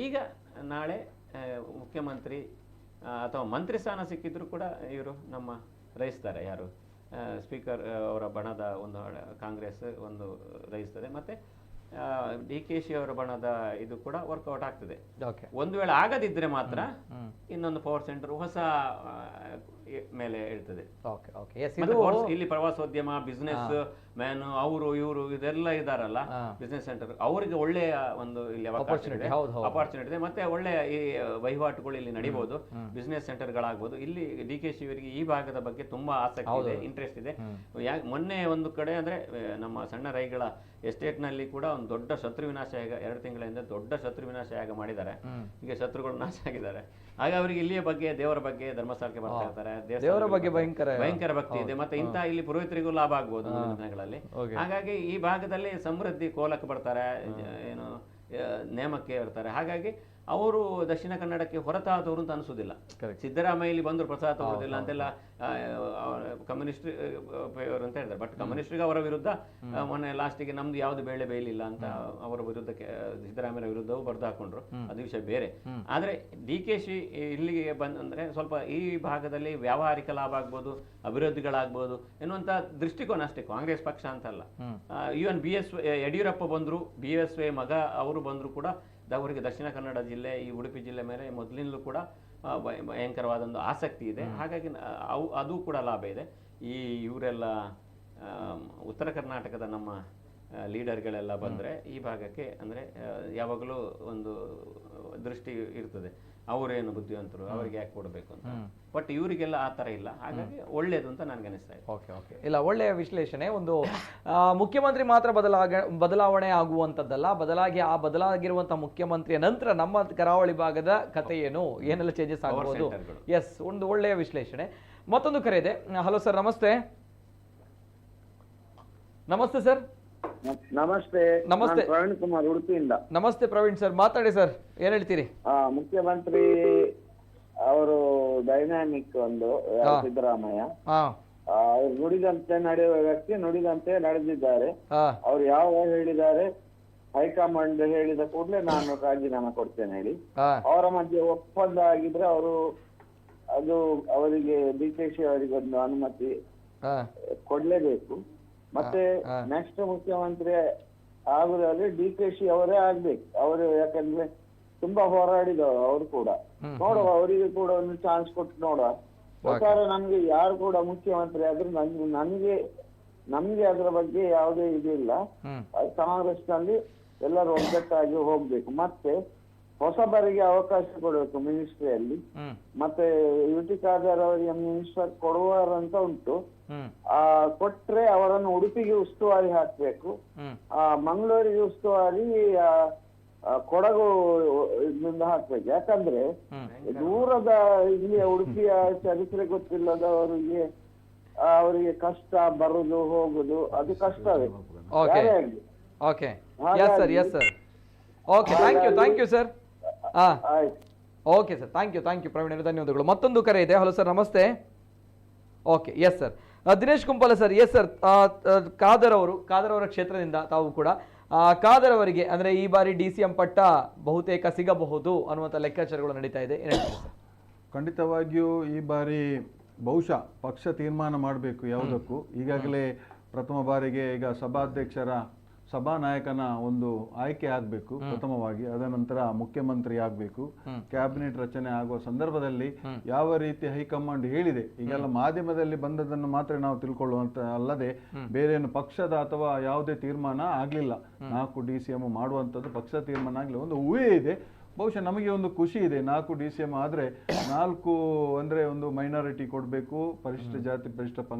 ಈಗ ನಾಳೆ ಮುಖ್ಯಮಂತ್ರಿ ಅಥವಾ ಮಂತ್ರಿ ಸ್ಥಾನ ಸಿಕ್ಕಿದ್ರು ಕೂಡ ಇವರು ನಮ್ಮ ರೈಸ್ತಾರೆ. ಯಾರು ಸ್ಪೀಕರ್ ಅವರ ಬಣದ ಒಂದು ಕಾಂಗ್ರೆಸ್ ಒಂದು ರೈಸ್ತದೆ. ಮತ್ತೆ DKಶಿ ಅವರ ಬಣದ ಇದು ಕೂಡ ವರ್ಕೌಟ್ ಆಗ್ತದೆ. ಒಂದು ವೇಳೆ ಆಗದಿದ್ರೆ ಮಾತ್ರ ಇನ್ನೊಂದು ಪವರ್ ಸೆಂಟರ್ ಹೊಸ ಮೇಲೆ ಹೇಳ್ತದೆ. ಇಲ್ಲಿ ಪ್ರವಾಸೋದ್ಯಮ, ಬಿಸ್ನೆಸ್ ಮ್ಯಾನ್, ಅವರು ಇವರು ಇದೆಲ್ಲ ಇದಾರಲ್ಲ ಬಿಸ್ನೆಸ್ ಸೆಂಟರ್, ಅವರಿಗೆ ಒಳ್ಳೆಯ ಒಂದು ಇಲ್ಲಿ ಅಪಾರ್ಚುನಿಟಿ ಇದೆ. ಮತ್ತೆ ಒಳ್ಳೆಯ ಈ ವಹಿವಾಟುಗಳು ಇಲ್ಲಿ ನಡೀಬಹುದು, ಬಿಸ್ನೆಸ್ ಸೆಂಟರ್ ಗಳಾಗಬಹುದು. ಇಲ್ಲಿ DKಶಿ ಅವರಿಗೆ ಈ ಭಾಗದ ಬಗ್ಗೆ ತುಂಬಾ ಆಸಕ್ತಿ ಇದೆ, ಇಂಟ್ರೆಸ್ಟ್ ಇದೆ. ಮೊನ್ನೆ ಒಂದು ಕಡೆ ಅಂದ್ರೆ ನಮ್ಮ ಸಣ್ಣ ರೈಗಳ ಎಸ್ಟೇಟ್ ನಲ್ಲಿ ಕೂಡ ಒಂದು ದೊಡ್ಡ ಶತ್ರು ವಿನಾಶ 2 ತಿಂಗಳಿಂದ ದೊಡ್ಡ ಶತ್ರು ವಿನಾಶ ಮಾಡಿದ್ದಾರೆ. ಈಗ ಶತ್ರುಗಳು ನಾಶ ಆಗಿದ್ದಾರೆ. ಹಾಗೆ ಅವರಿಗೆ ಇಲ್ಲಿಯ ಬಗ್ಗೆ, ದೇವರ ಬಗ್ಗೆ, ಧರ್ಮಸ್ಥಳಕ್ಕೆ ಬರ್ತಾ ಇರ್ತಾರೆ, ದೇವರ ಬಗ್ಗೆ ಭಯಂಕರ ಭಕ್ತಿ ಇದೆ. ಮತ್ತೆ ಇಂತಹ ಇಲ್ಲಿ ಪುರೋಹಿತರಿಗೂ ಲಾಭ ಆಗ್ಬಹುದು ಮುಂದಿನ ದಿನಗಳಲ್ಲಿ. ಹಾಗಾಗಿ ಈ ಭಾಗದಲ್ಲಿ ಸಮೃದ್ಧಿ ಕೋಲಕ್ಕೆ ಬರ್ತಾರೆ, ಏನು ನೇಮಕ್ಕೆ ಇರ್ತಾರೆ. ಹಾಗಾಗಿ ಅವರು ದಕ್ಷಿಣ ಕನ್ನಡಕ್ಕೆ ಹೊರತಾದವರು ಅಂತ ಅನಿಸುವುದಿಲ್ಲ. ಸಿದ್ದರಾಮಯ್ಯ ಇಲ್ಲಿ ಬಂದ್ರು ಪ್ರಸಾದ ತಗೊಳ್ಳೋದಿಲ್ಲ ಅಂತೆಲ್ಲ ಕಮ್ಯುನಿಸ್ಟ್ ಅಂತ ಹೇಳಿದ್ದಾರೆ. ಬಟ್ ಕಮ್ಯುನಿಸ್ಟ್ಗೆ ಅವರ ವಿರುದ್ಧ ಮೊನ್ನೆ ಲಾಸ್ಟಿಗೆ ನಮ್ದು ಯಾವ್ದು ಬೇಳೆ ಬೇಯಲಿಲ್ಲ ಅಂತ ಅವರ ವಿರುದ್ಧಕ್ಕೆ ಸಿದ್ದರಾಮಯ್ಯ ವಿರುದ್ಧವೂ ಬರೆದು ಹಾಕೊಂಡ್ರು, ಅದು ವಿಷಯ ಬೇರೆ. ಆದ್ರೆ DKಶಿ ಇಲ್ಲಿಗೆ ಬಂದಂದ್ರೆ ಸ್ವಲ್ಪ ಈ ಭಾಗದಲ್ಲಿ ವ್ಯಾವಹಾರಿಕ ಲಾಭ ಆಗ್ಬೋದು, ಅಭಿವೃದ್ಧಿಗಳಾಗ್ಬೋದು ಎನ್ನುವಂತ ದೃಷ್ಟಿಕೋನ ಅಷ್ಟೇ, ಕಾಂಗ್ರೆಸ್ ಪಕ್ಷ ಅಂತಲ್ಲ. ಈವನ್ ಯಡಿಯೂರಪ್ಪ ಬಂದ್ರು, BSY ಮಗ ಅವರು ಬಂದ್ರು ಕೂಡ ಅವರಿಗೆ ದಕ್ಷಿಣ ಕನ್ನಡ ಜಿಲ್ಲೆ, ಈ ಉಡುಪಿ ಜಿಲ್ಲೆ ಮೇಲೆ ಮೊದಲಿನಲ್ಲೂ ಕೂಡ ಭಯಂಕರವಾದೊಂದು ಆಸಕ್ತಿ ಇದೆ. ಹಾಗಾಗಿ ಅದು ಕೂಡ ಲಾಭ ಇದೆ. ಈ ಇವರೆಲ್ಲ ಉತ್ತರ ಕರ್ನಾಟಕದ ನಮ್ಮ ಲೀಡರ್ಗಳೆಲ್ಲ ಬಂದರೆ ಈ ಭಾಗಕ್ಕೆ ಅಂದರೆ ಯಾವಾಗಲೂ ಒಂದು ದೃಷ್ಟಿ ಇರ್ತದೆ, ಅವರೇನು ಬುದ್ಧಿವಂತರು, ಅವರಿಗೆ ಯಾಕೆ ಕೊಡಬೇಕು ಅಂತ. ಬಟ್ ಇವರಿಗೆಲ್ಲ ಆ ಥರ ಇಲ್ಲ. ಹಾಗಾಗಿ ಒಳ್ಳೇದು ಅಂತ ನನಗೆ ಅನಿಸ್ತಾ ಇದೆ. ಓಕೆ ಇಲ್ಲ, ಒಳ್ಳೆಯ ವಿಶ್ಲೇಷಣೆ. ಒಂದು ಮುಖ್ಯಮಂತ್ರಿ ಮಾತ್ರ ಬದಲಾವಣೆ ಆಗುವಂಥದ್ದಲ್ಲ, ಬದಲಾಗಿ ಆ ಬದಲಾಗಿರುವಂಥ ಮುಖ್ಯಮಂತ್ರಿಯ ನಂತರ ನಮ್ಮ ಕರಾವಳಿ ಭಾಗದ ಕಥೆ ಏನು, ಏನೆಲ್ಲ ಚೇಂಜಸ್ ಆಗ್ಬೋದು. ಎಸ್, ಒಂದು ಒಳ್ಳೆಯ ವಿಶ್ಲೇಷಣೆ. ಮತ್ತೊಂದು ಕರೆ ಇದೆ. ಹಲೋ ಸರ್, ನಮಸ್ತೆ. ನಮಸ್ತೆ ಸರ್. ನಮಸ್ತೆ. ನಮಸ್ತೆ ಪ್ರವೀಣ್ ಕುಮಾರ್, ಉಡುಪಿಯಿಂದ. ನಮಸ್ತೆ ಪ್ರವೀಣ್ ಸರ್, ಮಾತಾಡಿ ಸರ್, ಏನ್ ಹೇಳ್ತೀರಿ? ಮುಖ್ಯಮಂತ್ರಿ ಅವರು ಡೈನಾಮಿಕ್ ಒಂದು ಸಿದ್ದರಾಮಯ್ಯ, ಅವ್ರು ನುಡಿದಂತೆ ನಡೆಯುವ ವ್ಯಕ್ತಿ, ನುಡಿದಂತೆ ನಡೆದಿದ್ದಾರೆ. ಅವ್ರು ಯಾವ ಹೇಳಿದ್ದಾರೆ, ಹೈಕಮಾಂಡ್ ಹೇಳಿದ ಕೂಡಲೇ ನಾನು ರಾಜೀನಾಮೆ ಕೊಡ್ತೇನೆ ಹೇಳಿ ಅವರ ಮಧ್ಯೆ ಒಪ್ಪಂದ ಆಗಿದ್ರೆ ಅವರು ಅದು ಅವರಿಗೆ DKಶಿ ಅವರಿಗೆ ಒಂದು ಅನುಮತಿ ಕೊಡ್ಲೇಬೇಕು. ಮತ್ತೆ ನೆಕ್ಸ್ಟ್ ಮುಖ್ಯಮಂತ್ರಿ ಆಗುದಾದ್ರೆ DKಶಿ ಅವರೇ ಆಗ್ಬೇಕು. ಅವರು ಯಾಕಂದ್ರೆ ತುಂಬಾ ಹೋರಾಡಿದವರು ಅವರು ಕೂಡ. ನೋಡುವ, ಅವರಿಗೆ ಕೂಡ ಒಂದು ಚಾನ್ಸ್ ಕೊಟ್ಟು ನೋಡುವ. ಒಟ್ಟಾರೆ ನಮ್ಗೆ ಯಾರು ಕೂಡ ಮುಖ್ಯಮಂತ್ರಿ ಆದ್ರೂ ನಮ್ಗೆ ಅದರ ಬಗ್ಗೆ ಯಾವುದೇ ಇದಿಲ್ಲ. ಕಾಂಗ್ರೆಸ್ನಲ್ಲಿ ಎಲ್ಲರೂ ಒಗ್ಗಟ್ಟಾಗಿ ಹೋಗ್ಬೇಕು. ಮತ್ತೆ ಹೊಸಬರಿಗೆ ಅವಕಾಶ ಕೊಡಬೇಕು ಮಿನಿಸ್ಟ್ರಿಯಲ್ಲಿ. ಮತ್ತೆ ಯುಟಿ ಖಾದರ್ ಅವರಿಗೆ ಮಿನಿಸ್ಟರ್ ಕೊಡುವಾರಂತ ಉಂಟು. ಕೊಟ್ರೆ ಅವರನ್ನು ಉಡುಪಿಗೆ ಉಸ್ತುವಾರಿ ಹಾಕ್ಬೇಕು. ಮಂಗಳೂರಿಗೆ ಉಸ್ತುವಾರಿ ಕೊಡಗು ಇದರಿಂದ ಹಾಕ್ಬೇಕು. ಯಾಕಂದ್ರೆ ದೂರದ ಇಲ್ಲಿಯ ಉಡುಪಿಯ ಚರಿತ್ರೆ ಗೊತ್ತಿಲ್ಲದವರಿಗೆ ಅವರಿಗೆ ಕಷ್ಟ ಬರುದು ಹೋಗುದು ಅದು ಕಷ್ಟವೇ. Okay thank you sir. Okay sir, thank you Praveen, ಧನ್ಯವಾದಗಳು. ಮತ್ತೊಂದು ಕರೆ ಇದೆ. ಹಲೋ ಸರ್, ನಮಸ್ತೆ. Okay, yes sir. Dinesh Kumpala sir, yes sir. Khader ಅವರ ಕ್ಷೇತ್ರದಿಂದ ತಾವು ಕೂಡ ಖಾದರ್ ಅವರಿಗೆ ಅಂದ್ರೆ ಈ ಬಾರಿ DCM ಪಟ್ಟ ಬಹುತೇಕ ಸಿಗಬಹುದು ಅನ್ನುವಂಥ ಲೆಕ್ಕಾಚಾರಗಳು ನಡೀತಾ ಇದೆ. ಖಂಡಿತವಾಗಿಯೂ ಈ ಬಾರಿ ಬಹುಶಃ ಪಕ್ಷ ತೀರ್ಮಾನ ಮಾಡಬೇಕು ಯಾವುದಕ್ಕೂ. ಈಗಾಗಲೇ ಪ್ರಥಮ ಬಾರಿಗೆ ಈಗ ಸಭಾನಾಯಕನ ಒಂದು ಆಯ್ಕೆ ಆಗಬೇಕು ಪ್ರಥಮವಾಗಿ. ಅದ ನಂತರ ಮುಖ್ಯಮಂತ್ರಿ ಆಗಬೇಕು. ಕ್ಯಾಬಿನೆಟ್ ರಚನೆ ಆಗುವ ಸಂದರ್ಭದಲ್ಲಿ ಯಾವ ರೀತಿ ಹೈಕಮಾಂಡ್ ಹೇಳಿದೆ, ಈಗೆಲ್ಲ ಮಾಧ್ಯಮದಲ್ಲಿ ಬಂದದನ್ನು ಮಾತ್ರ ನಾವು ತಿಳ್ಕೊಳ್ಳುವಂತ ಅಲ್ಲದೆ ಬೇರೆ ಏನು ಪಕ್ಷದ ಅಥವಾ ಯಾವುದೇ ತೀರ್ಮಾನ ಆಗ್ಲಿಲ್ಲ. 4 DCM ಮಾಡುವಂಥದ್ದು ಪಕ್ಷ ತೀರ್ಮಾನ ಆಗಲಿಲ್ಲ. ಒಂದು ಊಹೆ ಇದೆ. ಬಹುಶಃ ನಮಗೆ ಒಂದು ಖುಷಿ ಇದೆ. 4 DCM ಆದರೆ 4 ಅಂದರೆ ಒಂದು ಮೈನಾರಿಟಿ ಕೊಡಬೇಕು, ಪರಿಶಿಷ್ಟ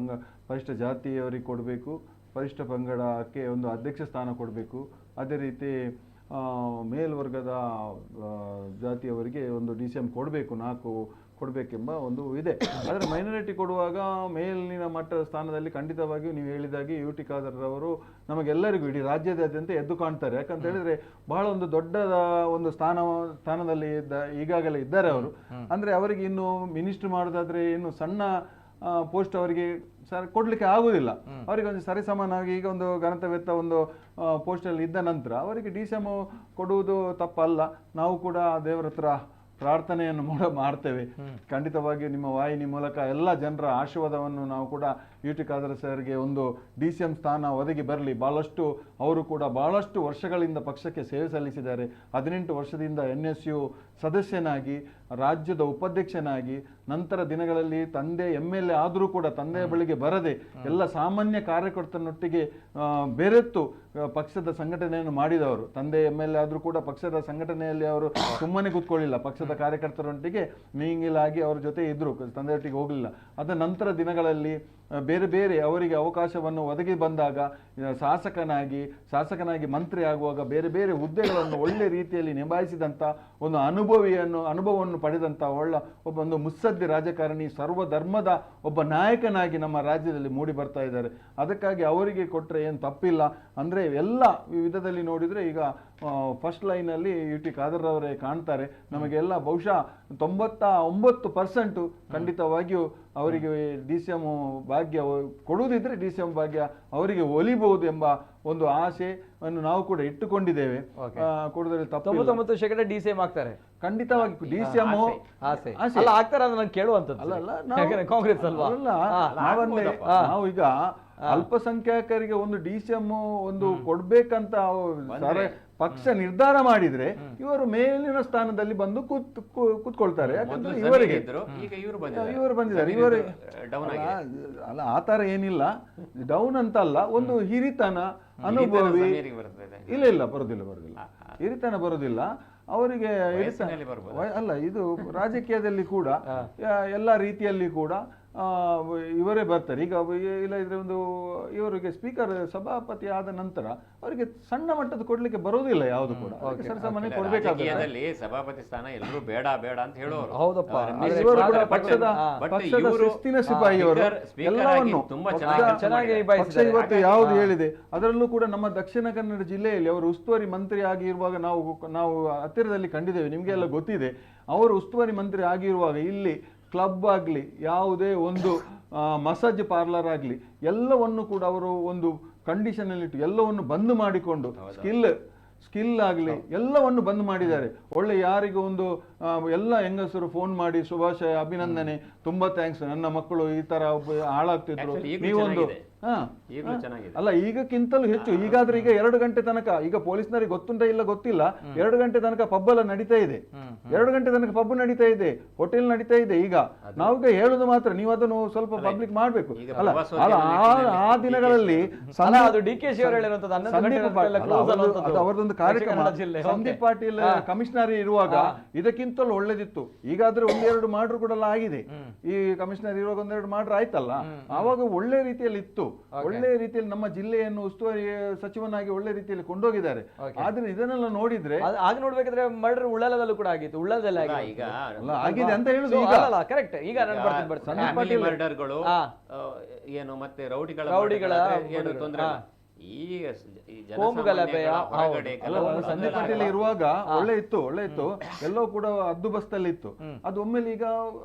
ಜಾತಿಯವರಿಗೆ ಕೊಡಬೇಕು, ಪರಿಶಿಷ್ಟ ಪಂಗಡಕ್ಕೆ ಒಂದು ಅಧ್ಯಕ್ಷ ಸ್ಥಾನ ಕೊಡಬೇಕು, ಅದೇ ರೀತಿ ಮೇಲ್ವರ್ಗದ ಜಾತಿಯವರಿಗೆ ಒಂದು DCM ಕೊಡಬೇಕು, 4 ಕೊಡಬೇಕೆಂಬ ಒಂದು ಇದೆ. ಆದರೆ ಮೈನಾರಿಟಿ ಕೊಡುವಾಗ ಮೇಲಿನ ಮಟ್ಟದ ಸ್ಥಾನದಲ್ಲಿ ಖಂಡಿತವಾಗಿಯೂ ನೀವು ಹೇಳಿದಾಗೆ ಯುಟಿ ಖಾದರ್ ಅವರು ನಮಗೆಲ್ಲರಿಗೂ ಇಡೀ ರಾಜ್ಯದಾದ್ಯಂತ ಎದ್ದು ಕಾಣ್ತಾರೆ. ಯಾಕಂತ ಹೇಳಿದ್ರೆ ಬಹಳ ಒಂದು ದೊಡ್ಡದ ಒಂದು ಸ್ಥಾನದಲ್ಲಿ ಈಗಾಗಲೇ ಇದ್ದಾರೆ ಅವರು. ಅಂದ್ರೆ ಅವರಿಗೆ ಇನ್ನು ಮಿನಿಸ್ಟರ್ ಮಾಡೋದಾದ್ರೆ ಇನ್ನು ಸಣ್ಣ ಪೋಸ್ಟ್ ಅವರಿಗೆ ಕೊಡ್ಲಿಕ್ಕೆ ಆಗುದಿಲ್ಲ. ಅವರಿಗೆ ಒಂದು ಸರಿಸಮಾನಾಗಿ ಈಗ ಒಂದು ಘನತೆವೆತ್ತ ಒಂದು ಪೋಸ್ಟ್ ಅಲ್ಲಿ ಇದ್ದ ನಂತರ ಅವರಿಗೆ DCM ಕೊಡುವುದು ತಪ್ಪಲ್ಲ. ನಾವು ಕೂಡ ದೇವರ ಹತ್ರ ಪ್ರಾರ್ಥನೆಯನ್ನು ಮಾಡ್ತೇವೆ. ಖಂಡಿತವಾಗಿಯೂ ನಿಮ್ಮ ವಾಹಿನಿ ಮೂಲಕ ಎಲ್ಲ ಜನರ ಆಶೀರ್ವಾದವನ್ನು ನಾವು ಕೂಡ ಯುಟಿ ಖಾದರ್ ಸರ್ಗೆ ಒಂದು DCM ಸ್ಥಾನ ಒದಗಿ ಬರಲಿ. ಅವರು ಕೂಡ ಬಹಳಷ್ಟು ವರ್ಷಗಳಿಂದ ಪಕ್ಷಕ್ಕೆ ಸೇವೆ ಸಲ್ಲಿಸಿದ್ದಾರೆ. 18 ವರ್ಷದಿಂದ NSU ಸದಸ್ಯನಾಗಿ, ರಾಜ್ಯದ ಉಪಾಧ್ಯಕ್ಷನಾಗಿ, ನಂತರ ದಿನಗಳಲ್ಲಿ ತಂದೆ MLA ಆದರೂ ಕೂಡ ತಂದೆಯ ಬಳಿಗೆ ಬರದೆ ಎಲ್ಲ ಸಾಮಾನ್ಯ ಕಾರ್ಯಕರ್ತನೊಟ್ಟಿಗೆ ಬೆರೆತು ಪಕ್ಷದ ಸಂಘಟನೆಯನ್ನು ಮಾಡಿದವರು. ತಂದೆ MLA ಆದರೂ ಕೂಡ ಪಕ್ಷದ ಸಂಘಟನೆಯಲ್ಲಿ ಅವರು ಸುಮ್ಮನೆ ಕೂತ್ಕೊಳ್ಳಿಲ್ಲ. ಪಕ್ಷದ ಕಾರ್ಯಕರ್ತರೊಟ್ಟಿಗೆ ನೀಂಗಿಲಾಗಿ ಅವರ ಜೊತೆ ಇದ್ರು, ತಂದೆಯೊಟ್ಟಿಗೆ ಹೋಗಲಿಲ್ಲ. ಅದ ನಂತರ ದಿನಗಳಲ್ಲಿ ಬೇರೆ ಅವರಿಗೆ ಅವಕಾಶವನ್ನು ಒದಗಿ ಬಂದಾಗ ಶಾಸಕನಾಗಿ ಮಂತ್ರಿ ಆಗುವಾಗ ಬೇರೆ ಹುದ್ದೆಗಳನ್ನು ಒಳ್ಳೆ ರೀತಿಯಲ್ಲಿ ನಿಭಾಯಿಸಿದಂಥ ಒಂದು ಅನುಭವವನ್ನು ಪಡೆದಂಥ ಒಂದು ಮುತ್ಸದ್ದಿ ರಾಜಕಾರಣಿ, ಸರ್ವಧರ್ಮದ ಒಬ್ಬ ನಾಯಕನಾಗಿ ನಮ್ಮ ರಾಜ್ಯದಲ್ಲಿ ಮೂಡಿ ಬರ್ತಾ ಇದ್ದಾರೆ. ಅದಕ್ಕಾಗಿ ಅವರಿಗೆ ಕೊಟ್ಟರೆ ಏನು ತಪ್ಪಿಲ್ಲ. ಅಂದರೆ ಎಲ್ಲ ವಿಧದಲ್ಲಿ ನೋಡಿದರೆ ಈಗ ಫಸ್ಟ್ ಲೈನಲ್ಲಿ ಯುಟಿ ಖಾದರ್ ಅವರೇ ಕಾಣ್ತಾರೆ. ನಮಗೆಲ್ಲ ಬಹುಶಃ 99% ಖಂಡಿತವಾಗಿಯೂ ಅವರಿಗೆ DCM ಭಾಗ್ಯ ಕೊಡುವುದಿದ್ರೆ DCM ಭಾಗ್ಯ ಅವರಿಗೆ ಒಲಿಬಹುದು ಎಂಬ ಒಂದು ಆಸೆಯನ್ನು ನಾವು ಕೂಡ ಇಟ್ಟುಕೊಂಡಿದ್ದೇವೆ. ಕೊಡುವುದರಲ್ಲಿ ತಪ್ಪು 99% DCM ಆಗ್ತಾರೆ. ಖಂಡಿತವಾಗಿ DCM ಆಗ್ತಾರೆ ಅಂತ ನಾನು ಕೇಳುವಂಥದ್ದು. ಕಾಂಗ್ರೆಸ್ ಅಲ್ವಾ? ನಾವು ಈಗ ಅಲ್ಪಸಂಖ್ಯಾತರಿಗೆ ಒಂದು DCM ಒಂದು ಕೊಡ್ಬೇಕಂತ ಪಕ್ಷ ನಿರ್ಧಾರ ಮಾಡಿದ್ರೆ ಇವರು ಮೇಲಿನ ಸ್ಥಾನದಲ್ಲಿ ಬಂದು ಕೂತ್ಕೊಳ್ತಾರೆ. ಯಾಕಂದ್ರೆ ಇವರು ಬಂದಿದ್ದಾರೆ. ಅಲ್ಲ, ಆತರ ಏನಿಲ್ಲ, ಡೌನ್ ಅಂತ ಅಲ್ಲ, ಒಂದು ಹಿರಿತನ ಅನುಭವಿ ಇಲ್ಲ ಬರುದಿಲ್ಲ ಹಿರಿತನ ಬರುದಿಲ್ಲ ಅವರಿಗೆ. ಅಲ್ಲ, ಇದು ರಾಜಕೀಯದಲ್ಲಿ ಕೂಡ ಎಲ್ಲ ರೀತಿಯಲ್ಲಿ ಕೂಡ ಇವರೇ ಬರ್ತಾರೆ. ಈಗ ಇಲ್ಲದಿದ್ರೆ ಇವರಿಗೆ ಸ್ಪೀಕರ್ ಸಭಾಪತಿ ಆದ ನಂತರ ಅವರಿಗೆ ಸಣ್ಣ ಮಟ್ಟದ ಕೊಡ್ಲಿಕ್ಕೆ ಬರೋದಿಲ್ಲ ಯಾವುದು ಕೂಡ. ಸರಿಸಮಾನ ಕೊಡ್ಬೇಕಾದ್ರೆ ಸಭಾಪತಿ ಸ್ಥಾನ ಎಲ್ಲರೂ ಬೇಡ ಅಂತ ಹೇಳೋರು. ಹೌದಪ್ಪ, ಪಕ್ಷದ ಶಿಸ್ತಿನ ಸಿಪಾಯಿಯವರು ಎಲ್ಲವನ್ನು ಪಕ್ಷ ಇವತ್ತು ಯಾವುದು ಹೇಳಿದೆ ಅದರಲ್ಲೂ ಕೂಡ ನಮ್ಮ ದಕ್ಷಿಣ ಕನ್ನಡ ಜಿಲ್ಲೆಯಲ್ಲಿ ಅವರು ಉಸ್ತುವಾರಿ ಮಂತ್ರಿ ಆಗಿರುವಾಗ ನಾವು ಹತ್ತಿರದಲ್ಲಿ ಕಂಡಿದ್ದೇವೆ. ನಿಮ್ಗೆಲ್ಲ ಗೊತ್ತಿದೆ. ಅವರು ಉಸ್ತುವಾರಿ ಮಂತ್ರಿ ಆಗಿರುವಾಗ ಇಲ್ಲಿ ಕ್ಲಬ್ ಆಗಲಿ, ಯಾವುದೇ ಒಂದು ಮಸಾಜ್ ಪಾರ್ಲರ್ ಆಗಲಿ, ಎಲ್ಲವನ್ನು ಕೂಡ ಅವರು ಒಂದು ಕಂಡೀಷನ್ ಅಲ್ಲಿ ಇಟ್ಟು ಎಲ್ಲವನ್ನು ಬಂದ್ ಮಾಡಿಕೊಂಡು ಸ್ಕಿಲ್ ಆಗಲಿ ಎಲ್ಲವನ್ನು ಬಂದ್ ಮಾಡಿದ್ದಾರೆ. ಒಳ್ಳೆ ಯಾರಿಗೂ ಒಂದು ಎಲ್ಲ ಹೆಂಗಸರು ಫೋನ್ ಮಾಡಿ ಶುಭಾಶಯ, ಅಭಿನಂದನೆ, ತುಂಬಾ ಥ್ಯಾಂಕ್ಸ್, ನನ್ನ ಮಕ್ಕಳು ಈ ತರ ಹಾಳಾಗ್ತಿದ್ರು, ನೀವೊಂದು ಈಗಲೂ ಚೆನ್ನಾಗಿದೆ. ಅಲ್ಲ ಈಗಕ್ಕಿಂತಲೂ ಹೆಚ್ಚು. ಈಗಾದ್ರೆ ಈಗ 2 ಗಂಟೆ ತನಕ, ಈಗ ಪೊಲೀಸ್ನವರಿಗೆ ಗೊತ್ತುಂಟ ಇಲ್ಲ ಗೊತ್ತಿಲ್ಲ, 2 ಗಂಟೆ ತನಕ ಪಬ್ ಎಲ್ಲ ನಡೀತಾ ಇದೆ. 2 ಗಂಟೆ ತನಕ ಪಬ್ ನಡೀತಾ ಇದೆ, ಹೋಟೆಲ್ ನಡೀತಾ ಇದೆ. ಈಗ ನಾವೀಗ ಹೇಳುದು ಮಾತ್ರ, ನೀವು ಅದನ್ನು ಸ್ವಲ್ಪ ಪಬ್ಲಿಕ್ ಮಾಡ್ಬೇಕು. ಅಲ್ಲ ಅಲ್ಲ ಆ ದಿನಗಳಲ್ಲಿ ಅವರದೊಂದು ಕಾರ್ಯಕ್ರಮ ಸಂದೀಪ್ ಪಾಟೀಲ್ ಕಮಿಷನರ್ ಇರುವಾಗ ಇದಕ್ಕಿಂತಲೂ ಒಳ್ಳೇದಿತ್ತು. ಈಗಾದ್ರೆ 1-2 ಮಾಡ್ರು ಕೂಡ ಆಗಿದೆ. ಈ ಕಮಿಷನರ್ ಇರುವಾಗ 1-2 ಮಾಡ್ರು ಆಯ್ತಲ್ಲ, ಆವಾಗ ಒಳ್ಳೆ ರೀತಿಯಲ್ಲಿ ಇತ್ತು. ಒಳ್ಳೆ ರೀತಿಯಲ್ಲಿ ನಮ್ಮ ಜಿಲ್ಲೆಯನ್ನು ಉಸ್ತುವಾರಿ ಸಚಿವನಾಗಿ ಒಳ್ಳೆ ರೀತಿಯಲ್ಲಿ ಕೊಂಡೋಗಿದ್ದಾರೆ. ಆದ್ರೆ ಇದನ್ನೆಲ್ಲ ನೋಡಿದ್ರೆ ಆಗ ನೋಡ್ಬೇಕಾದ್ರೆ ಮರ್ಡರ್ ಉಳ್ಳಾಲದಲ್ಲೂ ಕೂಡ ಆಗಿತ್ತು. ಉಳ್ಳಾಲದಲ್ಲಿ ಆಗಿದೆ ಅಂತ ಹೇಳುದು ಕರೆಕ್ಟ್. ಈಗ ಸಂದೀಪ್ ಪಾಟೀಲ್ ಮರ್ಡರ್ಗಳು ಏನು ಮತ್ತೆ ರೌಡಿಗಳ ಏನು ತೊಂದರೆ ಈಗ ಸಂದೀಪ್ ಪಾಟೀಲ್ ಇರುವಾಗ ಒಳ್ಳೆ ಇತ್ತು ಎಲ್ಲವೂ ಕೂಡ ಹದ್ದುಬಸ್ತಲ್ಲಿ ಇತ್ತು. ಅದು ಒಮ್ಮೆಲೆ ಈಗ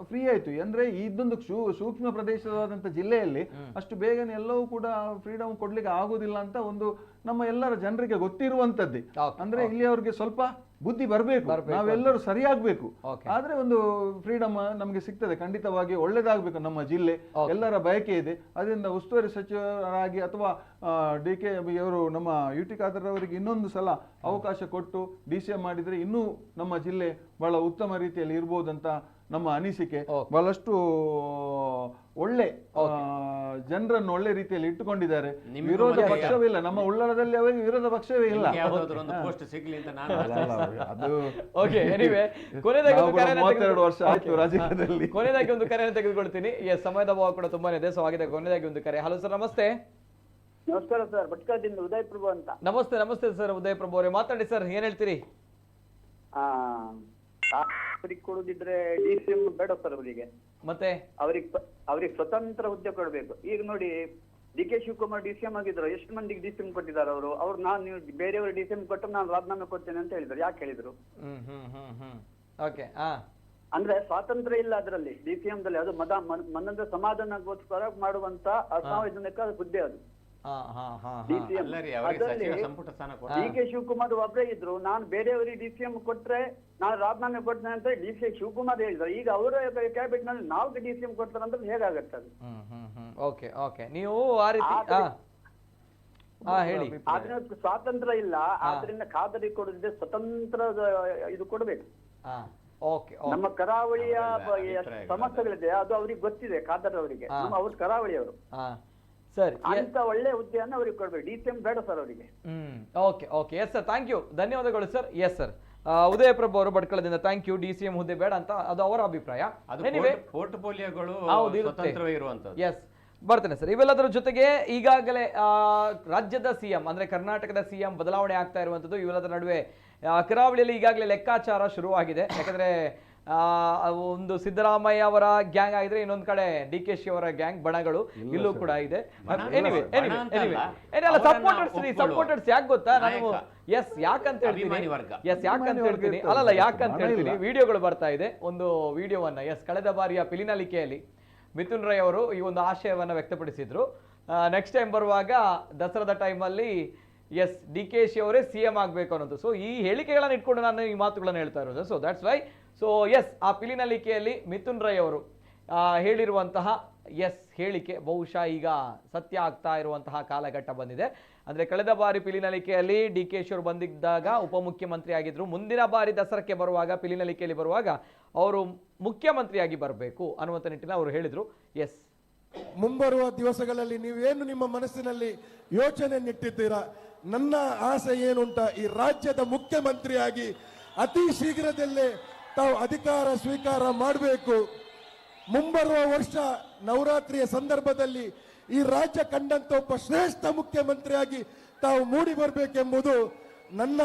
ಫ್ರೀ ಆಯ್ತು. ಅಂದ್ರೆ ಇದೊಂದು ಸೂಕ್ಷ್ಮ ಪ್ರದೇಶವಾದಂತ ಜಿಲ್ಲೆಯಲ್ಲಿ ಅಷ್ಟು ಬೇಗನೆ ಎಲ್ಲವೂ ಕೂಡ ಫ್ರೀಡಮ್ ಕೊಡ್ಲಿಕ್ಕೆ ಆಗುದಿಲ್ಲ ಅಂತ ಒಂದು ನಮ್ಮ ಎಲ್ಲರ ಜನರಿಗೆ ಗೊತ್ತಿರುವಂತದ್ದೇ. ಅಂದ್ರೆ ಇಲ್ಲಿ ಅವ್ರಿಗೆ ಸ್ವಲ್ಪ ಬುದ್ಧಿ ಬರಬೇಕು, ನಾವೆಲ್ಲರೂ ಸರಿಯಾಗಬೇಕು. ಆದ್ರೆ ಒಂದು ಫ್ರೀಡಮ್ ನಮಗೆ ಸಿಗ್ತದೆ, ಖಂಡಿತವಾಗಿ ಒಳ್ಳೇದಾಗಬೇಕು ನಮ್ಮ ಜಿಲ್ಲೆ, ಎಲ್ಲರ ಬಯಕೆ ಇದೆ. ಅದರಿಂದ ಉಸ್ತುವಾರಿ ಸಚಿವರಾಗಿ ಅಥವಾ DK ಅವರು ನಮ್ಮ UT ಖಾದರ್ ಅವರಿಗೆ ಇನ್ನೊಂದು ಸಲ ಅವಕಾಶ ಕೊಟ್ಟು DCM ಮಾಡಿದ್ರೆ ಇನ್ನೂ ನಮ್ಮ ಜಿಲ್ಲೆ ಬಹಳ ಉತ್ತಮ ರೀತಿಯಲ್ಲಿ ಇರ್ಬೋದಂತ ನಮ್ಮ ಅನಿಸಿಕೆ. ಬಹಳಷ್ಟು ಒಳ್ಳೆ ಜನರನ್ನು ಒಳ್ಳೆ ರೀತಿಯಲ್ಲಿ ಇಟ್ಟುಕೊಂಡಿದ್ದಾರೆ. ವಿರೋಧ ಪಕ್ಷವಿಲ್ಲ ನಮ್ಮ ಉಳ್ಳಾಲದಲ್ಲಿ, ಅವರಿಗೆ ವಿರೋಧ ಪಕ್ಷವೇ ಇಲ್ಲ. ಅದು 32 ವರ್ಷ ಆಯ್ತು ರಾಜಕೀಯದಲ್ಲಿ. ಕೊನೆಯದಾಗಿ ಒಂದು ಕರೆಯನ್ನು ತೆಗೆದುಕೊಳ್ತೀನಿ. ಸಮಯದ ಅಭಾವ ಕೂಡ ತುಂಬಾನೇ ಇದೆ, ಸೊ ಆಗಿದೆ. ಕೊನೆಯದಾಗಿ ಒಂದು ಕರೆ. ಹಲೋ ಸರ್, ನಮಸ್ತೆ. ನಮಸ್ಕಾರ ಸರ್, ಭಟ್ಕಳದಿಂದ ಉದಯ್ ಪ್ರಭು ಅಂತ. ನಮಸ್ತೆ ಸರ್, ಉದಯ್ ಪ್ರಭು ಅವರೇ ಮಾತಾಡಿ ಸರ್, ಏನ್ ಹೇಳ್ತೀರಿ? ಅವ್ರಿಗೆ ಕೊಡುದಿದ್ರೆ DCM ಬೇಡ ಸರ್ ಅವರಿಗೆ. ಮತ್ತೆ ಅವ್ರಿಗೆ ಸ್ವತಂತ್ರ ಹುದ್ದೆ ಕೊಡ್ಬೇಕು. ಈಗ ನೋಡಿ, DK ಶಿವಕುಮಾರ್ DCM ಆಗಿದ್ರು, ಎಷ್ಟು ಮಂದಿಗೆ DCM ಕೊಟ್ಟಿದ್ದಾರೆ ಅವ್ರು ನೀವು ಬೇರೆಯವರು DCM ಕೊಟ್ಟು ನಾನು ರಾಜೀನಾಮೆ ಕೊಡ್ತೇನೆ ಅಂತ ಹೇಳಿದ್ರು. ಯಾಕೆ ಹೇಳಿದ್ರು? ಅಂದ್ರೆ ಸ್ವಾತಂತ್ರ್ಯ ಇಲ್ಲ ಅದರಲ್ಲಿ, DCM ದಲ್ಲಿ. ಅದು ಮನದ ಸಮಾಧಾನಕ್ಕೋಸ್ಕರ ಮಾಡುವಂತ ಅಸಾಂವಿಧಾನಿಕ ಹುದ್ದೆ ಅದು. DK ಶಿವಕುಮಾರ್ ಒಬ್ಬರೇ ಇದ್ರು, ನಾನು ಬೇರೆಯವರಿಗೆ DCM ಕೊಟ್ರೆ ನಾನು ರಾಜೀನಾಮೆ ಕೊಡ್ತೇನೆ ಅಂತ DK ಶಿವಕುಮಾರ್ ಹೇಳಿದ್ರು. ಈಗ ಅವರ ಕ್ಯಾಬಿನೆಟ್ ನಲ್ಲಿ ನಾವು DCM ಕೊಡ್ತಾರೆ ಅಂದ್ರೆ ಹೇಗಾಗತ್ತೆ ಅದು? ನೀವು ಆ ರೀತಿ ಹೇಳಿ. ಆದ್ರೆ ಸ್ವಾತಂತ್ರ್ಯ ಇಲ್ಲ, ಆದ್ರಿಂದ ಖಾದರಿ ಕೊಡದಿದ್ರೆ ಸ್ವತಂತ್ರ ಇದು ಕೊಡ್ಬೇಕು. ನಮ್ಮ ಕರಾವಳಿಯ ಸಮಸ್ಯೆಗಳಿದೆ, ಅದು ಅವ್ರಿಗೆ ಗೊತ್ತಿದೆ, ಖಾದರ್ ಅವರಿಗೆ. ಅವ್ರು ಕರಾವಳಿಯವರು, ಸರಿ, ಅಂತ ಒಳ್ಳೆ ಹುದ್ದೆಯನ್ನು ಅವ್ರಿಗೆ ಕೊಡ್ಬೇಕು. DCM ಬೇಡ ಸರ್ ಅವರಿಗೆ. Okay yes sir, thank you, ಧನ್ಯವಾದಗಳು sir. Yes sir, Udaya Prabhu ಅವರು ಭಟ್ಕಳದಿಂದ ಥ್ಯಾಂಕ್ ಯು. DCM ಹುದ್ದೆ ಬೇಡ ಅಂತ ಅದು ಅವರ ಅಭಿಪ್ರಾಯ. ಎಸ್, ಬರ್ತೇನೆ ಸರ್. ಇವೆಲ್ಲದರ ಜೊತೆಗೆ ಈಗಾಗಲೇ ರಾಜ್ಯದ CM ಅಂದ್ರೆ ಕರ್ನಾಟಕದ CM ಬದಲಾವಣೆ ಆಗ್ತಾ ಇರುವಂತದ್ದು. ಇವೆಲ್ಲದರ ನಡುವೆ ಕರಾವಳಿಯಲ್ಲಿ ಈಗಾಗಲೇ ಲೆಕ್ಕಾಚಾರ ಶುರುವಾಗಿದೆ. ಯಾಕಂದ್ರೆ ಒಂದು ಸಿದ್ದರಾಮಯ್ಯ ಅವರ ಗ್ಯಾಂಗ್ ಆಗಿದ್ರೆ, ಇನ್ನೊಂದು ಕಡೆ DKಶಿ ಅವರ ಗ್ಯಾಂಗ್ ಬಣಗಳು ಇಲ್ಲೂ ಕೂಡ ಇದೆ. ಸಪೋರ್ಟರ್ಸ್ ಯಾಕೆ ಗೊತ್ತಾ ನಾನು? ಯಾಕಂತ ಹೇಳ್ತೀನಿ, ಯಾಕಂತ ಹೇಳ್ತೀನಿ, ವಿಡಿಯೋಗಳು ಬರ್ತಾ ಇದೆ. ಒಂದು ವಿಡಿಯೋವನ್ನ ಕಳೆದ ಬಾರಿಯ ಪಿಲಿನಲಿಕೆಯಲ್ಲಿ ಮಿಥುನ್ ರೈ ಅವರು ಈ ಒಂದು ಆಶಯವನ್ನ ವ್ಯಕ್ತಪಡಿಸಿದ್ರು. ನೆಕ್ಸ್ಟ್ ಟೈಮ್ ಬರುವಾಗ ದಸರಾದ ಟೈಮಲ್ಲಿ DKಶಿ ಅವರೇ CM ಆಗ್ಬೇಕು ಅನ್ನೋದು. ಸೊ ಈ ಹೇಳಿಕೆಗಳನ್ನ ಇಟ್ಕೊಂಡು ನಾನು ಈ ಮಾತುಗಳನ್ನು ಹೇಳ್ತಾ ಇರೋದು. So that's why. ಸೊ ಆ ಪಿಲಿನಲಿಕೆಯಲ್ಲಿ ಮಿಥುನ್ ರೈ ಅವರು ಹೇಳಿರುವಂತಹ ಹೇಳಿಕೆ ಬಹುಶಃ ಈಗ ಸತ್ಯ ಆಗ್ತಾ ಇರುವಂತಹ ಕಾಲಘಟ್ಟ ಬಂದಿದೆ. ಅಂದ್ರೆ ಕಳೆದ ಬಾರಿ ಪಿಲಿನಲಿಕೆಯಲ್ಲಿ DKಶಿ ಅವರು ಬಂದಿದ್ದಾಗ ಉಪಮುಖ್ಯಮಂತ್ರಿ ಆಗಿದ್ರು. ಮುಂದಿನ ಬಾರಿ ದಸರಾಕ್ಕೆ ಬರುವಾಗ, ಪಿಲಿನಲಿಕೆಯಲ್ಲಿ ಬರುವಾಗ ಅವರು ಮುಖ್ಯಮಂತ್ರಿಯಾಗಿ ಬರಬೇಕು ಅನ್ನುವಂಥ ನಿಟ್ಟಿನಲ್ಲಿ ಅವರು ಹೇಳಿದ್ರು. ಮುಂಬರುವ ದಿವಸಗಳಲ್ಲಿ ನೀವೇನು ನಿಮ್ಮ ಮನಸ್ಸಿನಲ್ಲಿ ಯೋಚನೆ ನಿಟ್ಟಿದ್ದೀರಾ, ನನ್ನ ಆಸೆ ಏನುಂಟ, ಈ ರಾಜ್ಯದ ಮುಖ್ಯಮಂತ್ರಿಯಾಗಿ ಅತಿ ಶೀಘ್ರದಲ್ಲೇ ತಾವು ಅಧಿಕಾರ ಸ್ವೀಕಾರ ಮಾಡಬೇಕು. ಮುಂಬರುವ ವರ್ಷ ನವರಾತ್ರಿಯ ಸಂದರ್ಭದಲ್ಲಿ ಈ ರಾಜ್ಯ ಕಂಡಂತ ಒಬ್ಬ ಶ್ರೇಷ್ಠ ಮುಖ್ಯಮಂತ್ರಿಯಾಗಿ ತಾವು ಮೂಡಿ ಬರಬೇಕೆಂಬುದು ನನ್ನ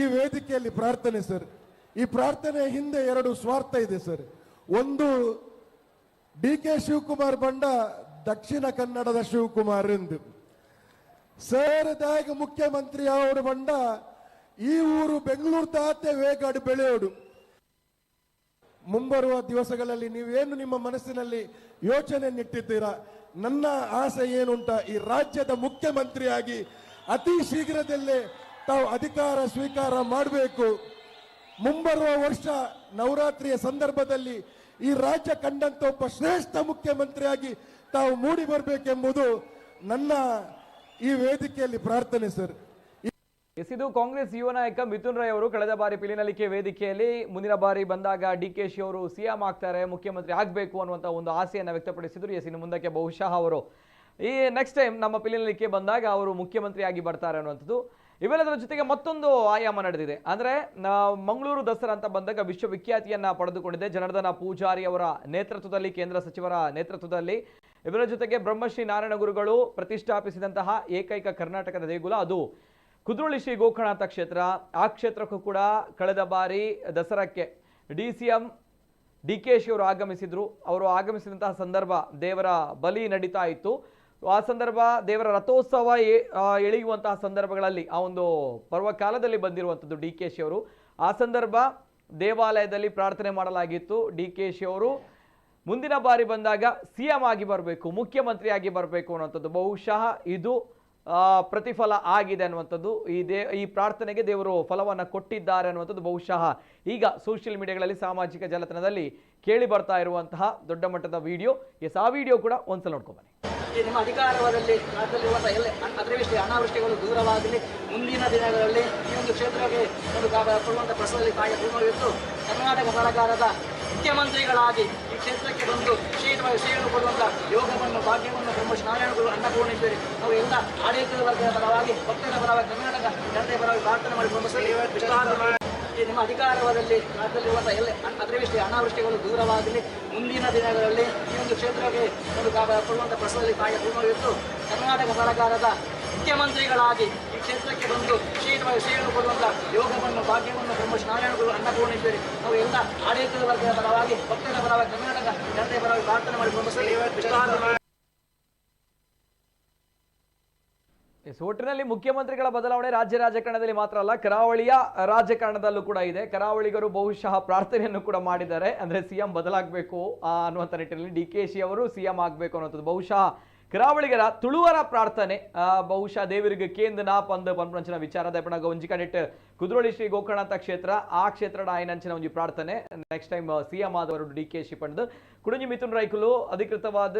ಈ ವೇದಿಕೆಯಲ್ಲಿ ಪ್ರಾರ್ಥನೆ ಸರ್. ಈ ಪ್ರಾರ್ಥನೆ ಹಿಂದೆ 2 ಸ್ವಾರ್ಥ ಇದೆ ಸರ್. ಒಂದು, DK ಶಿವಕುಮಾರ್ ಬಂಡ ದಕ್ಷಿಣ ಕನ್ನಡದ ಶಿವಕುಮಾರ್ ಎಂದು ಸೇರದಾಗ ಮುಖ್ಯಮಂತ್ರಿ ಅವರು ಬಂಡ ಈ ಊರು ಬೆಂಗಳೂರು ತಾತೆ ವೇಗಾಡು ಬೆಳೆಯೋಡು. ಮುಂಬರುವ ದಿವಸಗಳಲ್ಲಿ ನೀವೇನು ನಿಮ್ಮ ಮನಸ್ಸಿನಲ್ಲಿ ಯೋಚನೆ ನಿಟ್ಟಿದ್ದೀರಾ, ನನ್ನ ಆಸೆ ಏನುಂಟ, ಈ ರಾಜ್ಯದ ಮುಖ್ಯಮಂತ್ರಿಯಾಗಿ ಅತಿ ಶೀಘ್ರದಲ್ಲೇ ತಾವು ಅಧಿಕಾರ ಸ್ವೀಕಾರ ಮಾಡಬೇಕು. ಮುಂಬರುವ ವರ್ಷ ನವರಾತ್ರಿಯ ಸಂದರ್ಭದಲ್ಲಿ ಈ ರಾಜ್ಯ ಕಂಡಂತ ಒಬ್ಬ ಶ್ರೇಷ್ಠ ಮುಖ್ಯಮಂತ್ರಿಯಾಗಿ ತಾವು ಮೂಡಿ ಬರಬೇಕೆಂಬುದು ನನ್ನ ಈ ವೇದಿಕೆಯಲ್ಲಿ ಪ್ರಾರ್ಥನೆ ಸರ್. ಇದು ಕಾಂಗ್ರೆಸ್ ಯುವ ನಾಯಕ ಮಿಥುನ್ ರೈ ಅವರು ಕಳೆದ ಬಾರಿ ಪಿಲಿನಲಿಕೆ ವೇದಿಕೆಯಲ್ಲಿ ಮುಂದಿನ ಬಾರಿ ಬಂದಾಗ ಡಿಕೆಶಿ ಅವರು ಸಿಎಂ ಆಗ್ತಾರೆ, ಮುಖ್ಯಮಂತ್ರಿ ಆಗಬೇಕು ಅನ್ನುವಂಥ ಒಂದು ಆಸೆಯನ್ನು ವ್ಯಕ್ತಪಡಿಸಿದ್ರು. ಇನ್ನು ಮುಂದಕ್ಕೆ ಬಹುಶಃ ಅವರು ಈ ನೆಕ್ಸ್ಟ್ ಟೈಮ್ ನಮ್ಮ ಪಿಲಿನಲಿಕೆ ಬಂದಾಗ ಅವರು ಮುಖ್ಯಮಂತ್ರಿಯಾಗಿ ಬರ್ತಾರೆ ಅನ್ನುವಂಥದ್ದು. ಇವೆಲ್ಲದರ ಜೊತೆಗೆ ಮತ್ತೊಂದು ಆಯಾಮ ನಡೆದಿದೆ. ಅಂದರೆ ಮಂಗಳೂರು ದಸರಾ ಅಂತ ಬಂದಾಗ ವಿಶ್ವವಿಖ್ಯಾತಿಯನ್ನು ಪಡೆದುಕೊಂಡಿದೆ. ಜನಾರ್ದನ ಪೂಜಾರಿ ಅವರ ನೇತೃತ್ವದಲ್ಲಿ, ಕೇಂದ್ರ ಸಚಿವರ ನೇತೃತ್ವದಲ್ಲಿ, ಇವರ ಜೊತೆಗೆ ಬ್ರಹ್ಮಶ್ರೀ ನಾರಾಯಣ ಗುರುಗಳು ಪ್ರತಿಷ್ಠಾಪಿಸಿದಂತಹ ಏಕೈಕ ಕರ್ನಾಟಕದ ದೇಗುಲ ಅದು ಕುದ್ರೋಳಿ ಶ್ರೀ ಗೋಕರ್ಣನಾಥ ಕ್ಷೇತ್ರ. ಆ ಕ್ಷೇತ್ರಕ್ಕೂ ಕೂಡ ಕಳೆದ ಬಾರಿ ದಸರಾಕ್ಕೆ DCM DKಶಿ ಅವರು ಆಗಮಿಸಿದ್ರು. ಅವರು ಆಗಮಿಸಿದಂತಹ ಸಂದರ್ಭ ದೇವರ ಬಲಿ ನಡೀತಾ ಇತ್ತು. ಆ ಸಂದರ್ಭ ದೇವರ ರಥೋತ್ಸವ ಎಳೆಯುವಂತಹ ಸಂದರ್ಭಗಳಲ್ಲಿ ಆ ಒಂದು ಪರ್ವಕಾಲದಲ್ಲಿ ಬಂದಿರುವಂಥದ್ದು DKಶಿ ಅವರು. ಆ ಸಂದರ್ಭ ದೇವಾಲಯದಲ್ಲಿ ಪ್ರಾರ್ಥನೆ ಮಾಡಲಾಗಿತ್ತು. DKಶಿ ಅವರು ಮುಂದಿನ ಬಾರಿ ಬಂದಾಗ ಸಿಎಂ ಆಗಿ ಬರಬೇಕು, ಮುಖ್ಯಮಂತ್ರಿಯಾಗಿ ಬರಬೇಕು ಅನ್ನುವಂಥದ್ದು. ಬಹುಶಃ ಇದು ಪ್ರತಿಫಲ ಆಗಿದೆ ಅನ್ನುವಂಥದ್ದು. ಈ ಪ್ರಾರ್ಥನೆಗೆ ದೇವರು ಫಲವನ್ನು ಕೊಟ್ಟಿದ್ದಾರೆ ಅನ್ನುವಂಥದ್ದು ಬಹುಶಃ ಈಗ ಸೋಷಿಯಲ್ ಮೀಡಿಯಾಗಳಲ್ಲಿ, ಸಾಮಾಜಿಕ ಜಾಲತಾಣದಲ್ಲಿ ಕೇಳಿ ಬರ್ತಾ ಇರುವಂತಹ ದೊಡ್ಡ ಮಟ್ಟದ ವಿಡಿಯೋ. ಆ ವಿಡಿಯೋ ಕೂಡ ಒಂದ್ಸಲ ನೋಡ್ಕೊಂಬನ್ನಿ. ನಿಮ್ಮ ಅಧಿಕಾರವಾದಲ್ಲಿ ರಾಜ್ಯದಲ್ಲಿರುವಂತಹ ಎಲ್ಲ ಅತಿವೃಷ್ಟಿ ಅನಾವೃಷ್ಟಿಗಳು ದೂರವಾಗಲಿ. ಮುಂದಿನ ದಿನಗಳಲ್ಲಿ ಈ ಒಂದು ಕ್ಷೇತ್ರಕ್ಕೆ ಒಂದು ಕೊಡುವಂಥ ಪ್ರಸವದಲ್ಲಿ ತಾಯಿಯ ಪೂರ್ಣವಿತ್ತು ಕರ್ನಾಟಕ ಸರ್ಕಾರದ ಮುಖ್ಯಮಂತ್ರಿಗಳಾಗಿ ಈ ಕ್ಷೇತ್ರಕ್ಕೆ ಬಂದು ಶ್ರೀಗಳು ಸೇವೆಯನ್ನು ಕೊಡುವಂಥ ಯೋಗವನ್ನು, ಭಾಗ್ಯವನ್ನು ಬ್ರಹ್ಮಶ್ರೀ ನಾರಾಯಣಗಳು ಅನ್ನಪೂರ್ಣಿದ್ದೇವೆ. ನಾವು ಎಲ್ಲ ಆಡಳಿತದ ವರ್ಗದ ಪರವಾಗಿ, ಭಕ್ತರ ಪರವಾಗಿ, ಕರ್ನಾಟಕ ಜನತೆಯ ಪರವಾಗಿ ಪ್ರಾರ್ಥನೆ ಮಾಡಿಕೊಂಡು ನಿಮ್ಮ ಅಧಿಕಾರವಾದಲ್ಲಿ ರಾಜ್ಯದಲ್ಲಿರುವಂತಹ ಎಲ್ಲ ಅತಿವೃಷ್ಟಿ ಅನಾವೃಷ್ಟಿಗಳು ದೂರವಾಗಲಿ. ಮುಂದಿನ ದಿನಗಳಲ್ಲಿ ಈ ಒಂದು ಕ್ಷೇತ್ರಕ್ಕೆ ಒಂದು ಕೊಡುವಂಥ ಪ್ರಸವದಲ್ಲಿ ತಾಯಿಯ ಪೂರ್ಣವಿತ್ತು ಕರ್ನಾಟಕ ಸರ್ಕಾರದ ಮುಖ್ಯಮಂತ್ರಿಗಳಾಗಿ ಈ ಕ್ಷೇತ್ರಕ್ಕೆ ಬಂದು ಶ್ರೀಗಳು ಸೇವೆಯನ್ನು ಕೊಡುವಂಥ ಯೋಗವನ್ನು, ಭಾಗ್ಯವನ್ನು ಬ್ರಹ್ಮಶ್ರೀ ನಾರಾಯಣಗಳು ಅನ್ನಪೂರ್ಣಿದ್ದೇವೆ. ನಾವು ಎಲ್ಲ ಆಡಳಿತದ ವರ್ಗದ ಪರವಾಗಿ, ಭಕ್ತರ ಪರವಾಗಿ, ಕರ್ನಾಟಕ ಜನತೆಯ ಪರವಾಗಿ ಪ್ರಾರ್ಥನೆ ಮಾಡಿಕೊಂಡು ಒಟ್ಟಿನಲ್ಲಿ ಮುಖ್ಯಮಂತ್ರಿಗಳ ಬದಲಾವಣೆ ರಾಜ್ಯ ರಾಜಕಾರಣದಲ್ಲಿ ಮಾತ್ರ ಅಲ್ಲ, ಕರಾವಳಿಯ ರಾಜಕಾರಣದಲ್ಲೂ ಕೂಡ ಇದೆ. ಕರಾವಳಿಗರು ಬಹುಶಃ ಪ್ರಾರ್ಥನೆಯನ್ನು ಕೂಡ ಮಾಡಿದ್ದಾರೆ. ಅಂದರೆ ಸಿಎಂ ಬದಲಾಗಬೇಕು ಅನ್ನುವಂಥ ನಿಟ್ಟಿನಲ್ಲಿ DKಶಿ ಅವರು ಸಿಎಂ ಆಗಬೇಕು ಅನ್ನುವಂಥದ್ದು ಬಹುಶಃ ಕರಾವಳಿಗರ ತುಳುವರ ಪ್ರಾರ್ಥನೆ. ಬಹುಶಃ ದೇವರಿಗೆ ಕೇಂದ್ರ ಪಂದ್ ಪಂಪಂಚಿನ ವಿಚಾರ ದಯಪಣ ಒಂಜಿಕನೆಟ್ ಕುದ್ರೋಳಿ ಶ್ರೀ ಗೋಕರ್ಣನಾಥ ಕ್ಷೇತ್ರ ಆ ಕ್ಷೇತ್ರದ ಆಯ್ನಂಚಿನ ಒಂದು ಪ್ರಾರ್ಥನೆ ನೆಕ್ಸ್ಟ್ ಟೈಮ್ ಸಿಎಂ ಆದವರು DKಶಿ ಪಂಡ್ ಕುಡುಂಜಿ ಮಿಥುನ್ ರೈಕುಲು ಅಧಿಕೃತವಾದ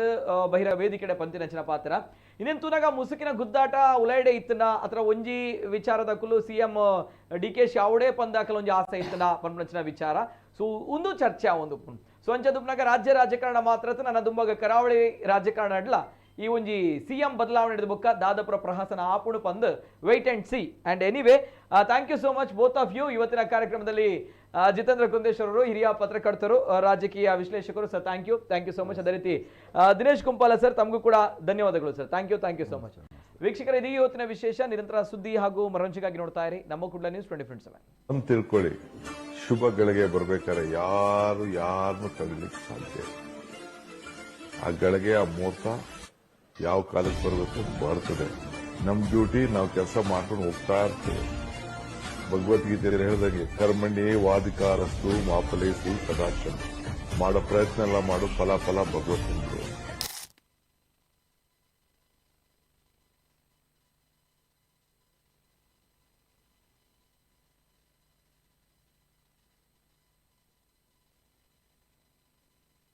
ಬಹಿರಂಗ ವೇದಿಕೆಡೆ ಪಂತಿನಂಚಿನ ಪಾತ್ರ. ಇನ್ನೇನು ತೂನಾಗ ಮುಸುಕಿನ ಗುದ್ದಾಟ ಉಲೈಡೆ ಇತ್ತನ ಅಥವಾ ಒಂಜಿ ವಿಚಾರದ ಕುಲು ಸಿಎಂ DKಶಿ ಅವಡೇ ಪಂದಾಕಲು ಒಂಜಿ ಆಸೆ ಇತ್ತನ ಪಂಪಂಚಿನ ವಿಚಾರ. ಸೊ ಒಂದು ಚರ್ಚೆ ಒಂದು ಸೊ ಅಂಚದುಪ್ನಾಗ ರಾಜ್ಯ ರಾಜಕಾರಣ ಮಾತ್ರ ನನ್ನ ದುಂಬಾಗ ಕರಾವಳಿ ರಾಜಕಾರಣ ಅಡ್ಲ ಈ ಒಂಜಿ ಸಿಎಂ ಬದಲಾವಣೆ ಬೊಕ್ಕ ದಾದಪುರ ಪ್ರಹಸನ ಆಪುಣು ಪಂದ್ wait and see. And anyway thank you so much both of you. ಇವತ್ತಿನ ಕಾರ್ಯಕ್ರಮದಲ್ಲಿ ಜಿತೇಂದ್ರ ಕುಂದೇಶ್ವರ್ ಅವರು, ಹಿರಿಯ ಪತ್ರಕರ್ತರು, ರಾಜಕೀಯ ವಿಶ್ಲೇಷಕರು. Sir thank you so much. ಅದೇ ರೀತಿ ದಿನೇಶ್ ಕುಂಪಾಲ ಸರ್, ತಮಗೂ ಕೂಡ ಧನ್ಯವಾದಗಳು sir. Thank you so much. ವೀಕ್ಷಕರ, ಇದೀಗ ಇವತ್ತಿನ ವಿಶೇಷ. ನಿರಂತರ ಸುದ್ದಿ ಹಾಗೂ ಮನರಂಜನೆಗಾಗಿ ನೋಡ್ತಾ ಇರಿ ನಮ್ಮ ಕುಡ್ಲ ನ್ಯೂಸ್ 24/7. ತಿಳ್ಕೊಳ್ಳಿ, ಶುಭ ಗಳಿಗೆ ಬರ್ಬೇಕಾದ್ರೆ ಯಾರನ್ನು ತಡಿಲಿಕ್ಕೆ ಸಾಧ್ಯ. ಆ ಗಳಿಗೆ, ಆ ಮುಹೂರ್ತ ಯಾವ ಕಾಲಕ್ಕೆ ಬರಬೇಕು ಬರ್ತದೆ. ನಮ್ ಡ್ಯೂಟಿ ನಾವು ಕೆಲಸ ಮಾಡ್ಕೊಂಡು ಹೋಗ್ತಾ ಇರ್ತೇವೆ. ಭಗವದ್ಗೀತೆಯಲ್ಲಿ ಹೇಳಿದಂಗೆ ಕರ್ಮಣ್ಯೇ ವಾಧಿಕಾರಸ್ತು ಮಾಫಲೇಸು ಕದಾಚನ. ಮಾಡೋ ಪ್ರಯತ್ನ ಎಲ್ಲ ಮಾಡು, ಫಲ ಭಗವಂತನಿಗೆ.